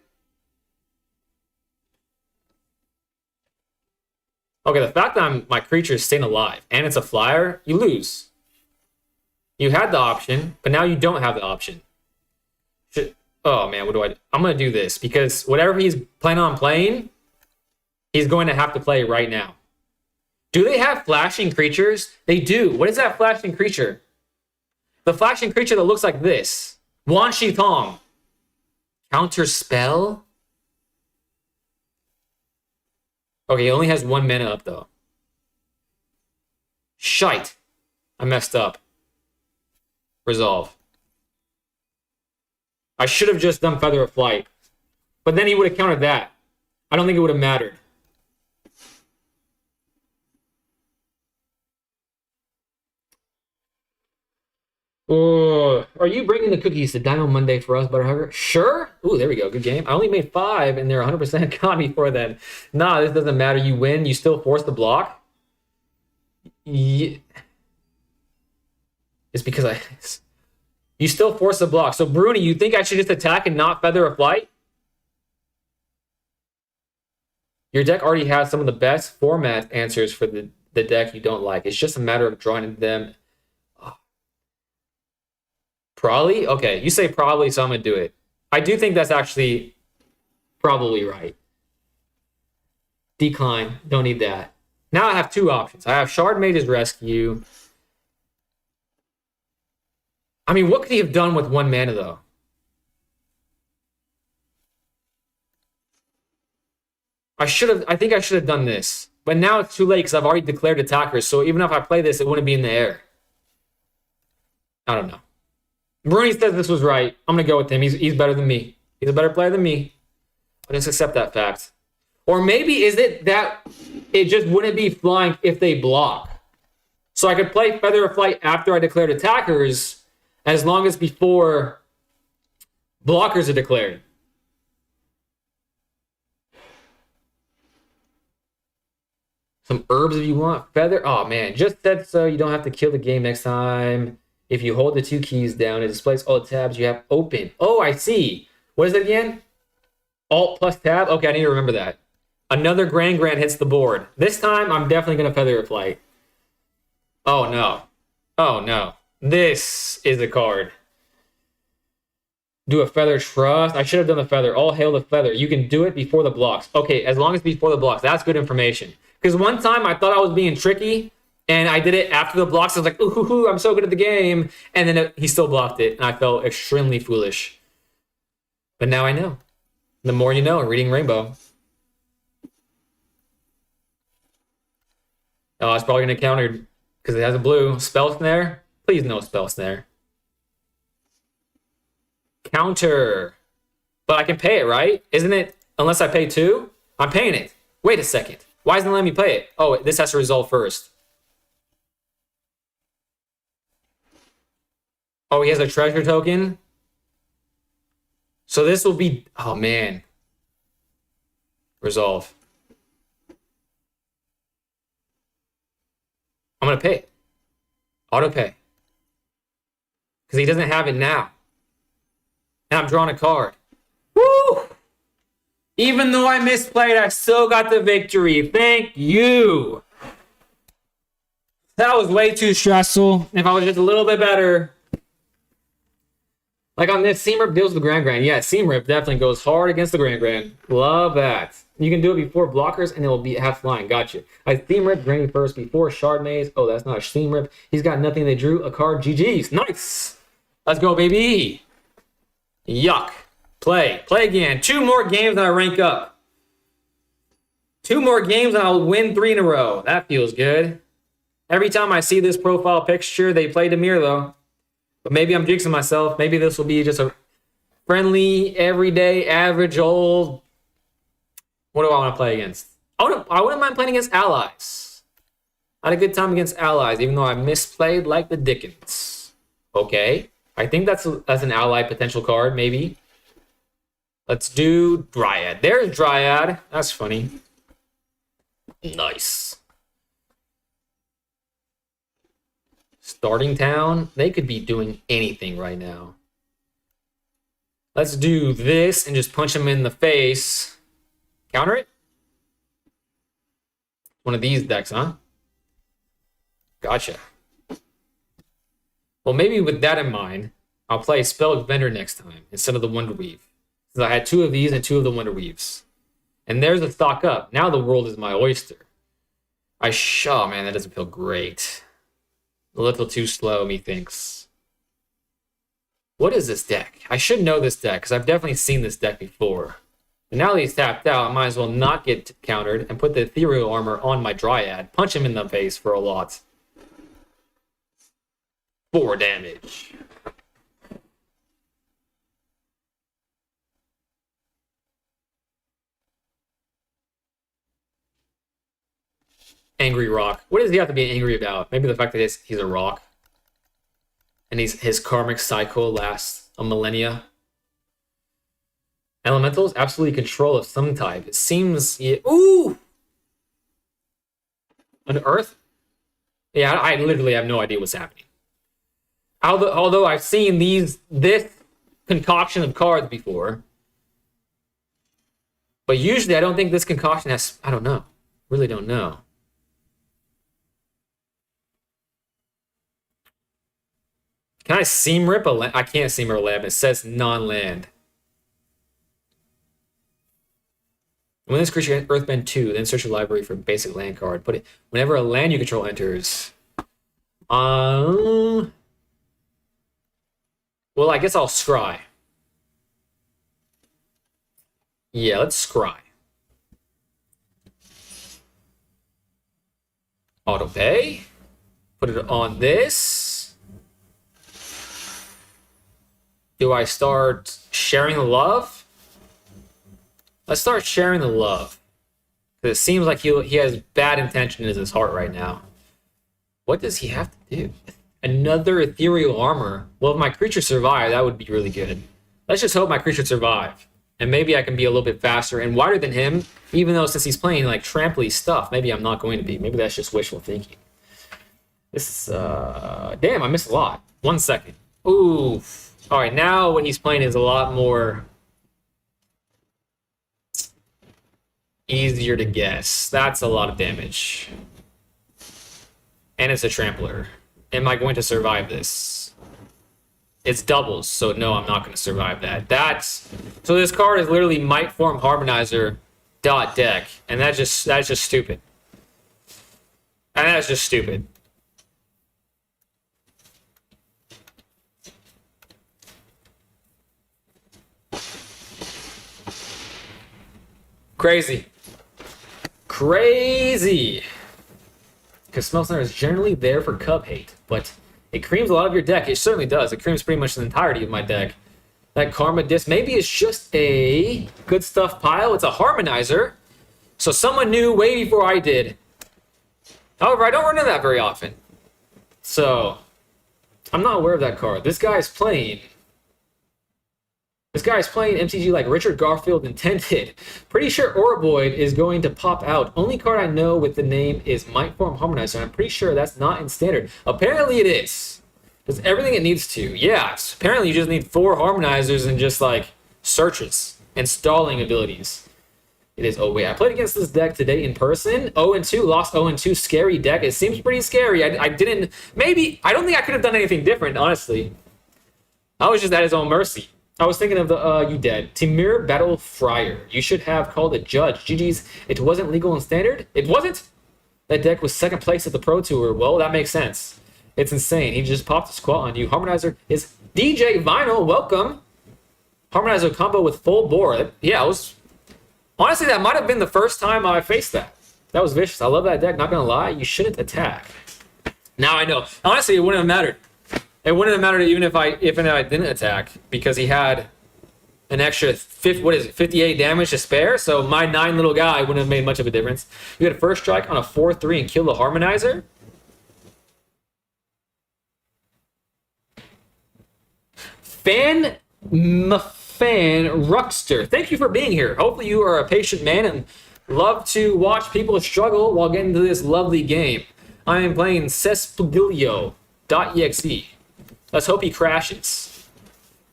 S1: Okay, the fact that my creature is staying alive and it's a flyer, you lose. You had the option, but now you don't have the option. Oh man, what do I do? I'm gonna do this because whatever he's planning on playing, he's going to have to play right now. Do they have flashing creatures? They do. What is that flashing creature? The flashing creature that looks like this. Wan Shi Tong. Counter spell? Okay, he only has 1 mana up though. Shite. I messed up. Resolve. I should have just done Feather of Flight. But then he would have countered that. I don't think it would have mattered. Oh, are you bringing the cookies to Dino Monday for us, Butterhugger? Sure. Ooh, there we go. Good game. I only made 5, and they're 100% got me before then. Nah, this doesn't matter. You win. You still force the block. Yeah. It's because you still force the block. So, Bruni, you think I should just attack and not Feather of Flight? Your deck already has some of the best format answers for the deck you don't like. It's just a matter of drawing them. Probably? Okay, you say probably, so I'm going to do it. I do think that's actually probably right. Decline. Don't need that. Now I have 2 options. I have Shard Mage's Rescue. I mean, what could he have done with 1 mana, though? I think I should have done this. But now it's too late because I've already declared attackers. So even if I play this, it wouldn't be in the air. I don't know. Bruni says this was right. I'm going to go with him. He's better than me. He's a better player than me. I'll just accept that fact. Or maybe is it that it just wouldn't be flying if they block? So I could play Feather of Flight after I declared attackers as long as before blockers are declared. Some herbs if you want. Feather. Oh, man. Just said so you don't have to kill the game next time. If you hold the 2 keys down, it displays all the tabs you have open. Oh, I see. What is it again? Alt plus tab? Okay, I need to remember that. Another Grand hits the board. This time, I'm definitely going to Feather of Flight. Oh, no. Oh, no. This is a card. Do a Feather Trust. I should have done the Feather. All hail the Feather. You can do it before the blocks. Okay, as long as before the blocks. That's good information. Because one time, I thought I was being tricky. And I did it after the blocks. I was like, ooh, I'm so good at the game. And then he still blocked it. And I felt extremely foolish. But now I know. The more you know, reading Rainbow. Oh, it's probably going to counter because it has a blue. Spell Snare? Please no Spell Snare. Counter. But I can pay it, right? Isn't it? Unless I pay 2? I'm paying it. Wait a second. Why isn't it letting me play it? Oh, this has to resolve first. Oh, he has a treasure token. So this will be... Oh, man. Resolve. I'm going to pay it. Auto pay. Because he doesn't have it now. And I'm drawing a card. Woo! Even though I misplayed, I still got the victory. Thank you. That was way too stressful. If I was just a little bit better... Like on this, Seam Rip deals with the Grand. Yeah, Seam Rip definitely goes hard against the Grand. Love that. You can do it before blockers, and it will have flying. Gotcha. I Seam Rip Granny first before Shard Maze. Oh, that's not a Seam Rip. He's got nothing. They drew a card. GG's. Nice. Let's go, baby. Yuck. Play. Play again. 2 more games, and I rank up. 2 more games, and I'll win 3 in a row. That feels good. Every time I see this profile picture, they play Demir, though. But maybe I'm jinxing myself. Maybe this will be just a friendly, everyday, average old... What do I want to play against? I wouldn't mind playing against allies. I had a good time against allies, even though I misplayed like the Dickens. Okay. I think that's an ally potential card, maybe. Let's do Dryad. There's Dryad. That's funny. Nice. Starting town. They could be doing anything right now. Let's do this and just punch them in the face. Counter it? One of these decks, huh? Gotcha. Well, maybe with that in mind, I'll play Spell Vendor next time instead of the Wonder Weave. Because I had 2 of these and 2 of the Wonder Weaves. And there's the stock up. Now the world is my oyster. Oh man, that doesn't feel great. A little too slow, methinks. What is this deck? I should know this deck, because I've definitely seen this deck before. And now that he's tapped out, I might as well not get countered and put the Ethereal Armor on my Dryad. Punch him in the face for a lot. 4 damage. Angry rock. What does he have to be angry about? Maybe the fact that he's a rock. And his karmic cycle lasts a millennia. Elementals, absolutely control of some type. It seems... Yeah, ooh! An earth? Yeah, I literally have no idea what's happening. Although I've seen this concoction of cards before. But usually I don't think this concoction has... I don't know. Really don't know. Can I seam rip a land? I can't seam rip a land. It says non-land. When this creature Earthbend 2, then search your library for a basic land card. Put it whenever a land you control enters. Well, I guess I'll scry. Yeah, let's scry. Auto pay. Put it on this. Do I start sharing the love? Let's start sharing the love. Because it seems like he has bad intention in his heart right now. What does he have to do? Another ethereal armor. Well, if my creature survive, that would be really good. Let's just hope my creature survive. And maybe I can be a little bit faster and wider than him, even though since he's playing like tramply stuff, maybe I'm not going to be. Maybe that's just wishful thinking. This is, damn, I missed a lot. 1 second. Ooh. All right, now what he's playing is a lot more easier to guess. That's a lot of damage. And it's a trampler. Am I going to survive this? It's doubles, so no, I'm not going to survive that. So this card is literally Might Form Harmonizer dot deck, and that's just stupid. And that's just stupid. Crazy. Crazy. Because Smell Center is generally there for Cub hate, but it creams a lot of your deck. It certainly does. It creams pretty much the entirety of my deck. That Karma Disc, maybe it's just a good stuff pile. It's a Harmonizer. So someone knew way before I did. However, I don't run into that very often. So, I'm not aware of that card. This guy's playing MTG like Richard Garfield intended. Pretty sure Orboid is going to pop out. Only card I know with the name is Might Form Harmonizer. I'm pretty sure that's not in standard. Apparently it is. Does everything it needs to. Yeah, apparently you just need 4 Harmonizers and just like searches and stalling abilities. It is. Oh wait, I played against this deck today in person. 0-2, lost 0-2, scary deck. It seems pretty scary. I don't think I could have done anything different, honestly. I was just at his own mercy. I was thinking of you dead. Timur Battle Friar. You should have called it Judge. GG's, it wasn't legal in standard? It wasn't? That deck was second place at the Pro Tour. Well, that makes sense. It's insane. He just popped a squat on you. Harmonizer is DJ Vinyl. Welcome. Harmonizer combo with full bore. Yeah, it was... Honestly, that might have been the first time I faced that. That was vicious. I love that deck. Not gonna lie, you shouldn't attack. Now I know. Honestly, it wouldn't have mattered. It wouldn't have mattered even if I didn't attack, because he had an extra 58 damage to spare. So my 9 little guy wouldn't have made much of a difference. You had a first strike on a 4/3 and kill the Harmonizer. Fan Ruckster, thank you for being here. Hopefully you are a patient man and love to watch people struggle while getting to this lovely game. I am playing Cespuglio.exe. Let's hope he crashes.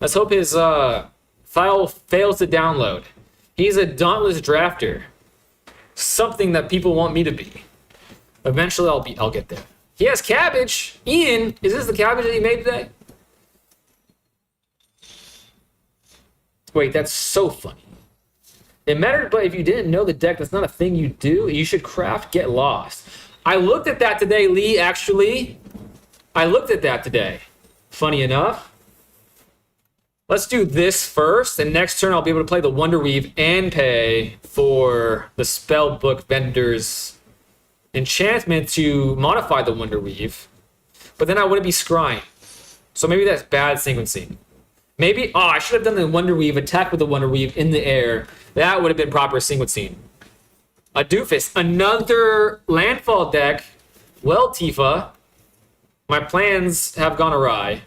S1: Let's hope his file fails to download. He's a dauntless drafter. Something that people want me to be. Eventually I'll get there. He has cabbage. Ian, is this the cabbage that he made today? Wait, that's so funny. It mattered, but if you didn't know the deck, that's not a thing you do. You should craft Get Lost. I looked at that today, Lee, actually. I looked at that today. Funny enough. Let's do this first, and next turn I'll be able to play the Wonder Weave and pay for the Spellbook Vendor's enchantment to modify the Wonder Weave. But then I wouldn't be scrying. So maybe that's bad sequencing. Maybe, I should have done the Wonder Weave, attack with the Wonder Weave in the air. That would have been proper sequencing. A Doofus, another landfall deck. Well, Tifa, my plans have gone awry.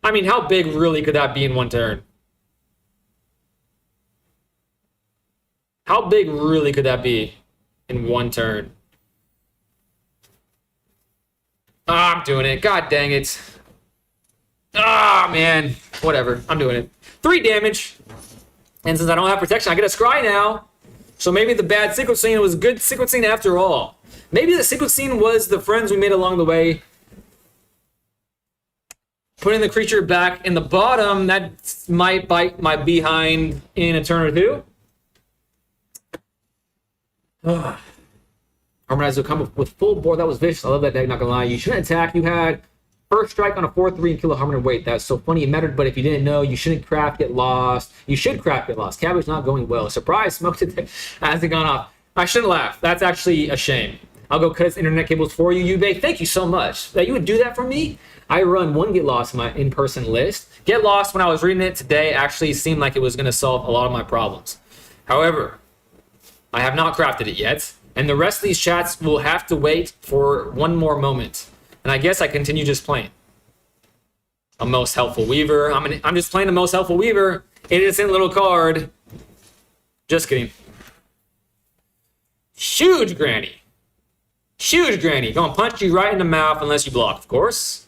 S1: I mean, how big really could that be in one turn? How big really could that be in one turn? I'm doing it. God dang it. Man. Whatever. I'm doing it. 3 damage. And since I don't have protection, I get a scry now. So maybe the bad sequencing was good sequencing after all. Maybe the sequencing was the friends we made along the way. Putting the creature back in the bottom, that might bite my behind in a turn or two. Harmonize will come with full board. That was vicious. I love that deck, not gonna lie. You shouldn't attack. You had first strike on a 4/3 and kill a Harmony. Wait, that's so funny. It mattered, but if you didn't know, you shouldn't craft Get Lost. You should craft Get Lost. Cabbage not going well. Surprise, smoked it. Hasn't gone off. I shouldn't laugh. That's actually a shame. I'll go cut his internet cables for you, Yubei. Thank you so much. That you would do that for me? I run 1 Get Lost in my in-person list. Get Lost, when I was reading it today, actually seemed like it was going to solve a lot of my problems. However, I have not crafted it yet, and the rest of these chats will have to wait for one more moment. And I guess I continue just playing. A Most Helpful Weaver. I'm just playing the Most Helpful Weaver. Innocent little card. Just kidding. Huge Granny. Huge Granny. Gonna punch you right in the mouth unless you block, of course.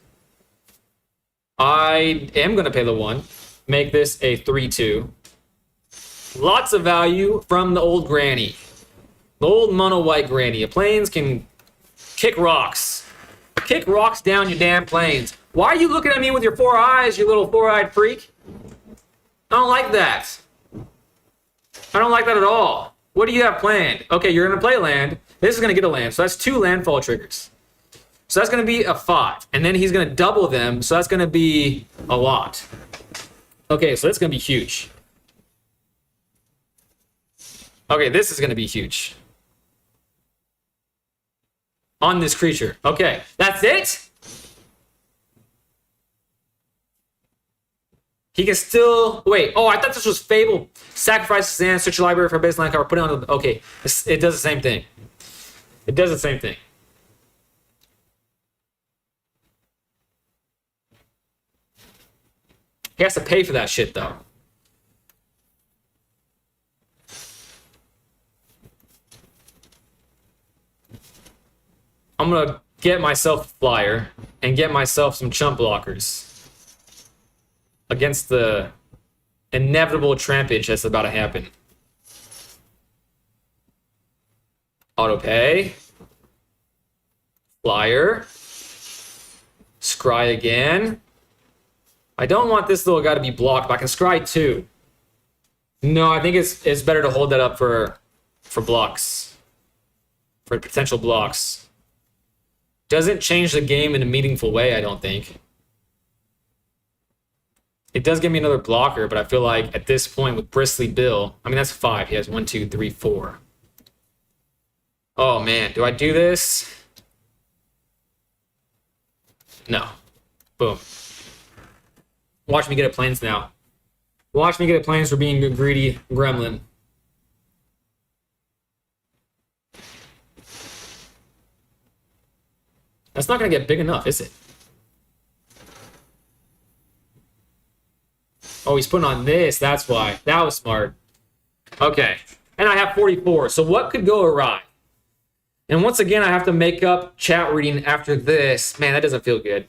S1: I am gonna pay the 1. Make this a 3/2. Lots of value from the old Granny. The old mono white Granny. A plains can kick rocks. Kick rocks down your damn plains. Why are you looking at me with your 4 eyes, you little 4-eyed freak? I don't like that. I don't like that at all. What do you have planned? Okay, you're gonna play land. This is gonna get a land, so that's 2 landfall triggers. So that's gonna be a 5, and then he's gonna double them, so that's gonna be a lot. Okay, so that's gonna be huge. Okay, this is gonna be huge. On this creature. Okay, that's it? He can still... Wait, I thought this was Fable. Sacrifice his hand, search your library for a baseline card, put it on the... Okay, it does the same thing. It does the same thing. He has to pay for that shit, though. I'm gonna get myself a flyer and get myself some chump blockers against the inevitable trampage that's about to happen. Auto pay. Flyer. Scry again. I don't want this little guy to be blocked, but I can scry 2. No, I think it's better to hold that up for blocks. For potential blocks. Doesn't change the game in a meaningful way, I don't think. It does give me another blocker, but I feel like at this point with Bristly Bill, I mean, that's 5. He has 1, 2, 3, 4. Oh, man. Do I do this? No. Boom. Watch me get a planes now. Watch me get a planes for being a greedy gremlin. That's not going to get big enough, is it? Oh, he's putting on this. That's why. That was smart. Okay. And I have 44. So what could go awry? And once again, I have to make up chat reading after this. Man, that doesn't feel good.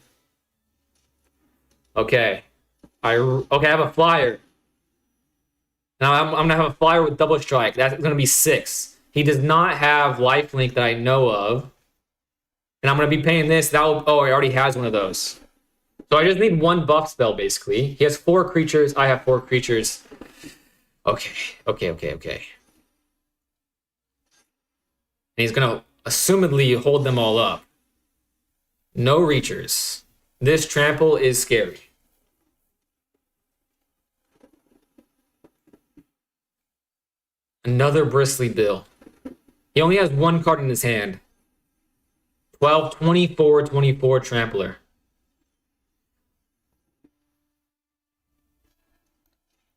S1: Okay. I have a flyer. Now I'm going to have a flyer with double strike. That's going to be 6. He does not have lifelink that I know of. And I'm going to be paying this. Oh, he already has one of those. So I just need one buff spell, basically. He has 4 creatures. I have 4 creatures. Okay. And he's going to assumedly hold them all up. No reachers. This trample is scary. Another Bristly Bill. He only has 1 card in his hand. 12, 24, 24 Trampler.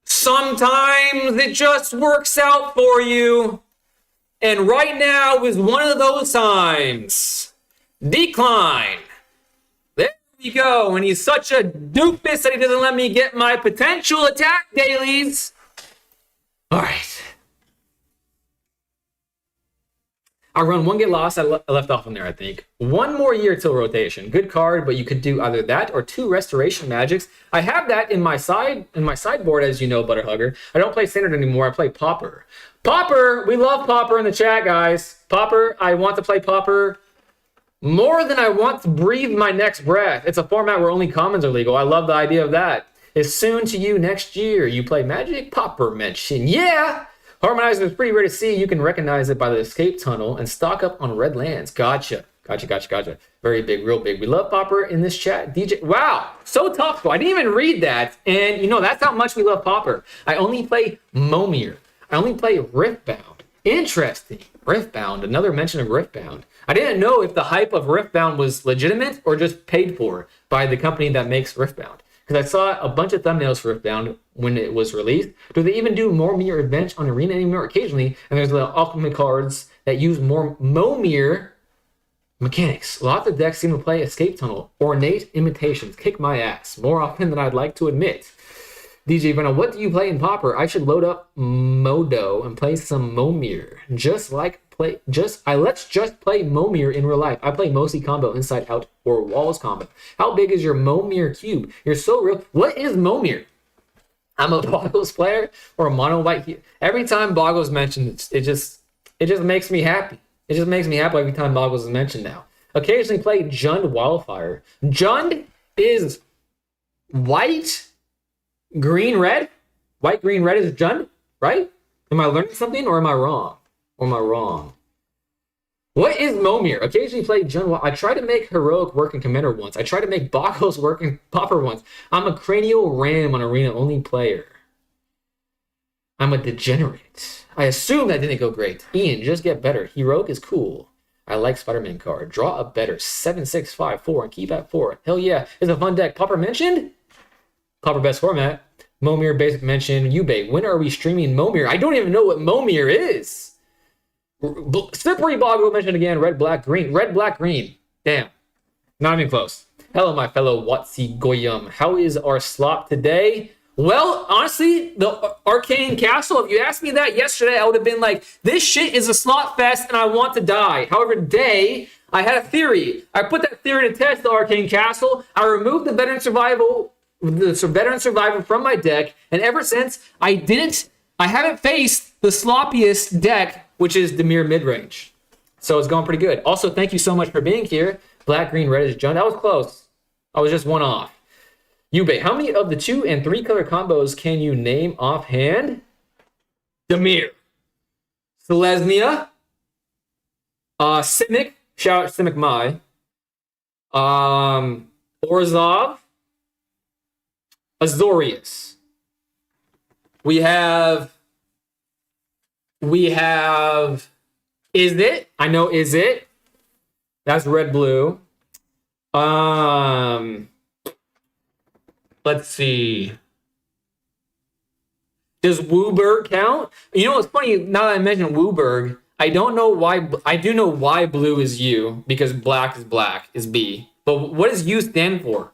S1: Sometimes it just works out for you. And right now is one of those times. Decline. There we go. And he's such a doofus that he doesn't let me get my potential attack dailies. All right. Our run 1 get lost. I left off on there, I think. 1 more year till rotation. Good card, but you could do either that or 2 restoration magics. I have that in my sideboard, as you know, Butterhugger. I don't play standard anymore. I play Pauper. Pauper, we love Pauper in the chat, guys. Pauper, I want to play Pauper more than I want to breathe my next breath. It's a format where only commons are legal. I love the idea of that. It's soon to you next year. You play Magic? Pauper mention. Yeah! Harmonizer is pretty rare to see. You can recognize it by the escape tunnel and stock up on red lands. Gotcha. Very big, real big. We love Pauper in this chat. DJ, wow, so tough. I didn't even read that. And that's how much we love Pauper. I only play Momir. I only play Riftbound. Interesting. Riftbound, another mention of Riftbound. I didn't know if the hype of Riftbound was legitimate or just paid for by the company that makes Riftbound. Because I saw a bunch of thumbnails for Riftbound when it was released. Do they even do Momir events on Arena anymore? Occasionally, and there's the Alchemy cards that use more Momir mechanics. Lots of decks seem to play Escape Tunnel. Ornate Imitations. Kick my ass. More often than I'd like to admit. DJ Venna, what do you play in Pauper? I should load up Modo and play some Momir. Let's just play Momir in real life. I play mostly combo, inside out, or walls combo. How big is your Momir cube? You're so real. What is Momir? I'm a Boggles player or a mono white. Every time Boggles mentioned it just makes me happy. It just makes me happy every time Boggles is mentioned now. Occasionally play Jund Wildfire. Jund is white, green, red. White, green, red is Jund, right? Am I learning something or am I wrong? What is Momir? Occasionally play Jund. I tried to make Heroic work in Commander once. I tried to make Boggles work in Pauper once. I'm a cranial ram on Arena only player. I'm a degenerate. I assume that didn't go great. Ian, just get better. Heroic is cool. I like Spider-Man card. Draw a better 7-6-5-4 and keep at 4. Hell yeah. It's a fun deck. Pauper mentioned? Pauper best format. Momir basic mention. Ube. When are we streaming Momir? I don't even know what Momir is. Slippery Boggle mentioned again. Red, black, green. Red, black, green. Damn. Not even close. Hello, my fellow Watsi Goyum. How is our slot today? Well, honestly, the Arcane Castle, if you asked me that yesterday, I would have been like, this shit is a slot fest and I want to die. However, today, I had a theory. I put that theory to test the Arcane Castle. I removed the Veteran Survival from my deck. And ever since, I haven't faced the sloppiest deck, which is Dimir midrange. So it's going pretty good. Also, thank you so much for being here. Black, green, red is Jund. That was close. I was just one off. Yube, how many of the 2 and 3 color combos can you name offhand? Dimir, Selesnya, Simic, shout out Simic Mai, Orzhov, Azorius. We have Is It? I know Is It. That's red blue. Let's see. Does Wooburg count? You know what's funny? Now that I mentioned Wooburg, I don't know why. I do know why blue is U, because black is B. But what does U stand for?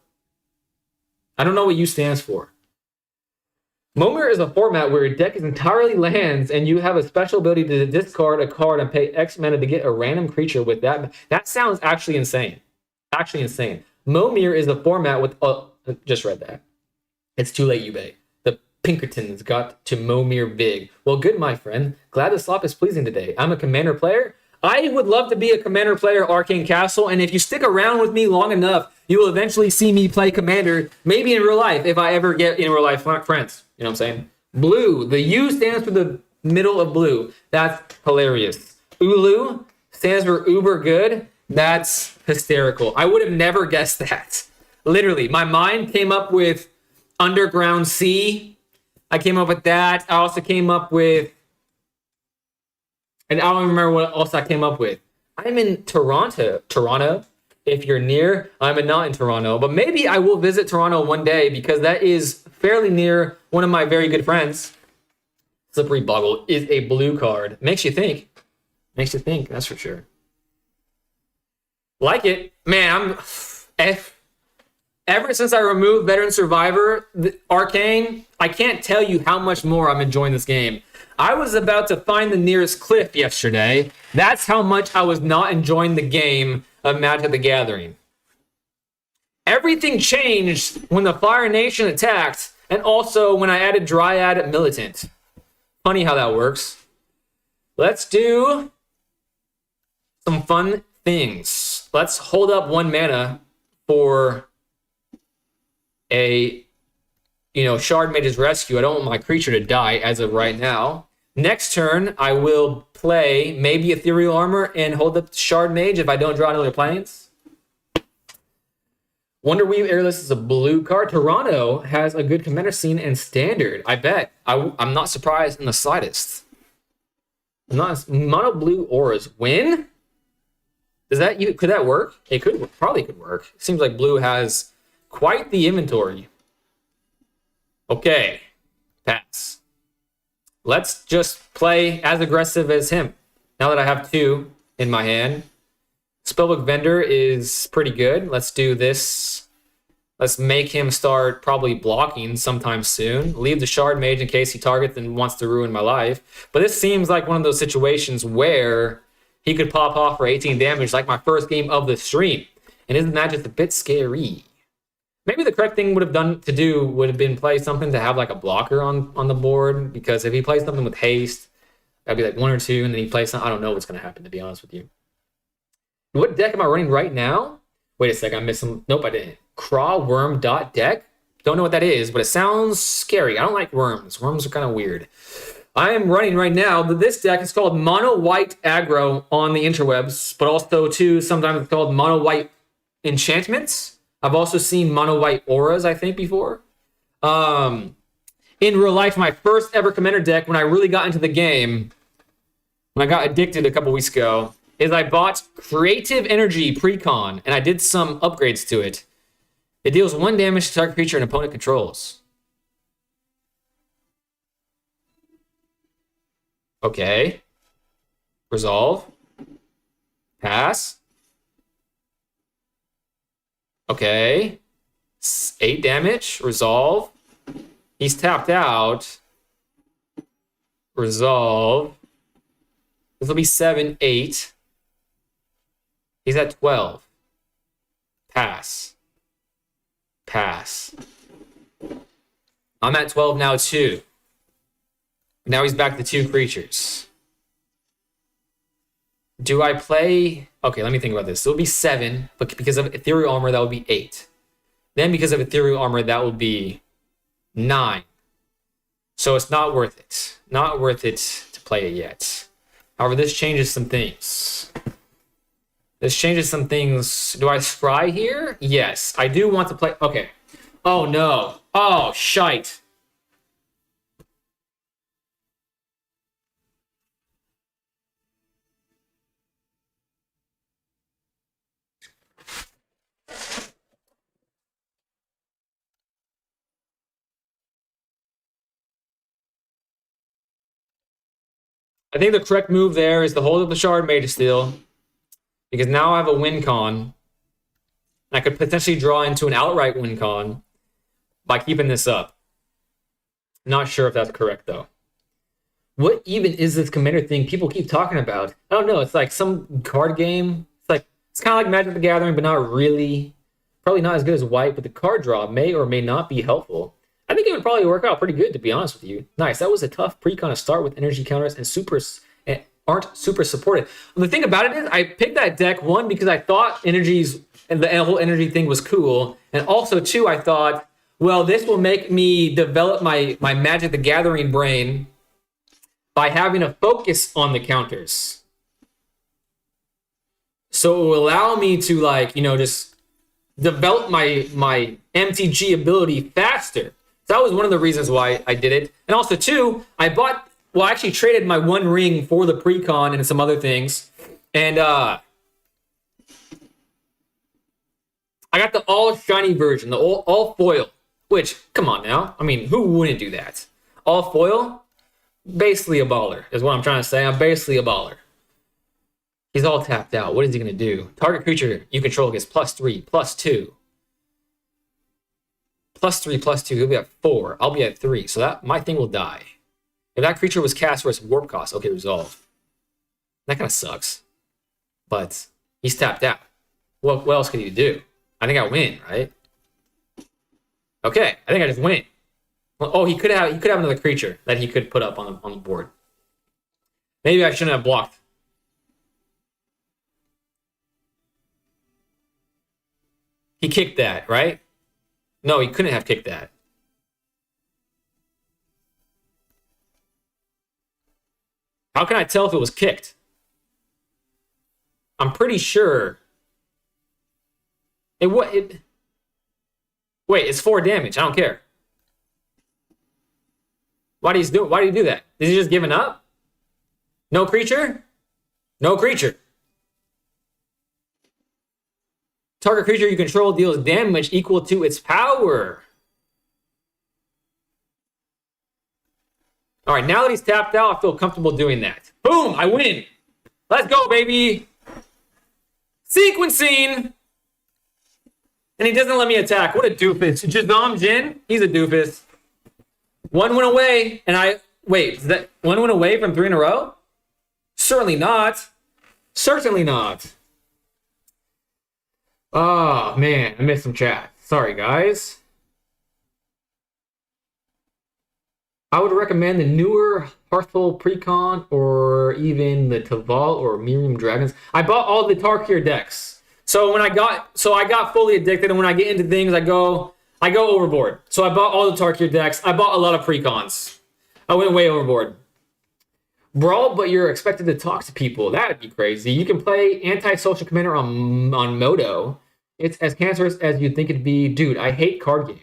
S1: I don't know what U stands for. Momir is a format where your deck is entirely lands and you have a special ability to discard a card and pay X mana to get a random creature with that. That sounds actually insane. Momir is a format with... just read that. It's too late, Ube. The Pinkertons got to Momir big. Well, good, my friend. Glad the slop is pleasing today. I'm a commander player. I would love to be a Commander player, Arcane Castle, and if you stick around with me long enough, you will eventually see me play Commander, maybe in real life, if I ever get in real life friends. You know what I'm saying? Blue. The U stands for the middle of blue. That's hilarious. Ulu stands for uber good. That's hysterical. I would have never guessed that. Literally, my mind came up with Underground Sea. I came up with that. I also came up with, and I don't remember what else I came up with. I'm in Toronto. If you're near, I'm not in Toronto, but maybe I will visit Toronto one day because that is fairly near one of my very good friends. Slippery Boggle is a blue card. Makes you think. That's for sure. Like it. Man, ever since I removed Veteran Survivor, Arcane, I can't tell you how much more I'm enjoying this game. I was about to find the nearest cliff yesterday. That's how much I was not enjoying the game of Magic the Gathering. Everything changed when the Fire Nation attacked, and also when I added Dryad Militant. Funny how that works. Let's do some fun things. Let's hold up 1 mana for a, Shard Mage's Rescue. I don't want my creature to die as of right now. Next turn, I will play maybe Ethereal Armor and hold up Shard Mage if I don't draw another planes. Wonderweave Airless is a blue card. Toronto has a good commander scene and standard. I bet. I'm not surprised in the slightest. Mono blue auras win? Could that work? It probably could work. It seems like blue has quite the inventory. Okay. Pass. Let's just play as aggressive as him. Now that I have 2 in my hand. Spellbook Vendor is pretty good. Let's do this. Let's make him start probably blocking sometime soon. Leave the Shard Mage in case he targets and wants to ruin my life. But this seems like one of those situations where he could pop off for 18 damage like my first game of the stream. And isn't that just a bit scary? Maybe the correct thing would have been play something to have like a blocker on the board, because if he plays something with haste, that'd be like 1 or 2, and then he plays something. I don't know what's going to happen, to be honest with you. What deck am I running right now? Wait a second, I missed some. Nope, I didn't. Craw Worm deck. Don't know what that is, but it sounds scary. I don't like worms. Worms are kind of weird. I am running right now. This deck is called Mono White Aggro on the interwebs, but also too sometimes it's called Mono White Enchantments. I've also seen Mono White Auras, I think, before. In real life, my first ever Commander deck, when I really got into the game, when I got addicted a couple weeks ago, is I bought Creative Energy Precon, and I did some upgrades to it. It deals 1 damage to target creature an opponent controls. Okay. Resolve. Pass. Okay. 8 damage. Resolve. He's tapped out. Resolve. This will be 7, 8. He's at 12. Pass. Pass. I'm at 12 now too. Now he's back to 2 creatures. Do I play? Okay, let me think about this. So it'll be 7, but because of Ethereal Armor, that would be 8. Then because of Ethereal Armor, that would be 9. So it's not worth it. Not worth it to play it yet. However, this changes some things. Do I scry here? Yes, I do want to play. Okay. Oh no. Oh, shite. I think the correct move there is to hold up the Shard Mage Steel, because now I have a win con. I could potentially draw into an outright win con by keeping this up. Not sure if that's correct, though. What even is this Commander thing people keep talking about? I don't know. It's like some card game. It's kind of like Magic the Gathering, but not really. Probably not as good as White, but the card draw may or may not be helpful. I think it would probably work out pretty good, to be honest with you. Nice. That was a tough precon to start with energy counters and supers. aren't super supported. The thing about it is I picked that deck, one, because I thought energies and the whole energy thing was cool. And also, two, I thought, well, this will make me develop my Magic the Gathering brain by having a focus on the counters. So it will allow me to, like, you know, just develop my MTG ability faster. So that was one of the reasons why I did it. And also, two, I actually traded my one ring for the precon and some other things. And I got the all shiny version, the all foil, which, come on now. I mean, who wouldn't do that? All foil, basically a baller, is what I'm trying to say. I'm basically a baller. He's all tapped out. What is he going to do? Target creature you control gets +3, +2. +3, +2. He'll be at 4. I'll be at 3. So that my thing will die. If that creature was cast for its warp cost, okay, resolve. That kind of sucks. But he's tapped out. What else could he do? I think I win, right? Okay, I think I just win. Well, oh, he could have another creature that he could put up on the board. Maybe I shouldn't have blocked. He kicked that, right? No, he couldn't have kicked that. How can I tell if it was kicked? I'm pretty sure. Wait, it's 4 damage. I don't care. Why do you do that? Is he just giving up? No creature? No creature. Target creature you control deals damage equal to its power. All right, now that he's tapped out, I feel comfortable doing that. Boom, I win. Let's go, baby. Sequencing. And he doesn't let me attack. What a doofus. Jazam Jin, he's a doofus. One went away, and wait, is that one went away from 3 in a row? Certainly not. Certainly not. Oh, man, I missed some chat. Sorry, guys. I would recommend the newer Hearthful Precon or even the Taval or Miriam Dragons. I bought all the Tarkir decks. So I got fully addicted, and when I get into things, I go overboard. So I bought all the Tarkir decks. I bought a lot of precons. I went way overboard. Brawl, but you're expected to talk to people. That'd be crazy. You can play anti-social commander on Modo. It's as cancerous as you'd think it'd be. Dude, I hate card games.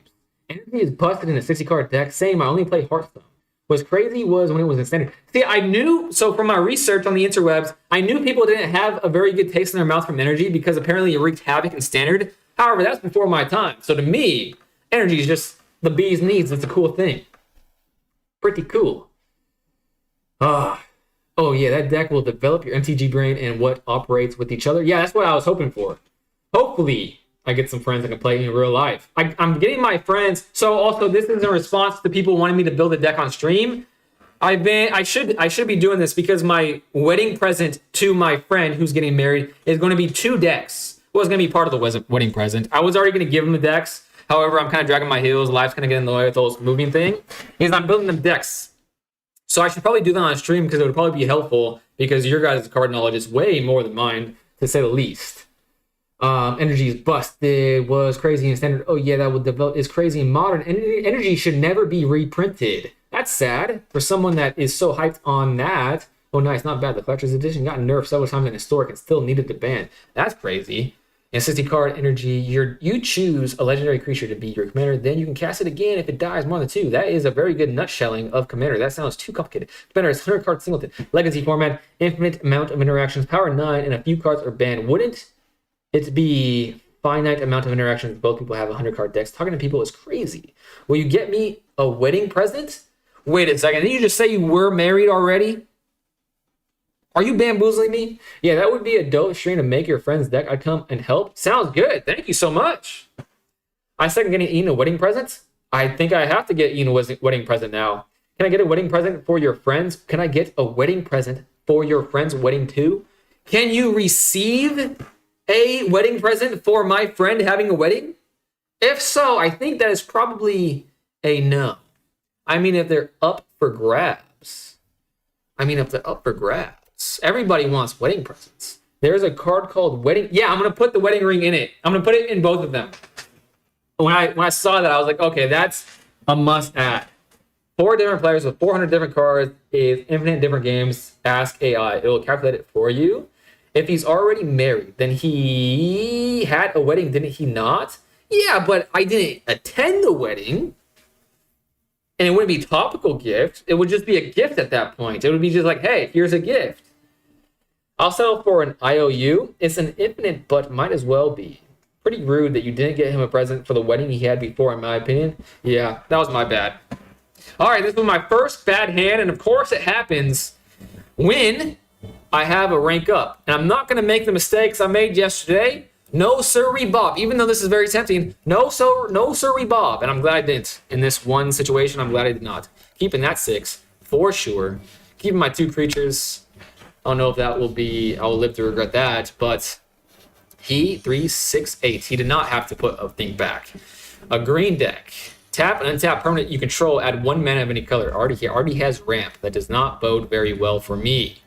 S1: Energy is busted in a 60-card deck. Same, I only play Hearthstone. What's crazy was when it was in standard. See, I knew, so from my research on the interwebs, I knew people didn't have a very good taste in their mouth from energy because apparently it wreaked havoc in standard. However, that's before my time. So to me, energy is just the bee's knees. It's a cool thing. Pretty cool. Oh yeah, that deck will develop your MTG brain and what operates with each other. Yeah, that's what I was hoping for. Hopefully, I get some friends that can play in real life. I'm getting my friends. So also, this is in response to people wanting me to build a deck on stream. I should be doing this because my wedding present to my friend who's getting married is going to be 2 decks. Well, it's going to be part of the wedding present. I was already going to give him the decks. However, I'm kind of dragging my heels. Life's going to get in the way with the whole moving thing. Because I'm building them decks. So I should probably do that on stream because it would probably be helpful because your guys' card knowledge is way more than mine, to say the least. Energy is busted, was crazy in standard. Oh yeah, that would develop is crazy in modern. Energy should never be reprinted. That's sad for someone that is so hyped on that. Oh nice, not bad. The collector's edition got nerfed several times in historic and still needed to ban. That's crazy. And 60 card energy, you choose a legendary creature to be your commander, then you can cast it again if it dies more than 2. That is a very good nutshelling of commander. That sounds too complicated. Commander is 100 card singleton. Legacy format, infinite amount of interactions, power 9, and a few cards are banned. Wouldn't it be finite amount of interactions if both people have 100 card decks? Talking to people is crazy. Will you get me a wedding present? Wait a second, did you just say you were married already? Are you bamboozling me? Yeah, that would be a dope stream to make your friend's deck. I'd come and help. Sounds good. Thank you so much. I second getting Ian a wedding present. I think I have to get Ian a wedding present now. Can I get a wedding present for your friends? Can I get a wedding present for your friend's wedding too? Can you receive a wedding present for my friend having a wedding? If so, I think that is probably a no. I mean, if they're up for grabs. presents. Everybody wants wedding presents. There's a card called Wedding. Yeah, I'm going to put the wedding ring in it. I'm going to put it in both of them. When I saw that, I was like, okay, that's a must add. 4 different players with 400 different cards is infinite different games. Ask AI. It will calculate it for you. If he's already married, then he had a wedding, didn't he not? Yeah, but I didn't attend the wedding. And it wouldn't be topical gift. It would just be a gift at that point. It would be just like, hey, here's a gift. I'll settle for an IOU. It's an infinite, but might as well be. Pretty rude that you didn't get him a present for the wedding he had before, in my opinion. Yeah, that was my bad. All right, this was my first bad hand, and of course it happens when I have a rank up. And I'm not going to make the mistakes I made yesterday. No sirree Bob. Even though this is very tempting, no sirree Bob. And I'm glad I didn't. In this one situation, I'm glad I did not. Keeping that 6, for sure. Keeping my 2 creatures. I don't know if that will be, I will live to regret that, but he, 3, 6, 8. He did not have to put a thing back. A green deck. Tap and untap permanent you control, add 1 mana of any color. Already has ramp. That does not bode very well for me.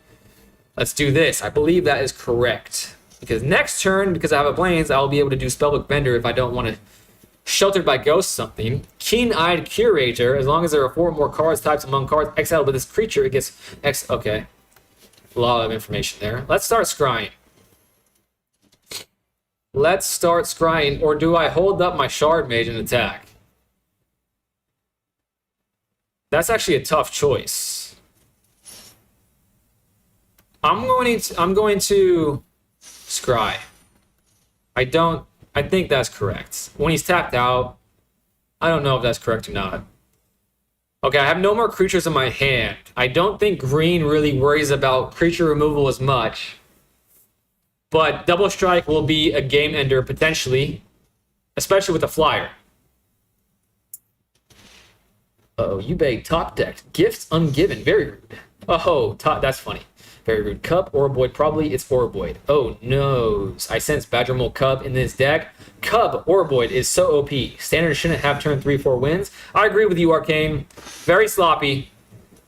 S1: Let's do this. I believe that is correct. Because next turn, because I have a Plains, I'll be able to do Spellbook Vendor if I don't want to Sheltered by Ghost something. Keen-Eyed Curator, as long as there are 4 more cards types among cards exiled by this creature, it gets X. Okay. A lot of information there. Let's start scrying. Let's start scrying, or do I hold up my Shard Mage and attack? That's actually a tough choice. I'm going to scry. I think that's correct. When he's tapped out, I don't know if that's correct or not. Okay, I have no more creatures in my hand. I don't think green really worries about creature removal as much. But Double Strike will be a game ender potentially, especially with a flyer. Uh-oh, you beg top deck. Gifts ungiven. Very rude. Oh, that's funny. Very rude. Cub, Orboid. Probably it's Orboid. Oh, no. I sense Badger Mole Cub in this deck. Cub, Orboid is so OP. Standard shouldn't have turn 3-4 wins. I agree with you, Arcane. Very sloppy.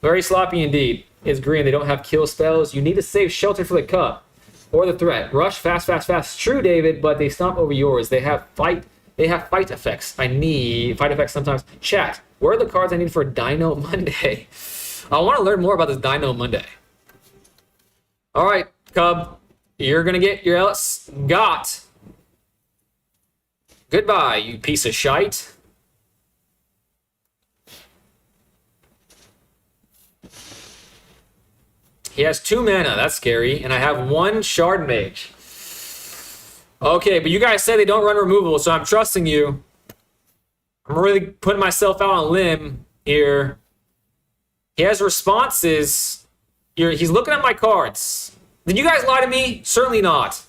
S1: Very sloppy indeed. It's green. They don't have kill spells. You need to save shelter for the Cub. Or the threat. Rush, fast, fast, fast. True, David, but they stomp over yours. They have fight effects. I need fight effects sometimes. Chat. Where are the cards I need for Dino Monday? I want to learn more about this Dino Monday. All right, Cub. You're going to get your Ellis got. Goodbye, you piece of shite. He has 2 mana. That's scary. And I have 1 Shard Mage. Okay, but you guys say they don't run removal, so I'm trusting you. I'm really putting myself out on a limb here. He has responses. He's looking at my cards. Did you guys lie to me? Certainly not.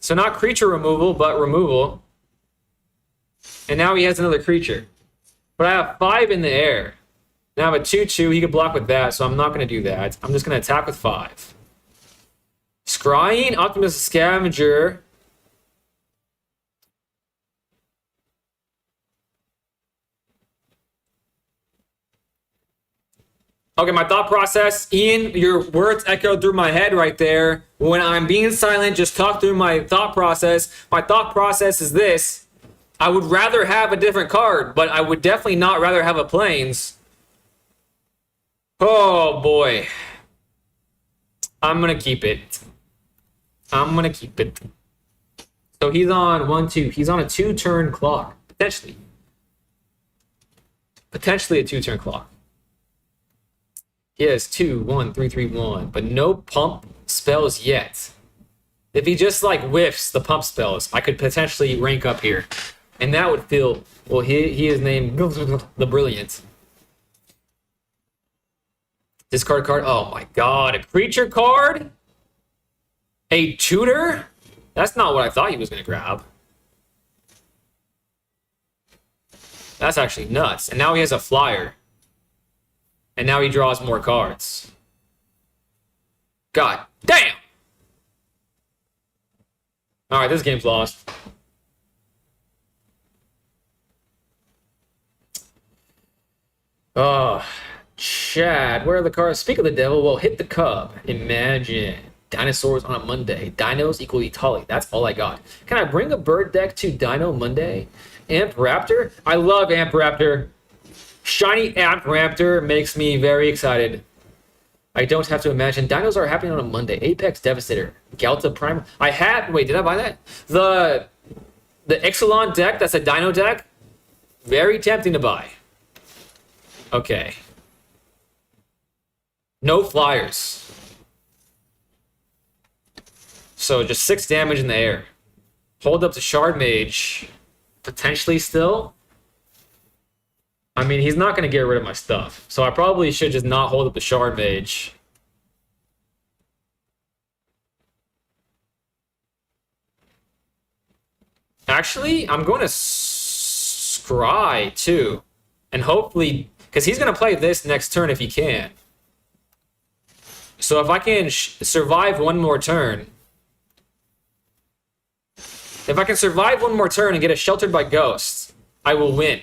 S1: So not creature removal, but removal. And now he has another creature. But I have 5 in the air. Now I have a 2/2. He could block with that, so I'm not going to do that. I'm just going to attack with 5. Scrying, Optimus Scavenger. Okay, my thought process. Ian, your words echoed through my head right there. When I'm being silent, just talk through my thought process. My thought process is this. I would rather have a different card, but I would definitely not rather have a Plains. Oh, boy. I'm going to keep it. I'm going to keep it. So he's on 1-2. He's on a 2-turn clock. Potentially. Potentially a 2-turn clock. He has 2, 1, 3, 3, 1. But no pump spells yet. If he just like whiffs the pump spells, I could potentially rank up here. And that would feel, well, he is named the Brilliant. Discard card. Oh my god. A creature card? A tutor? That's not what I thought he was going to grab. That's actually nuts. And now he has a flyer. And now he draws more cards. God damn! Alright, this game's lost. Oh, chat. Where are the cards? Speak of the devil. Well, hit the cub. Imagine. Dinosaurs on a Monday. Dinos equal Etali. That's all I got. Can I bring a bird deck to Dino Monday? Amp Raptor? I love Amp Raptor. Shiny Amp Raptor makes me very excited. I don't have to imagine. Dinos are happening on a Monday. Apex Devastator. Galta Prime. I had... Wait, did I buy that? The Ixalan deck, that's a Dino deck. Very tempting to buy. Okay. No flyers. So just 6 damage in the air. Hold up to Shard Mage. Potentially still. I mean, he's not going to get rid of my stuff. So I probably should just not hold up the Shard Mage. Actually, I'm going to Scry too. And hopefully... Because he's going to play this next turn if he can. So if I can survive one more turn... If I can survive one more turn and get a Sheltered by Ghosts, I will win.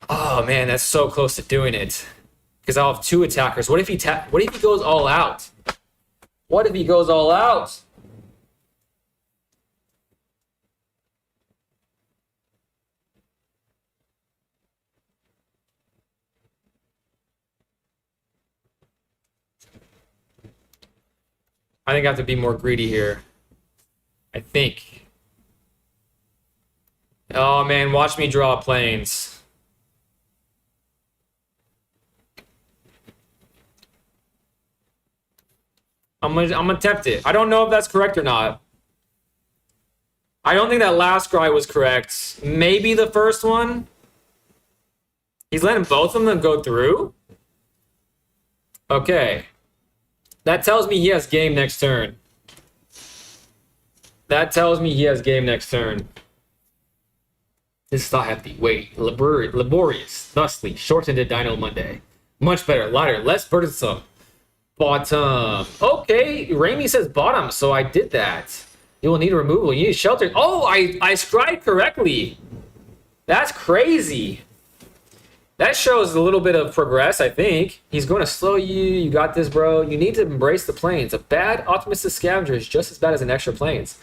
S1: Oh man, that's so close to doing it. Because I'll have 2 attackers. What if he goes all out? What if he goes all out? I think I have to be more greedy here. I think. Oh man, watch me draw planes. I'm gonna attempt it. I don't know if that's correct or not. I don't think that last Scry was correct. Maybe the first one. He's letting both of them go through? Okay. That tells me he has game next turn. That tells me he has game next turn. This is not hefty. Wait. Laborious. Thusly. Shortened to Dino Monday. Much better. Lighter. Less burdensome. Bottom. Okay. Raimi says bottom, so I did that. You will need removal. You need shelter. Oh, I scryed correctly. That's crazy. That shows a little bit of progress, I think. He's going to slow you. You got this, bro. You need to embrace the planes. A bad optimistic scavenger is just as bad as an extra planes.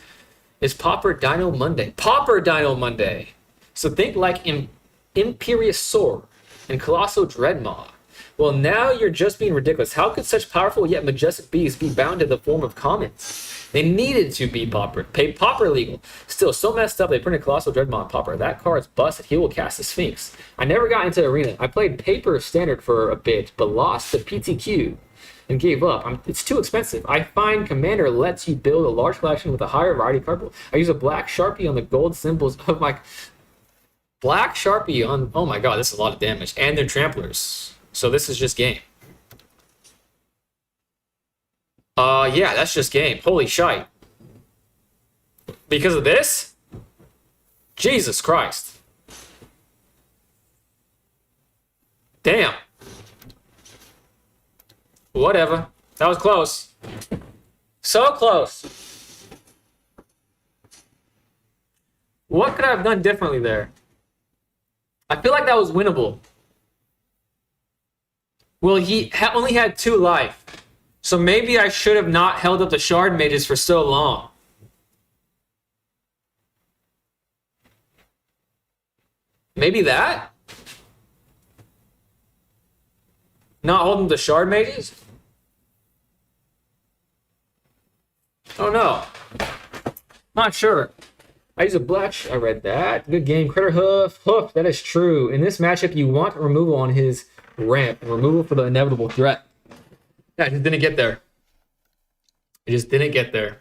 S1: It's Pauper Dino Monday. Pauper Dino Monday. So think like Imperiosaur and Colossal Dreadmaw. Well, now you're just being ridiculous. How could such powerful yet majestic beasts be bound to the form of commons? They needed to be Pauper. Pay Pauper legal. Still, so messed up they printed Colossal Dreadmaw Pauper. That card's busted. He will cast the Sphinx. I never got into Arena. I played Paper Standard for a bit, but lost the PTQ and gave up. It's too expensive. I find Commander lets you build a large collection with a higher variety card pool. I use a black Sharpie on the gold symbols of my... Black Sharpie on... Oh my god, this is a lot of damage. And they're tramplers. So this is just game. Yeah, that's just game. Holy shite. Because of this? Jesus Christ. Damn. Whatever. That was close. So close. What could I have done differently there? I feel like that was winnable. Well, he only had 2 life. So maybe I should have not held up the Shard Mages for so long. Maybe that? Not holding the Shard Mages? Oh no. Not sure. I use a black... I read that. Good game. Critter Hoof. Hoof. That is true. In this matchup, you want removal on his ramp. And removal for the inevitable threat. I just didn't get there. I just didn't get there.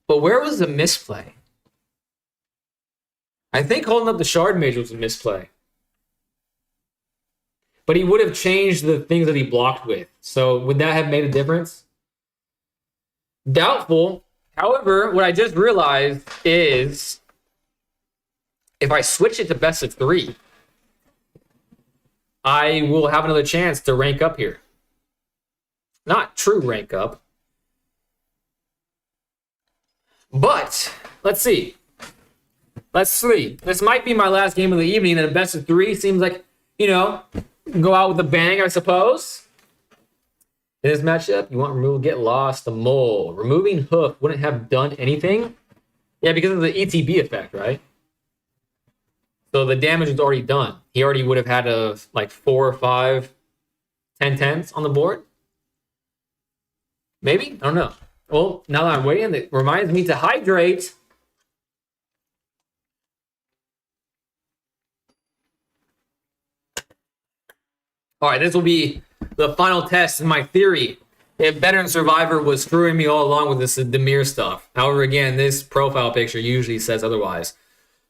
S1: But where was the misplay? I think holding up the Shard Mage was a misplay. But he would have changed the things that he blocked with. So would that have made a difference? Doubtful. However, what I just realized is if I switch it to best of 3, I will have another chance to rank up here. Not true rank up. But, let's see. Let's see. This might be my last game of the evening, and a best of 3 seems like, you know, go out with a bang, I suppose. In this matchup, you want removal, get lost, the mole. Removing hoof wouldn't have done anything. Yeah, because of the ETB effect, right? So the damage was already done. He already would have had like 4 or 5 10-10s on the board. Maybe? I don't know. Well, now that I'm waiting, it reminds me to hydrate. All right, this will be the final test in my theory. If Veteran Survivor was screwing me all along with this Demir stuff. However, again, this profile picture usually says otherwise.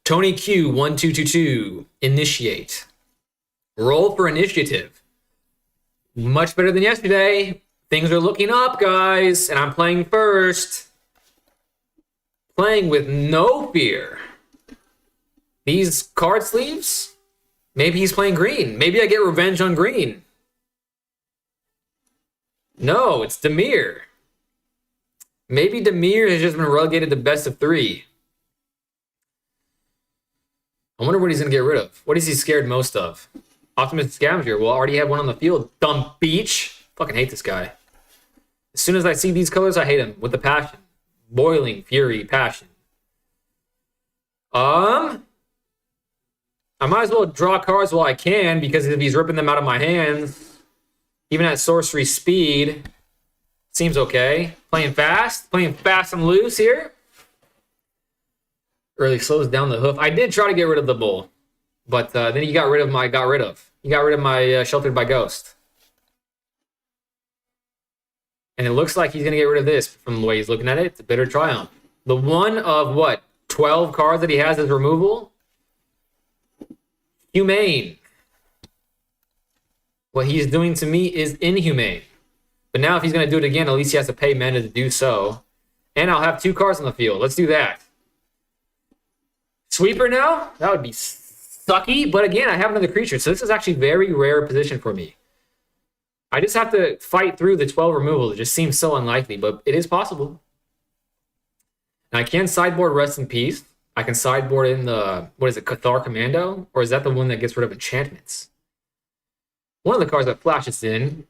S1: Tony Q 1222 initiate. Roll for initiative. Much better than yesterday. Things are looking up, guys, and I'm playing first. Playing with no fear. These card sleeves? Maybe he's playing green. Maybe I get revenge on green. No, it's Demir. Maybe Demir has just been relegated to best of 3. I wonder what he's going to get rid of. What is he scared most of? Optimistic Scavenger. Well, I already have one on the field. Dumb beach. Fucking hate this guy. As soon as I see these colors, I hate him. With the passion. Boiling, fury, passion. I might as well draw cards while I can, because if he's ripping them out of my hands, even at sorcery speed, seems okay. Playing fast and loose here. Really slows down the hoof. I did try to get rid of the bull, but then he got rid of my Sheltered by Ghost. And it looks like he's going to get rid of this from the way he's looking at it. It's a bitter triumph. The one of, what, 12 cards that he has as removal? Humane. What he's doing to me is inhumane. But now if he's going to do it again, at least he has to pay mana to do so. And I'll have 2 cards on the field. Let's do that. Sweeper now? That would be sucky. But again, I have another creature. So this is actually a very rare position for me. I just have to fight through the 12 removals. It just seems so unlikely, but it is possible. And I can sideboard Rest in Peace. I can sideboard in the, what is it, Cathar Commando? Or is that the one that gets rid of enchantments? One of the cards that flashes in.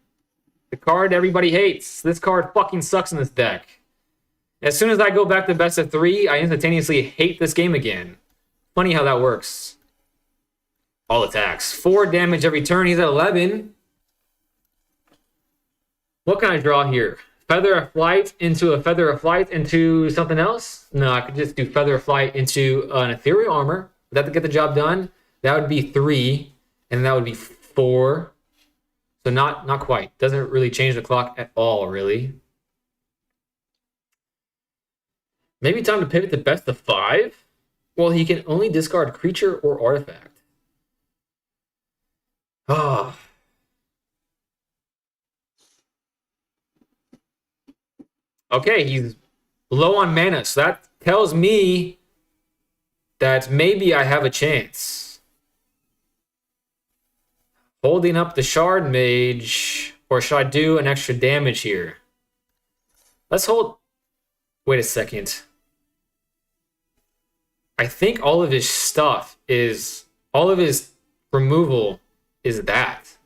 S1: The card everybody hates. This card fucking sucks in this deck. As soon as I go back to best of 3, I instantaneously hate this game again. Funny how that works. All attacks. 4 damage every turn. He's at 11. What can I draw here? Feather of Flight into a Feather of Flight into something else? No, I could just do Feather of Flight into an Ethereal Armor. Would that get the job done? That would be 3, and that would be 4. So not quite. Doesn't really change the clock at all, really. Maybe time to pivot to best of 5? Well, he can only discard creature or artifact. Ah. Okay, he's low on mana, so that tells me that maybe I have a chance. Holding up the Shard Mage, or should I do an extra damage here? Let's hold... Wait a second. I think all of his stuff is... All of his removal is that.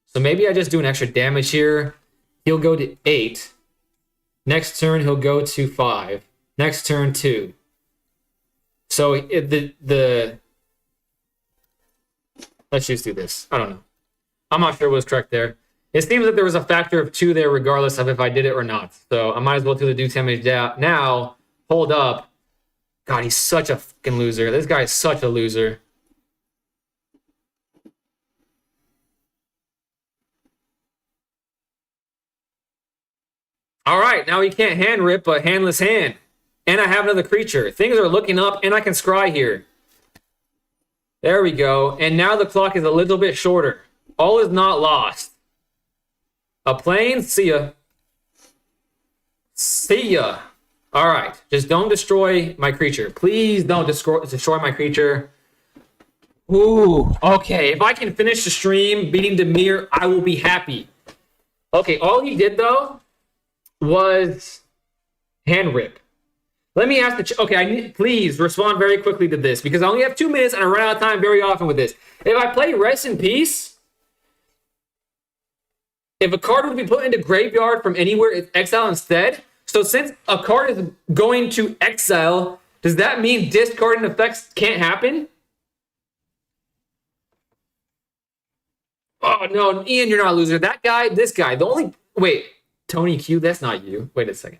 S1: So maybe I just do an extra damage here. He'll go to 8. Next turn, he'll go to 5. Next turn, 2. So let's just do this. I don't know. I'm not sure what was correct there. It seems that there was a factor of 2 there regardless of if I did it or not. So I might as well do the do damage now. Hold up. God, he's such a fucking loser. This guy is such a loser. All right, now he can't hand rip, but handless hand. And I have another creature. Things are looking up, and I can scry here. There we go. And now the clock is a little bit shorter. All is not lost. A plane? See ya. See ya. All right, just don't destroy my creature. Please don't destroy my creature. Ooh, okay. If I can finish the stream beating Demir, I will be happy. Okay, all he did, though, was hand rip. Let me ask okay, please respond very quickly to this because I only have 2 minutes and I run out of time very often with this. If I play Rest in Peace, if a card would be put into graveyard from anywhere, it's exile instead. So since a card is going to exile, does that mean discarding effects can't happen? Oh no, Ian, you're not a loser. That guy, this guy, the only Tony Q, that's not you. Wait a second.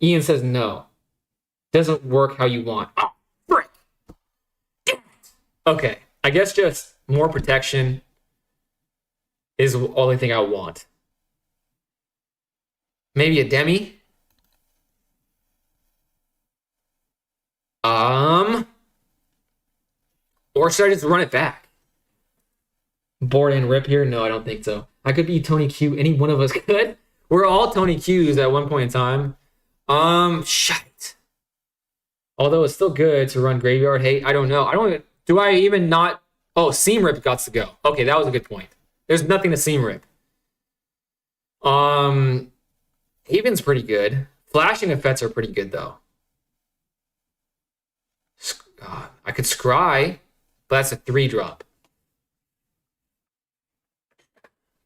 S1: Ian says no. Doesn't work how you want. Oh, frick. Damn it. Okay, I guess just more protection is the only thing I want. Maybe a demi? Or should I just run it back? Board and rip here? No, I don't think so. I could be Tony Q. Any one of us could. We're all Tony Qs at one point in time. Shite. Although it's still good to run Graveyard Hate. I don't know. Do I even not? Oh, Seam Rip got to go. Okay, that was a good point. There's nothing to Seam Rip. Haven's pretty good. Flashing effects are pretty good, though. I could Scry, but that's a 3-drop.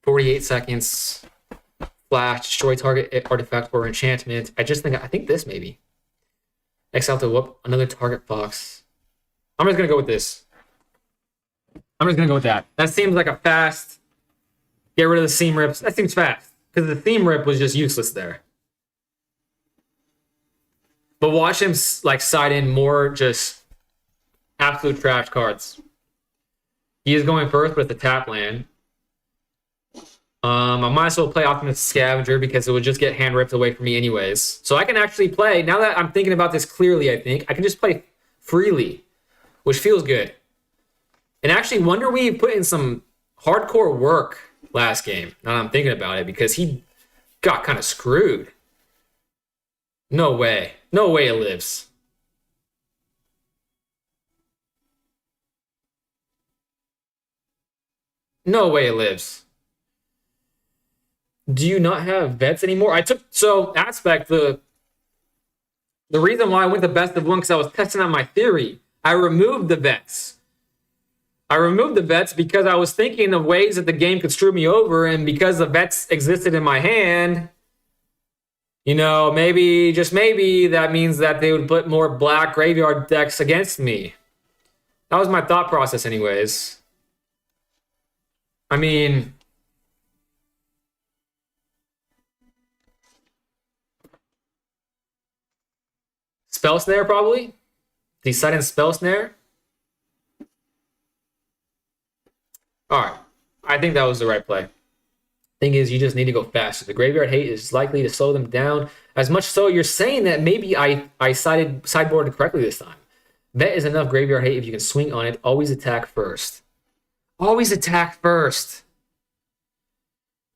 S1: 48 seconds. Flash, destroy target artifact or enchantment. I think this maybe. Exile to whoop another target box. I'm just gonna go with this. I'm just gonna go with that. That seems like a fast. Get rid of the Seam Rips. That seems fast because the Theme Rip was just useless there. But watch him like side in more just absolute trash cards. He is going first, but it's a tap land. I might as well play Optimus Scavenger because it would just get hand ripped away from me anyways. So I can actually play, now that I'm thinking about this clearly, I think, I can just play freely, which feels good. And actually, Wonder Weave put in some hardcore work last game, now that I'm thinking about it, because he got kind of screwed. No way. No way it lives. No way it lives. Do you not have vets anymore? Aspect, the reason why I went the best of one, because I was testing out my theory. I removed the vets. Because I was thinking of ways that the game could screw me over, and because the vets existed in my hand, maybe, just maybe, that means that they would put more black graveyard decks against me. That was my thought process anyways. I mean, Spell Snare, probably. Deciding Spell Snare. All right. I think that was the right play. Thing is, you just need to go faster. The Graveyard Hate is likely to slow them down. As much so, you're saying that maybe I sideboarded correctly this time. Vet is enough Graveyard Hate if you can swing on it. Always attack first. Always attack first.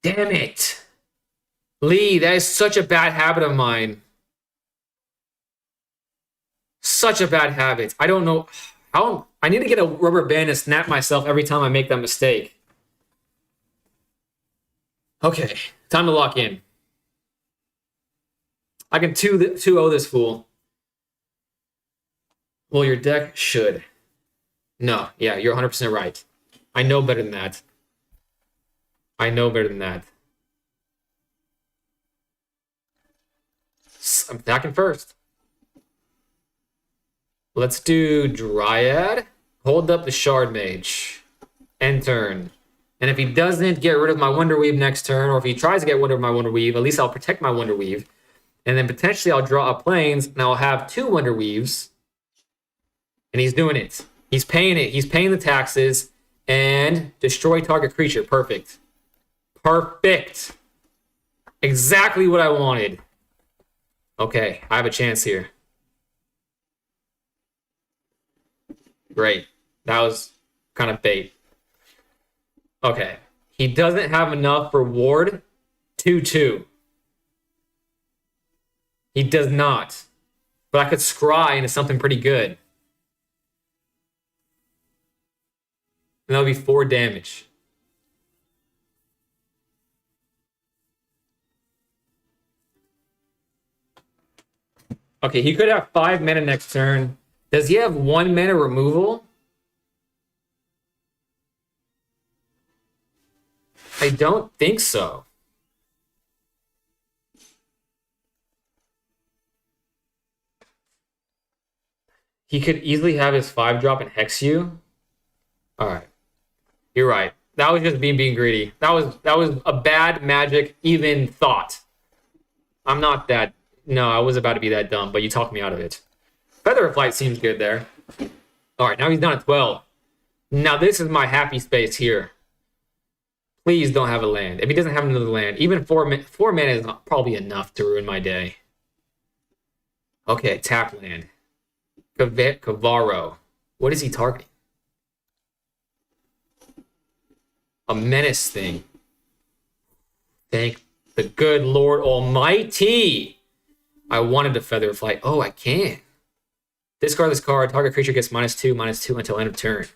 S1: Damn it. Lee, that is such a bad habit of mine. Such a bad habit. I don't know how. I need to get a rubber band and snap myself every time I make that mistake. Okay, time to lock in. I can 2-0 this fool. Well, your deck should. No, yeah, you're 100% right. I know better than that. I'm attacking first. Let's do Dryad. Hold up the Shard Mage. End turn. And if he doesn't get rid of my Wonder Weave next turn, or if he tries to get rid of my Wonder Weave, at least I'll protect my Wonder Weave. And then potentially I'll draw a Plains, and I'll have 2 Wonder Weaves. And he's doing it. He's paying it. He's paying the taxes. And destroy target creature. Perfect. Perfect. Exactly what I wanted. Okay, I have a chance here. Great. That was kind of bait. Okay. He doesn't have enough for Ward 2/2. He does not. But I could scry into something pretty good. And that'll be 4 damage. Okay, he could have 5 mana next turn. Does he have 1 mana removal? I don't think so. He could easily have his 5-drop and hex you. All right. You're right. That was just being greedy. That was a bad Magic even thought. I'm not that. No, I was about to be that dumb, but you talked me out of it. Feather of Flight seems good there. All right, now he's down at 12. Now this is my happy space here. Please don't have a land. If he doesn't have another land, even 4 mana is not probably enough to ruin my day. Okay, tap land. Kavaro. What is he targeting? A menace thing. Thank the good Lord Almighty. I wanted to Feather Flight. Oh, I can. Discard this card. Target creature gets -2/-2 until end of turn.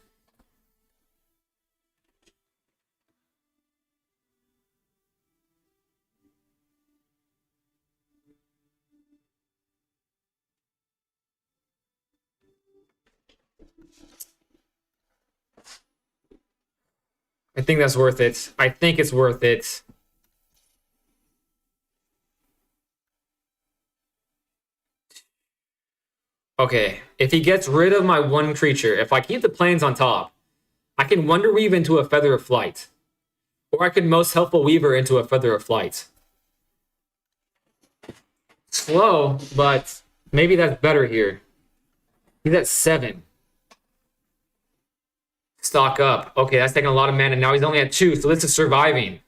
S1: I think that's worth it. I think it's worth it. Okay, if he gets rid of my 1 creature, if I keep the planes on top, I can Wonder Weave into a Feather of Flight. Or I could Most Helpful Weaver into a Feather of Flight. Slow, but maybe that's better here. He's at 7. Stock up. Okay, that's taking a lot of mana. Now he's only at 2, so this is surviving.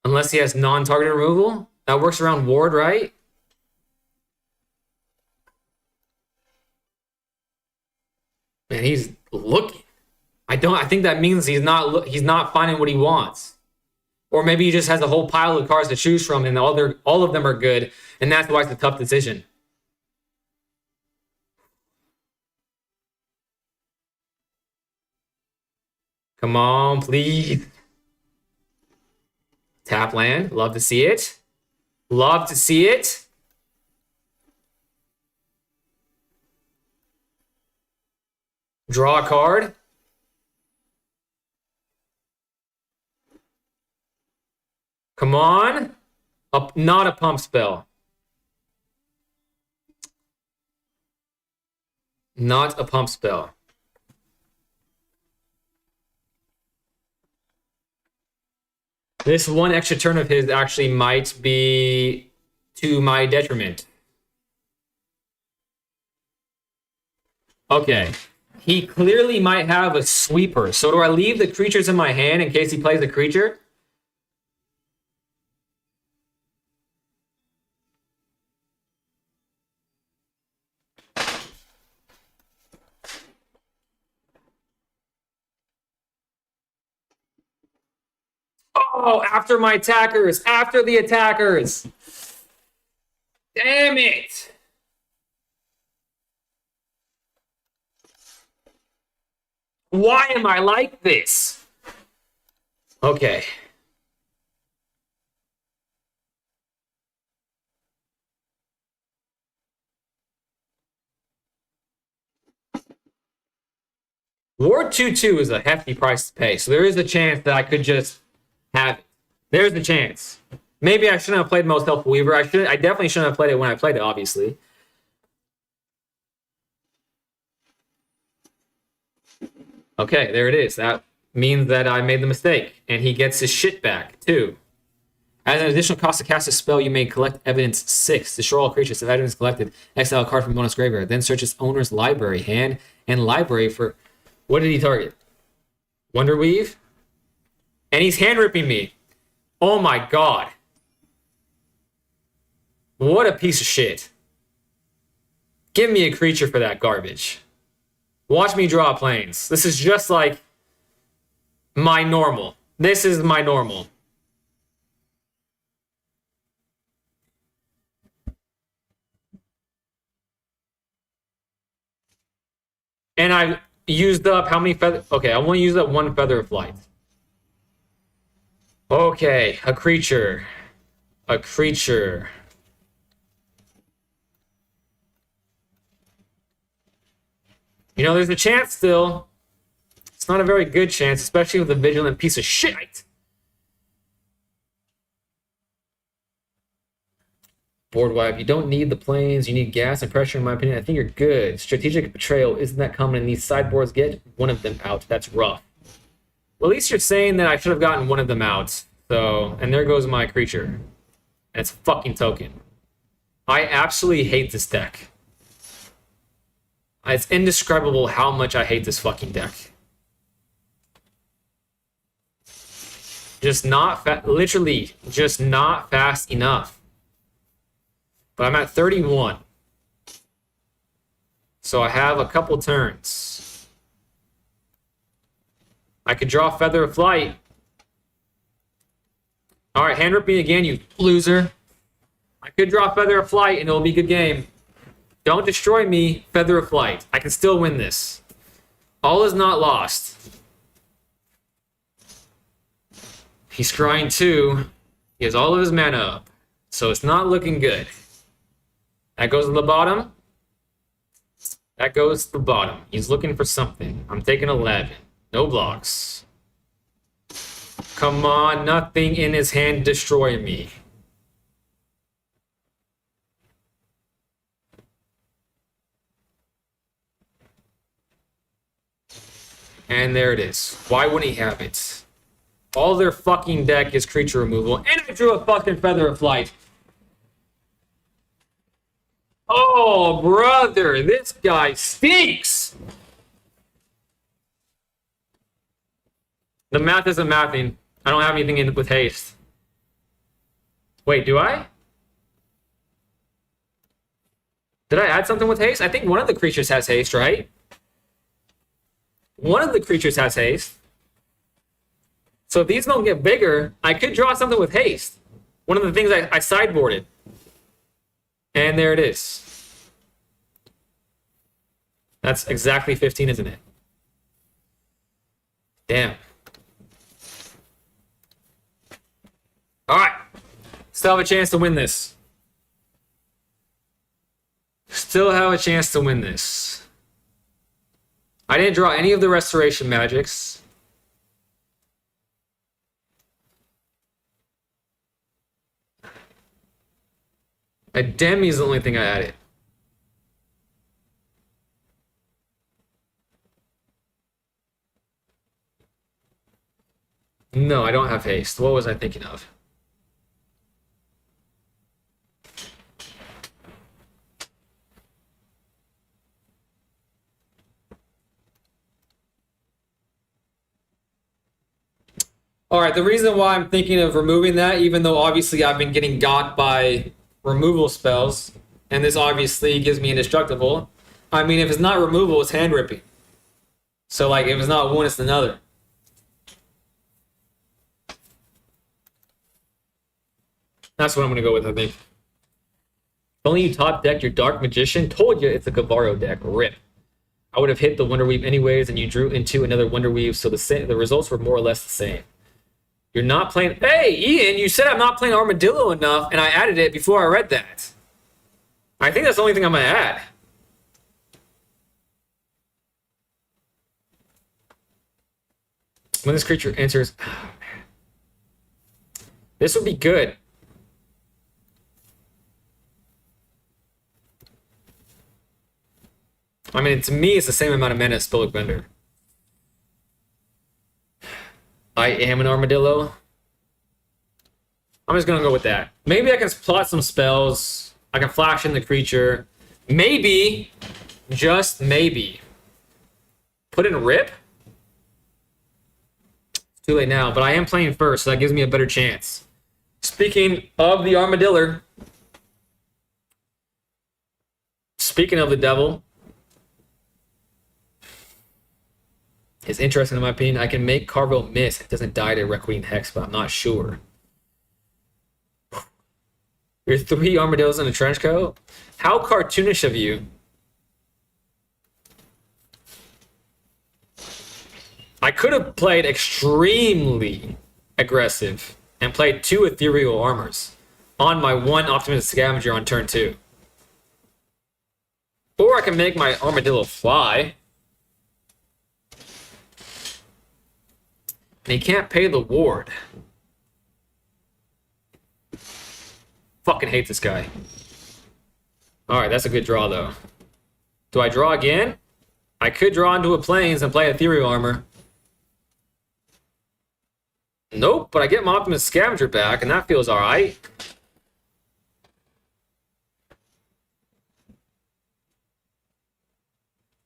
S1: Unless he has non-target removal. That works around Ward, right? Man, he's looking. I think that means he's not finding what he wants. Or maybe he just has a whole pile of cards to choose from and all of them are good, and that's why it's a tough decision. Come on, please. Tap land. Love to see it. Love to see it. Draw a card. Come on. Not a pump spell. Not a pump spell. This 1 extra turn of his actually might be to my detriment. Okay. He clearly might have a sweeper. So do I leave the creatures in my hand in case he plays a creature? Oh, after my attackers. After the attackers. Damn it. Why am I like this? Okay. Ward 2/2 is a hefty price to pay, so there is a chance that I could just have it. There's the chance. Maybe I shouldn't have played Most Helpful Weaver. I definitely shouldn't have played it when I played it, obviously. Okay, there it is. That means that I made the mistake, and he gets his shit back, too. As an additional cost to cast a spell, you may collect evidence 6. Destroy all creatures. If evidence collected, exile a card from bonus graveyard. Then search its owner's library, hand, and library for... What did he target? Wonder Weave? And he's hand ripping me. Oh my god. What a piece of shit. Give me a creature for that garbage. Watch me draw planes. This is just like my normal. This is my normal. And I used up how many feather? Okay, I want to use up 1 Feather of Flight. Okay, a creature. A creature. You know, there's a chance still. It's not a very good chance, especially with a vigilant piece of shit. Board wipe. You don't need the planes. You need gas and pressure, in my opinion. I think you're good. Strategic betrayal isn't that common in these sideboards. Get one of them out. That's rough. Well, at least you're saying that I should have gotten one of them out. So, and there goes my creature. And it's a fucking token. I absolutely hate this deck. It's indescribable how much I hate this fucking deck. Just not literally just not fast enough. But I'm at 31. So I have a couple turns. I could draw Feather of Flight. Alright, hand rip me again, you loser. I could draw Feather of Flight and it'll be a good game. Don't destroy me, Feather of Flight. I can still win this. All is not lost. He's scrying 2. He has all of his mana up. So it's not looking good. That goes to the bottom. That goes to the bottom. He's looking for something. I'm taking 11. No blocks. Come on, nothing in his hand destroy me. And there it is. Why wouldn't he have it? All their fucking deck is creature removal. And I drew a fucking Feather of Flight. Oh, brother, this guy stinks. The math isn't mathing. I don't have anything in with haste. Wait, do I? Did I add something with haste? I think one of the creatures has haste, right? One of the creatures has haste. So if these don't get bigger, I could draw something with haste. One of the things I sideboarded. And there it is. That's exactly 15, isn't it? Damn. Alright. Still have a chance to win this. Still have a chance to win this. I didn't draw any of the restoration magics. A Demi is the only thing I added. No, I don't have haste. What was I thinking of? All right, the reason why I'm thinking of removing that, even though obviously I've been getting got by removal spells, and this obviously gives me indestructible. I mean, if it's not removal, it's hand ripping. So, like, if it's not one, it's another. That's what I'm going to go with, I think. If only you top decked your Dark Magician. Told you it's a Gavarro deck. Rip. I would have hit the Wonder Weave anyways, and you drew into another Wonder Weave, so the results were more or less the same. You're not playing... Hey, Ian, you said I'm not playing Armadillo enough, and I added it before I read that. I think that's the only thing I'm going to add. When this creature enters... Oh, man. This would be good. I mean, to me, it's the same amount of mana as Spillic Bender. I am an Armadillo. I'm just going to go with that. Maybe I can plot some spells. I can flash in the creature. Maybe, just maybe, put in Rip? It's too late now, but I am playing first, so that gives me a better chance. Speaking of the Armadillo, speaking of the devil, it's interesting in my opinion. I can make Carvel miss. It doesn't die to Requiem Hex, but I'm not sure. You're 3 armadillos in a trench coat? How cartoonish of you. I could have played extremely aggressive and played 2 ethereal armors on my 1 optimistic scavenger on turn 2. Or I can make my armadillo fly. And he can't pay the ward. Fucking hate this guy. Alright, that's a good draw, though. Do I draw again? I could draw into a Plains and play Ethereal Armor. Nope, but I get my Optimus Scavenger back, and that feels alright.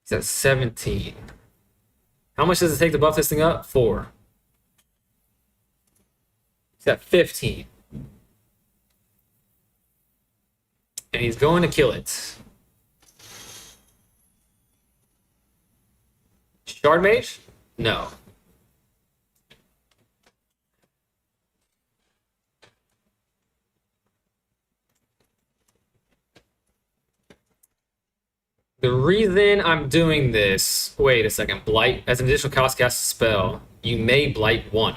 S1: He's at 17. How much does it take to buff this thing up? 4. He's at 15. And he's going to kill it. Shard Mage? No. The reason I'm doing this... Wait a second. Blight. As an additional cost cast a spell, you may Blight 1.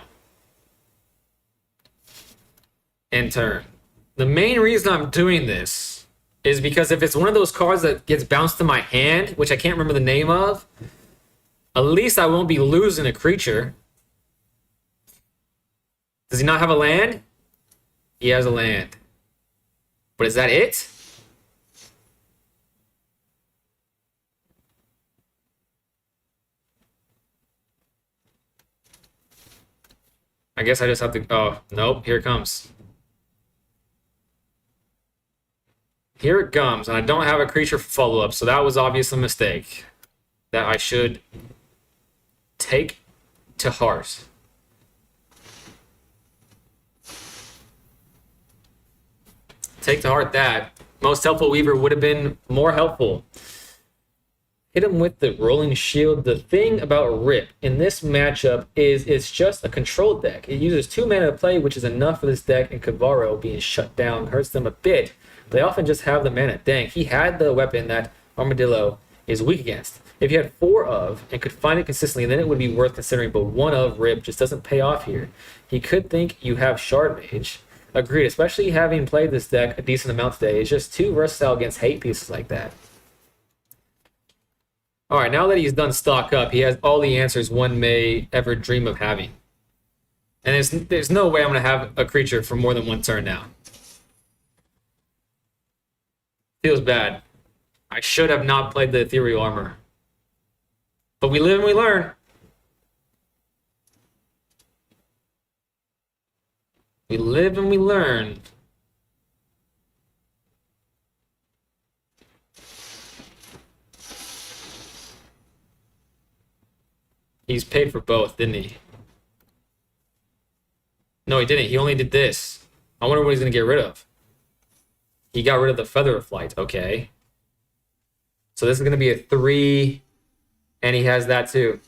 S1: In turn. The main reason I'm doing this is because if it's one of those cards that gets bounced to my hand, which I can't remember the name of, at least I won't be losing a creature. Does he not have a land? He has a land. But is that it? I guess I just have to... Oh, nope. Here it comes. Here it comes. And I don't have a creature for follow-up, so that was obviously a mistake that I should take to heart. Take to heart that. Most helpful Weaver would have been more helpful. Hit him with the Rolling Shield. The thing about Rip in this matchup is it's just a control deck. It uses 2 mana to play, which is enough for this deck, and Kavaro being shut down hurts them a bit. They often just have the mana. Dang, he had the weapon that Armadillo is weak against. If you had 4 of and could find it consistently, then it would be worth considering, but 1 of Rip just doesn't pay off here. He could think you have Shard Mage. Agreed, especially having played this deck a decent amount today. It's just too versatile against hate pieces like that. Alright, now that he's done stock up, he has all the answers one may ever dream of having. And there's no way I'm going to have a creature for more than 1 turn now. Feels bad. I should have not played the Ethereal Armor. But we live and we learn. We live and we learn. He's paid for both, didn't he? No, he didn't. He only did this. I wonder what he's going to get rid of. He got rid of the Feather of Flight. Okay. So this is going to be a 3, and he has that too.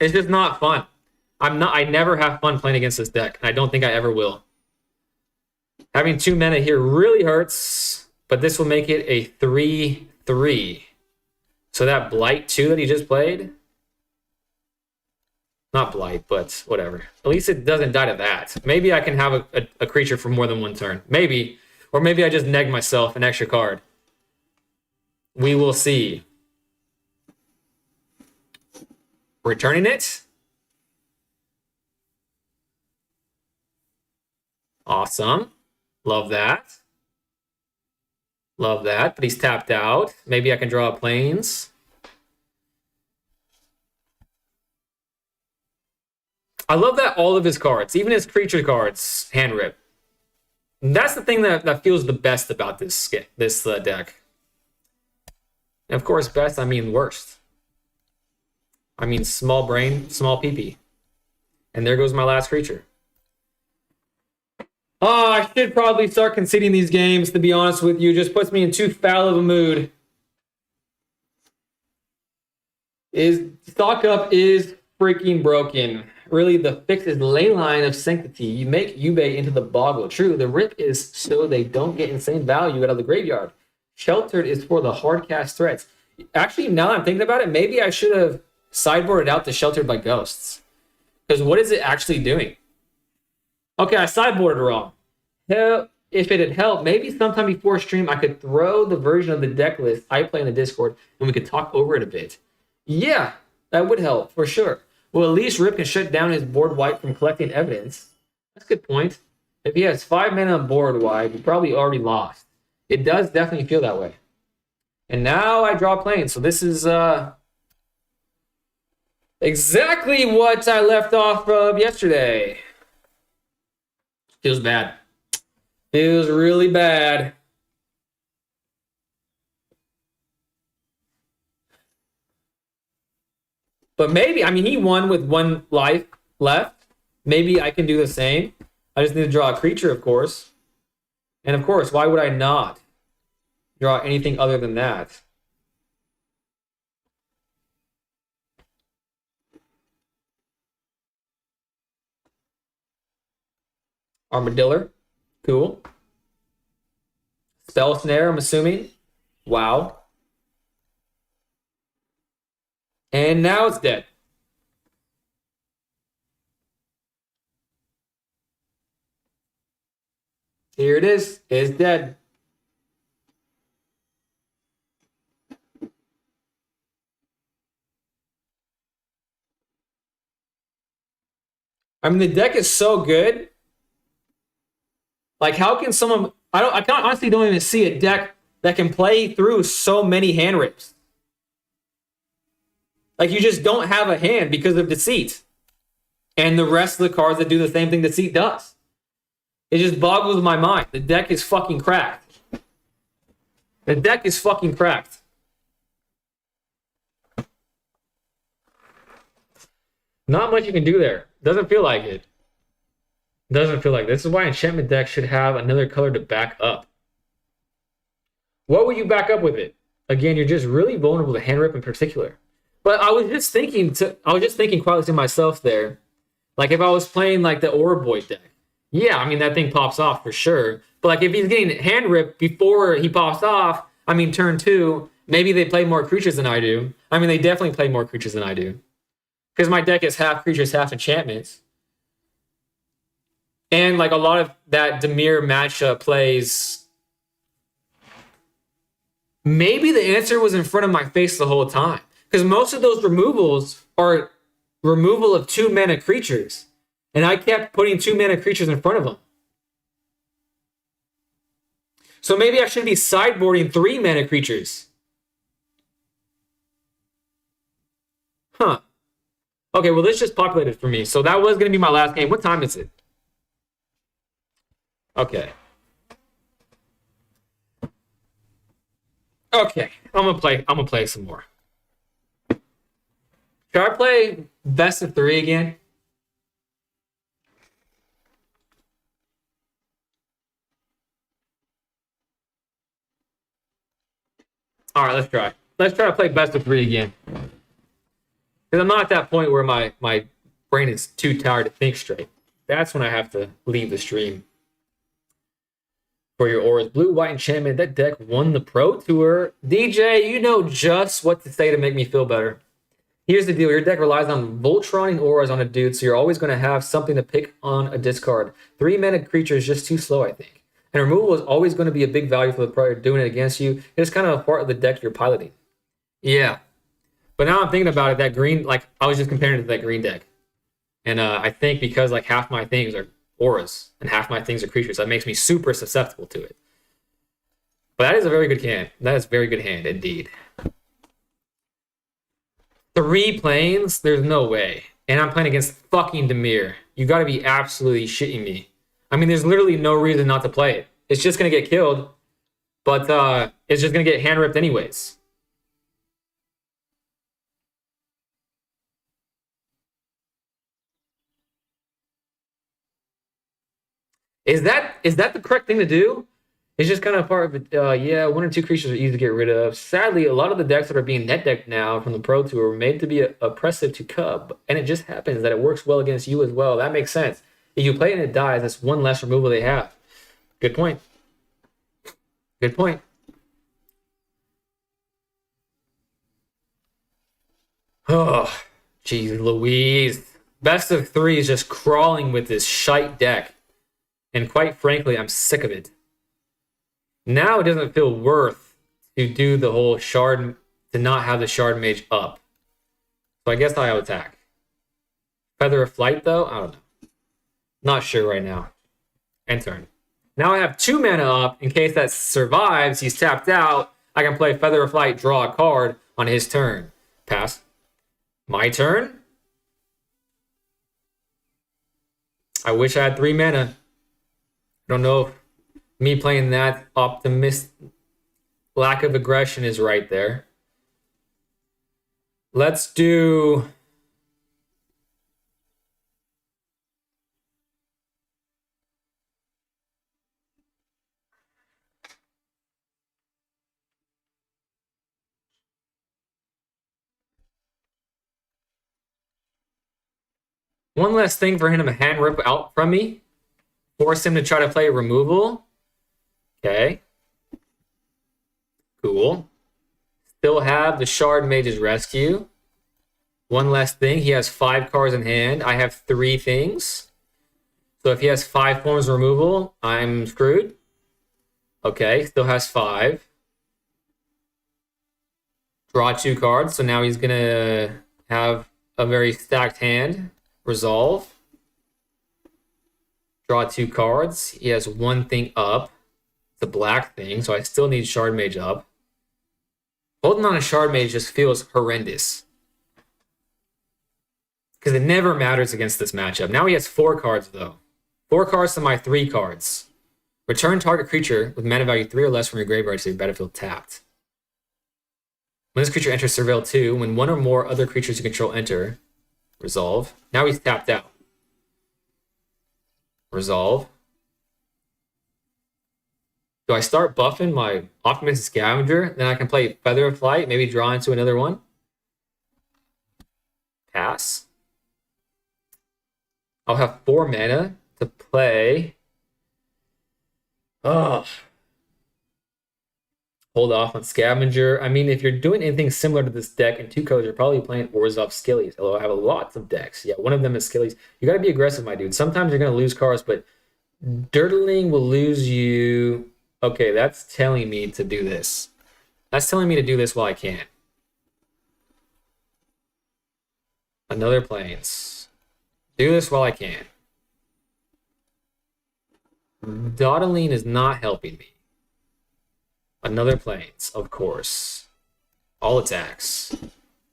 S1: It's just not fun. I never have fun playing against this deck, and I don't think I ever will. Having 2 mana here really hurts, but this will make it a 3/3. So that Blight 2 that he just played, not Blight, but whatever. At least it doesn't die to that. Maybe I can have a creature for more than 1 turn. Maybe. Or maybe I just neg myself an extra card. We will see. Returning it. Awesome. Love that. Love that. But he's tapped out. Maybe I can draw Plains. I love that all of his cards, even his creature cards, hand rip. That's the thing that feels the best about this deck. And of course, best, I mean worst. I mean small brain, small PP. And there goes my last creature. Oh, I should probably start conceding these games, to be honest with you. It just puts me in too foul of a mood. Stock up is freaking broken. Really, the fix is Leyline of Sanctity. You make Yubei into the Boggle. True, the rip is so they don't get insane value out of the graveyard. Sheltered is for the hard cast threats. Actually, now that I'm thinking about it, maybe I should have sideboarded out the Sheltered by Ghosts. Because what is it actually doing? Okay, I sideboarded wrong. Hell, if it had helped, maybe sometime before stream, I could throw the version of the deck list I play in the Discord, and we could talk over it a bit. Yeah, that would help, for sure. Well, at least Rip can shut down his board wipe from collecting evidence. That's a good point. If he has 5 mana on board wipe, he probably already lost. It does definitely feel that way. And now I draw planes. So this is exactly what I left off of yesterday. Feels bad. Feels really bad. But maybe, I mean, he won with 1 life left. Maybe I can do the same. I just need to draw a creature, of course. And of course, why would I not draw anything other than that? Armadillo. Cool. Spell Snare, I'm assuming. Wow. And now it's dead. Here it is. It's dead. I mean, the deck is so good. Like, how can someone... I honestly don't even see a deck that can play through so many hand rips. Like, you just don't have a hand because of Deceit. And the rest of the cards that do the same thing Deceit does. It just boggles my mind. The deck is fucking cracked. The deck is fucking cracked. Not much you can do there. Doesn't feel like it. Doesn't feel like it. This is why enchantment decks should have another color to back up. What would you back up with it? Again, you're just really vulnerable to hand rip in particular. But I was just thinking quietly to myself there, like if I was playing like the Auraboy deck, yeah, I mean that thing pops off for sure. But like if he's getting hand ripped before he pops off, I mean turn 2, maybe they play more creatures than I do. I mean they definitely play more creatures than I do, because my deck is half creatures, half enchantments, and like a lot of that Dimir matchup plays. Maybe the answer was in front of my face the whole time. Because most of those removals are removal of 2 mana creatures. And I kept putting 2 mana creatures in front of them. So maybe I should be sideboarding 3 mana creatures. Huh. Okay, well this just populated for me. So that was going to be my last game. What time is it? Okay. Okay, I'm gonna play some more. Should I play best of 3 again? All right, let's try. Let's try to play best of 3 again. Because I'm not at that point where my brain is too tired to think straight. That's when I have to leave the stream. For your auras, blue, white enchantment, that deck won the Pro Tour. DJ, you know just what to say to make me feel better. Here's the deal. Your deck relies on Voltroning auras on a dude, so you're always going to have something to pick on a discard. 3 mana creature is just too slow, I think. And removal is always going to be a big value for the player doing it against you. It's kind of a part of the deck you're piloting. Yeah. But now I'm thinking about it, that green, like, I was just comparing it to that green deck. And I think because, like, half my things are auras and half my things are creatures, that makes me super susceptible to it. But that is a very good hand. That is a very good hand, indeed. 3 planes? There's no way. And I'm playing against fucking Dimir. You gotta be absolutely shitting me. I mean, there's literally no reason not to play it. It's just gonna get killed, but it's just gonna get hand ripped anyways. Is that the correct thing to do? It's just kind of part of it. Yeah, 1 or 2 creatures are easy to get rid of. Sadly, a lot of the decks that are being net decked now from the Pro Tour were made to be oppressive to Cub, and it just happens that it works well against you as well. That makes sense. If you play it and it dies, that's 1 less removal they have. Good point. Good point. Oh, geez, Louise. Best of 3 is just crawling with this shite deck. And quite frankly, I'm sick of it. Now it doesn't feel worth to do the whole shard, to not have the shard mage up. So I guess I'll attack. Feather of Flight, though? I don't know. Not sure right now. End turn. Now I have 2 mana up. In case that survives, he's tapped out. I can play Feather of Flight, draw a card on his turn. Pass. My turn. I wish I had 3 mana. I don't know if me playing that lack of aggression is right there. Let's do... one less thing for him to hand rip out from me. Force him to try to play removal. Okay. Cool. Still have the Shard Mage's Rescue. One less thing. He has 5 cards in hand. I have 3 things. So if he has 5 forms of removal, I'm screwed. Okay, still has 5. Draw 2 cards. So now he's going to have a very stacked hand. Resolve. Draw 2 cards. He has 1 thing up. It's a black thing, so I still need Shard Mage up. Holding on a Shard Mage just feels horrendous. Because it never matters against this matchup. Now he has 4 cards, though. 4 cards to my 3 cards. Return target creature with mana value 3 or less from your graveyard to your battlefield tapped. When this creature enters Surveil 2, when 1 or more other creatures you control enter, resolve. Now he's tapped out. Resolve. Do I start buffing my Optimistic Scavenger? Then I can play Feather of Flight, maybe draw into another one. Pass. I'll have 4 mana to play. Oh. Hold off on Scavenger. I mean, if you're doing anything similar to this deck in 2 colors, you're probably playing Orzhov Skillies. Although I have lots of decks. Yeah, one of them is Skillies. You got to be aggressive, my dude. Sometimes you're going to lose cards, but Dirtling will lose you. Okay, that's telling me to do this. That's telling me to do this while I can. Another Plains. Do this while I can. Dawdling is not helping me. Another Plains, of course. All attacks.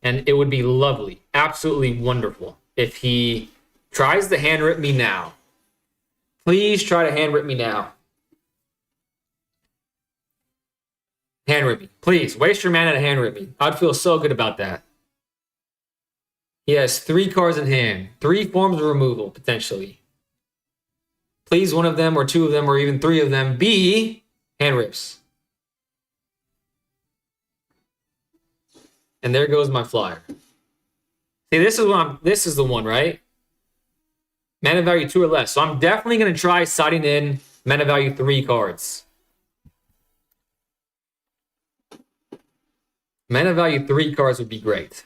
S1: And it would be lovely, absolutely wonderful, if he tries to hand rip me now. Please try to hand rip me now. Hand rip me. Please, waste your mana to hand rip me. I'd feel so good about that. He has 3 cards in hand. 3 forms of removal, potentially. Please, one of them, or 2 of them, or even 3 of them be hand rips. And there goes my flyer. See, this is the one, right? Mana value 2 or less. So I'm definitely going to try siding in mana value 3 cards. Mana value 3 cards would be great.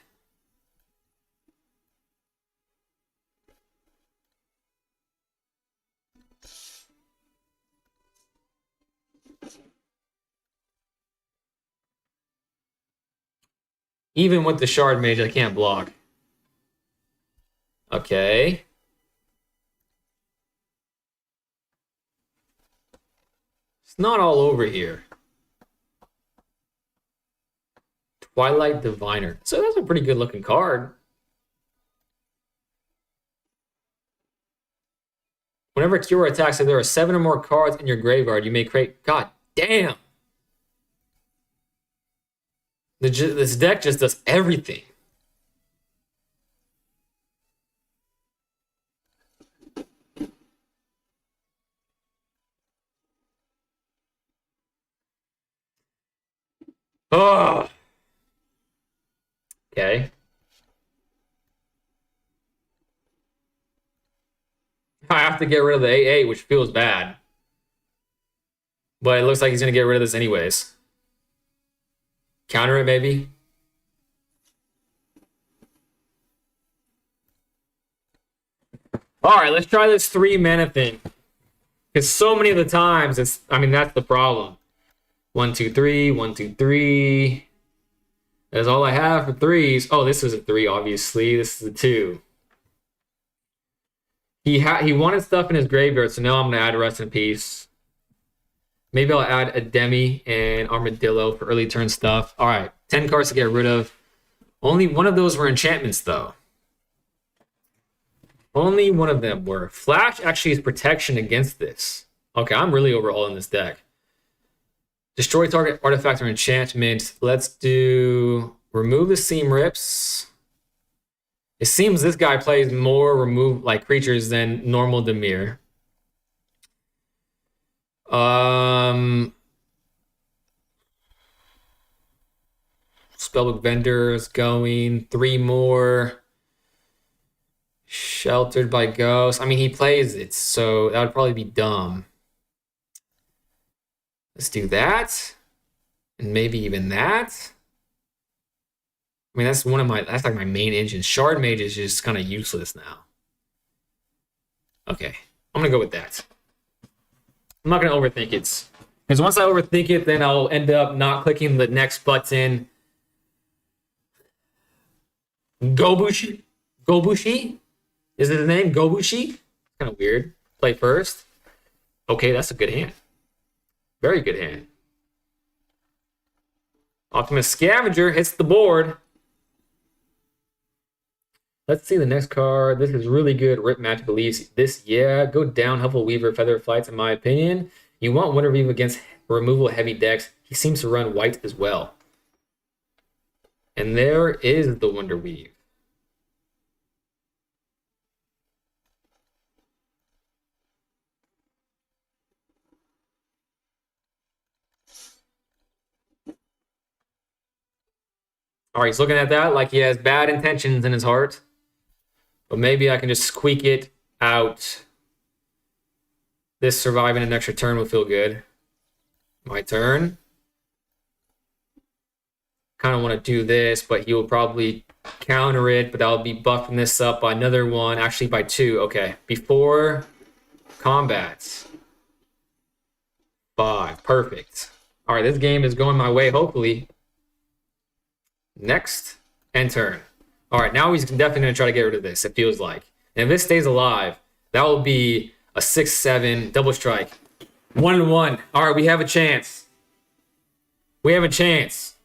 S1: Even with the Shard Mage, I can't block. Okay. It's not all over here. Twilight Diviner. So that's a pretty good looking card. Whenever Cure attacks, if there are 7 or more cards in your graveyard, you may create... God damn! This deck just does everything. Oh! Okay. I have to get rid of the 8/8, which feels bad. But it looks like he's going to get rid of this anyways. Counter it, maybe. All right, let's try this 3 mana thing. Because so many of the times, that's the problem. 1, 2, 3, 1, 2, 3. That's all I have for 3s. Oh, this is a 3, obviously. This is a 2. He wanted stuff in his graveyard, so now I'm gonna add Rest in Peace. Maybe I'll add a Demi and Armadillo for early turn stuff. All right, 10 cards to get rid of. Only one of those were enchantments, though. Only one of them were. Flash actually is protection against this. Okay, I'm really overhauling this deck. Destroy target artifact or enchantment. Let's do remove the Seam Rips. It seems this guy plays more remove like creatures than normal Dimir. Spellbook Vendors going. 3 more. Sheltered by Ghost. I mean, he plays it, so that would probably be dumb. Let's do that. And maybe even that. I mean, that's like my main engine. Shard Mage is just kind of useless now. Okay, I'm gonna go with that. I'm not gonna overthink it. Because once I overthink it, then I'll end up not clicking the next button. Gobushi? Is it the name? Gobushi? Kind of weird. Play first. Okay, that's a good hand. Very good hand. Optimus Scavenger hits the board. Let's see the next card. This is really good. Rip Match believes this. Yeah, go down. Helpful Weaver, Feather Flights, in my opinion. You want Winter Weave against removal heavy decks. He seems to run white as well. And there is the Wonder Weave. All right, he's looking at that like he has bad intentions in his heart. But maybe I can just squeak it out. This surviving an extra turn will feel good. My turn. Kind of want to do this, but he will probably counter it, but I'll be buffing this up by another one, actually by 2. Okay, before combat. 5, perfect. All right, this game is going my way, hopefully. Next, and turn. All right, now he's definitely going to try to get rid of this, it feels like. And if this stays alive, that will be a 6-7 double strike. 1-1. All right, we have a chance. We have a chance.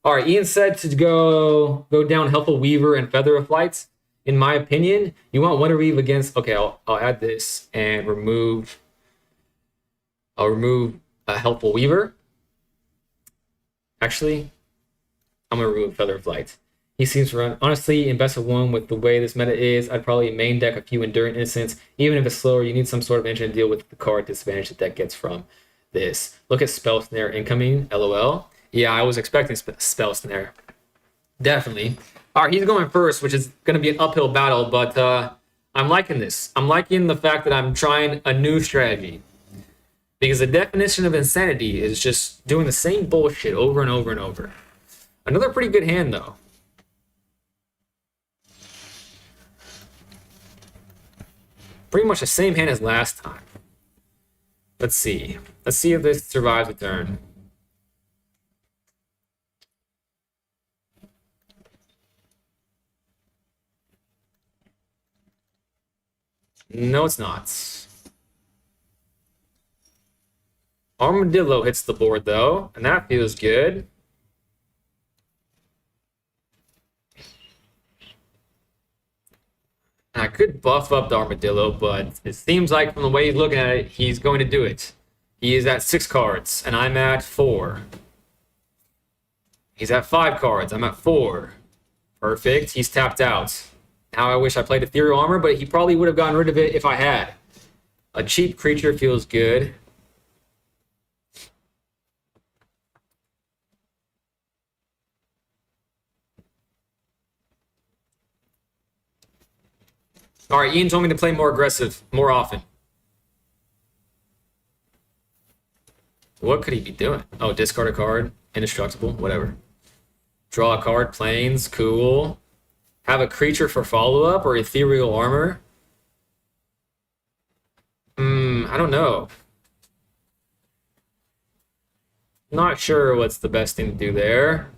S1: All right, Ian said to go down Helpful Weaver and Feather of Flights. In my opinion, you want Wonder Weave against... Okay, I'll add this and remove... I'll remove a Helpful Weaver. Actually... I'm going to remove Feather Flight. He seems to run. Honestly, in best of 1 with the way this meta is, I'd probably main deck a few Enduring Innocence. Even if it's slower, you need some sort of engine to deal with the card disadvantage the deck gets from this. Look at Spell Snare incoming. LOL. Yeah, I was expecting Spell Snare. Definitely. All right, he's going first, which is going to be an uphill battle, but I'm liking this. I'm liking the fact that I'm trying a new strategy. Because the definition of insanity is just doing the same bullshit over and over and over. Another pretty good hand, though. Pretty much the same hand as last time. Let's see. Let's see if this survives a turn. No, it's not. Armadillo hits the board, though, and that feels good. I could buff up the Armadillo, but it seems like from the way he's looking at it, he's going to do it. He is at 6 cards, and I'm at 4. He's at 5 cards. I'm at 4. Perfect. He's tapped out. Now I wish I played Ethereal Armor, but he probably would have gotten rid of it if I had. A cheap creature feels good. All right, Ian told me to play more aggressive, more often. What could he be doing? Oh, discard a card. Indestructible, whatever. Draw a card, planes, cool. Have a creature for follow-up or ethereal armor. I don't know. Not sure what's the best thing to do there.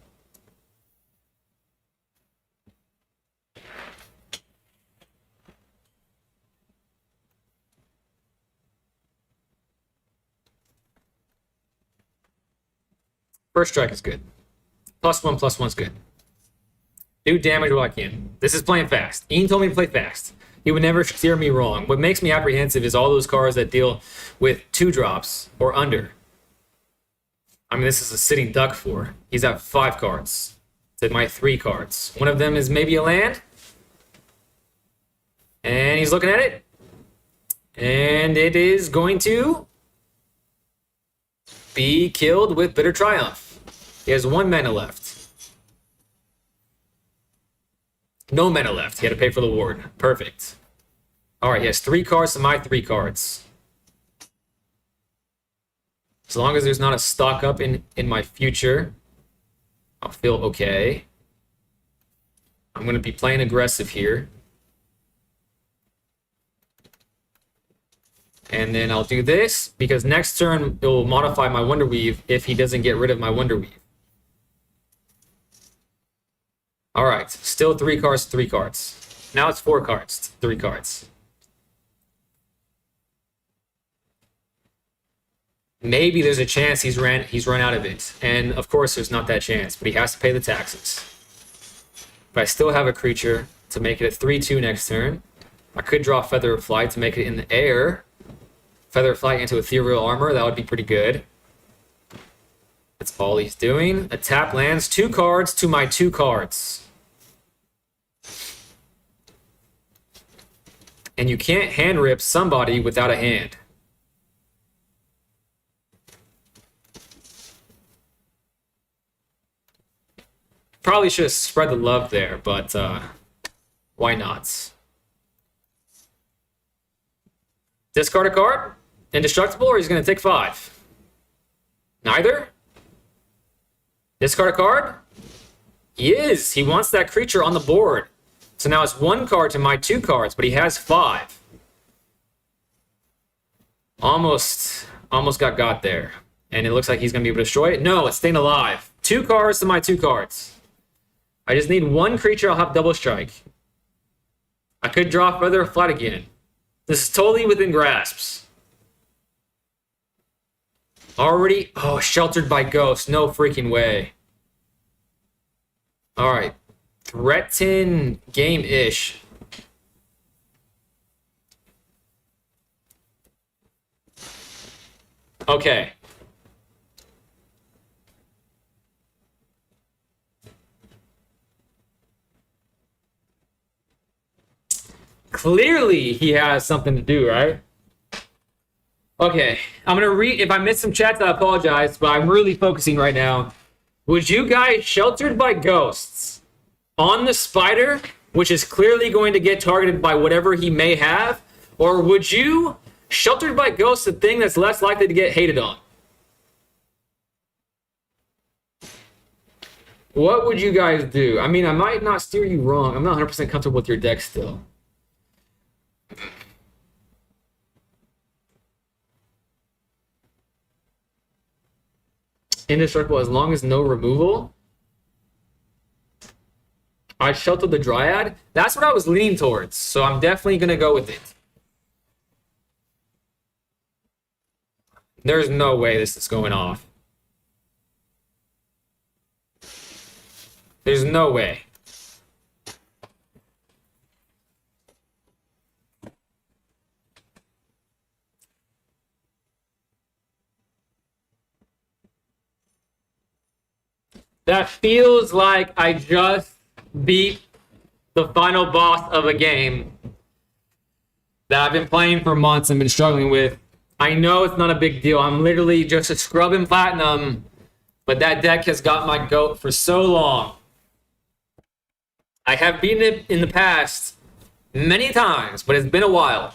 S1: First strike is good. +1/+1's good. Do damage while I can. This is playing fast. Ian told me to play fast. He would never steer me wrong. What makes me apprehensive is all those cards that deal with 2-drops or under. I mean, this is a sitting duck for. He's at 5 cards. To my 3 cards. One of them is maybe a land. And he's looking at it. And it is going to be killed with Bitter Triumph. He has 1 mana left. No mana left. He had to pay for the ward. Perfect. Alright, he has 3 cards to my 3 cards. As long as there's not a stock up in my future, I'll feel okay. I'm going to be playing aggressive here. And then I'll do this, because next turn it will modify my Wonder Weave if he doesn't get rid of my Wonder Weave. Alright, still 3 cards, 3 cards. Now it's 4 cards, 3 cards. Maybe there's a chance he's run out of it. And of course there's not that chance, but he has to pay the taxes. But I still have a creature to make it a 3/2 next turn. I could draw Feather of Flight to make it in the air. Feather of Flight into Ethereal Armor, that would be pretty good. That's all he's doing. A tap lands 2 cards to my 2 cards. And you can't hand rip somebody without a hand. Probably should have spread the love there, but why not? Discard a card? Indestructible, or he's going to take 5? Neither? Discard a card? He is. He wants that creature on the board. So now it's 1 card to my 2 cards, but he has 5. Almost got there. And it looks like he's going to be able to destroy it. No, it's staying alive. 2 cards to my 2 cards. I just need 1 creature, I'll have double strike. I could draw Feather of Flight again. This is totally within grasps. Already? Oh, sheltered by ghosts. No freaking way. Alright. Threaten game-ish. Okay. Clearly, he has something to do, right? Okay, I'm going to read. If I missed some chats, I apologize, but I'm really focusing right now. Would you guys, sheltered by ghosts, on the spider, which is clearly going to get targeted by whatever he may have, or would you, sheltered by ghosts, the thing that's less likely to get hated on? What would you guys do? I mean, I might not steer you wrong. I'm not 100% comfortable with your deck still. Indestructible as long as no removal. I sheltered the Dryad. That's what I was leaning towards, so I'm definitely going to go with it. There's no way this is going off. There's no way. That feels like I just beat the final boss of a game that I've been playing for months and been struggling with. I know it's not a big deal. I'm literally just a scrub in platinum, but that deck has got my goat for so long. I have beaten it in the past many times, but it's been a while.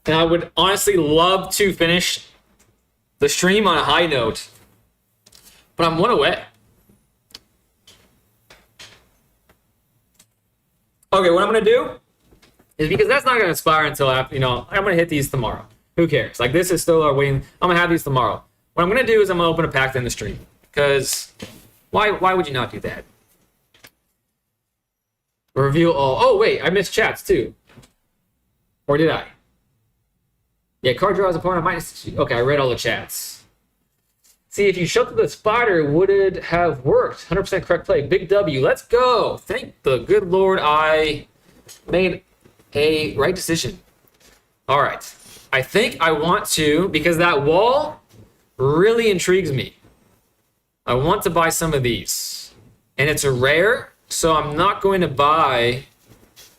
S1: And I would honestly love to finish the stream on a high note. But I'm 1 away. Okay, what I'm going to do is, because that's not going to expire until after, I'm going to hit these tomorrow. Who cares? Like, this is still our waiting. I'm going to have these tomorrow. What I'm going to do is I'm going to open a pack to end the stream. Because why would you not do that? Reveal all. Oh, wait, I missed chats too. Or did I? Yeah, card draw is a part of my... Okay, I read all the chats. See, if you shuffled the spider, would it have worked? 100% correct play. Big W. Let's go. Thank the good Lord I made a right decision. All right. I think I want to, because that wall really intrigues me. I want to buy some of these. And it's a rare, so I'm not going to buy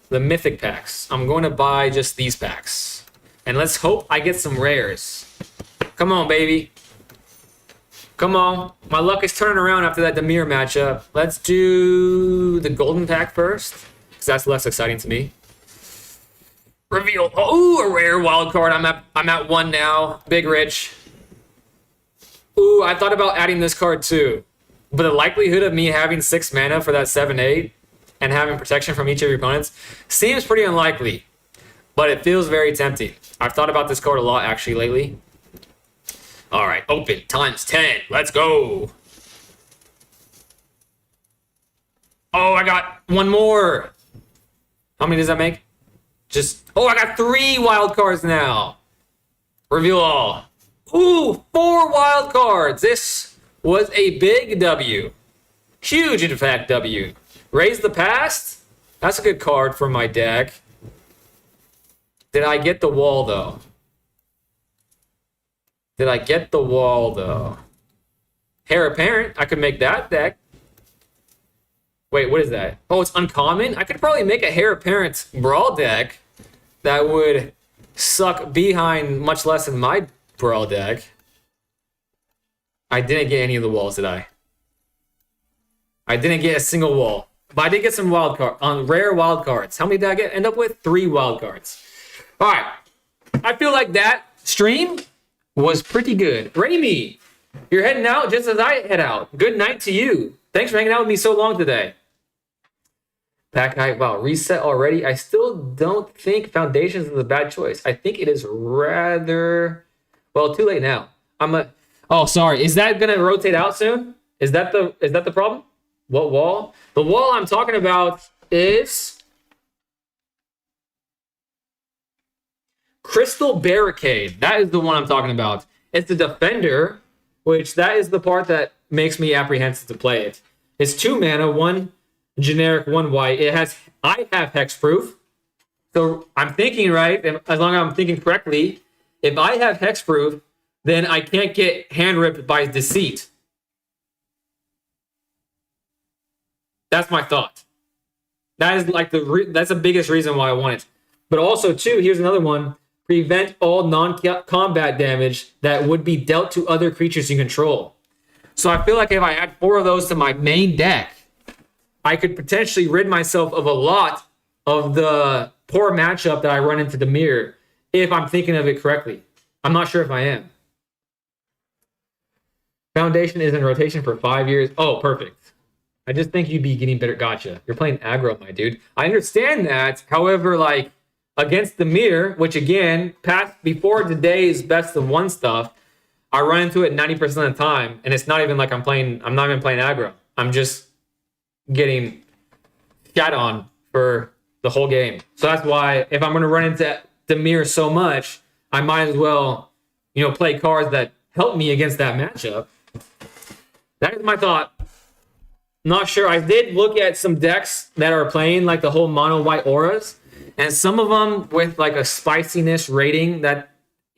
S1: the mythic packs. I'm going to buy just these packs. And let's hope I get some rares. Come on, baby. Come on. My luck is turning around after that Dimir matchup. Let's do the golden pack first, because that's less exciting to me. Reveal. Oh, a rare wild card. I'm at 1 now. Big Rich. Ooh, I thought about adding this card too. But the likelihood of me having 6 mana for that 7/8 and having protection from each of your opponents seems pretty unlikely. But it feels very tempting. I've thought about this card a lot actually lately. All right, open times 10. Let's go. Oh, I got 1 more. How many does that make? Oh, I got 3 wild cards now. Reveal all. Ooh, 4 wild cards. This was a big W. Huge, in fact, W. Raise the Past. That's a good card for my deck. Did I get the wall, though? Heir Apparent. I could make that deck. Wait, what is that? Oh, it's uncommon? I could probably make a Heir Apparent Brawl deck that would suck behind much less than my Brawl deck. I didn't get any of the walls, did I? I didn't get a single wall. But I did get some rare wild cards. How many did I end up with? 3 wild cards. All right. I feel like that stream was pretty good. Raimi, you're heading out just as I head out. Good night to you. Thanks for hanging out with me so long today. That guy, wow, reset already. I still don't think Foundations is a bad choice. I think it is rather, well, too late now. Oh, sorry. Is that gonna rotate out soon? Is that the problem? What wall? The wall I'm talking about is Crystal Barricade. That is the one I'm talking about. It's the Defender, which that is the part that makes me apprehensive to play it. It's 2 mana, 1 generic, 1 white. I have hexproof. So I'm thinking right, as long as I'm thinking correctly, if I have hexproof, then I can't get hand ripped by Deceit. That's my thought. That is like that's the biggest reason why I want it. But also too, here's another one. Prevent all non-combat damage that would be dealt to other creatures you control. So I feel like if I add 4 of those to my main deck, I could potentially rid myself of a lot of the poor matchup that I run into Dimir if I'm thinking of it correctly. I'm not sure if I am. Foundation is in rotation for 5 years. Oh, perfect. I just think you'd be getting better. Gotcha. You're playing aggro, my dude. I understand that. However, like, against Dimir, which again, before today's best of 1 stuff, I run into it 90% of the time, and it's not even like I'm not even playing aggro. I'm just getting shat on for the whole game. So that's why if I'm going to run into Dimir so much, I might as well, play cards that help me against that matchup. That is my thought. Not sure. I did look at some decks that are playing like the whole mono white auras, and some of them with like a spiciness rating that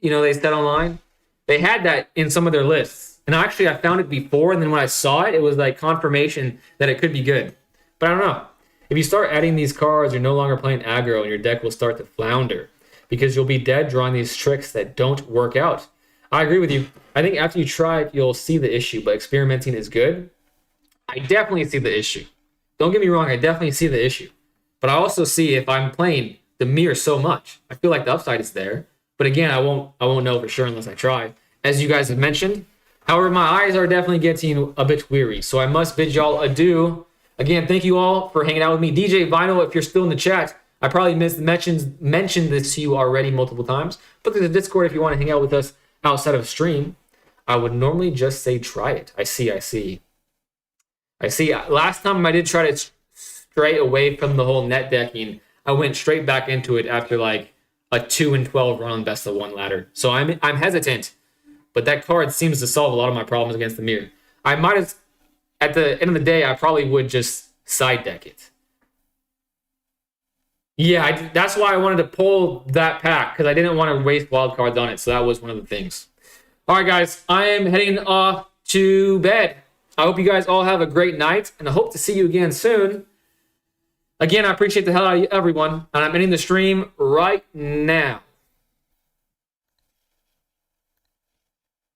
S1: they said online, they had that in some of their lists. And actually, I found it before, and then when I saw it, it was like confirmation that it could be good. But I don't know. If you start adding these cards, you're no longer playing aggro, and your deck will start to flounder because you'll be dead drawing these tricks that don't work out. I agree with you. I think after you try it, you'll see the issue, but experimenting is good. I definitely see the issue. Don't get me wrong, I definitely see the issue. But I also see if I'm playing Dimir so much, I feel like the upside is there. But again, I won't know for sure unless I try. As you guys have mentioned. However, my eyes are definitely getting a bit weary. So I must bid y'all adieu. Again, thank you all for hanging out with me. DJ Vinyl, if you're still in the chat, I probably mentioned this to you already multiple times. But there's a Discord if you want to hang out with us outside of stream. I would normally just say try it. I see. Last time I did try to stray away from the whole net decking, I went straight back into it after like a 2-12 run best of 1 ladder. So I'm hesitant, but that card seems to solve a lot of my problems against the mirror. I might have, at the end of the day, I probably would just side deck it. Yeah, that's why I wanted to pull that pack, because I didn't want to waste wild cards on it. So that was one of the things. All right, guys, I am heading off to bed. I hope you guys all have a great night, and I hope to see you again soon. Again, I appreciate the hell out of everyone, and I'm ending the stream right now.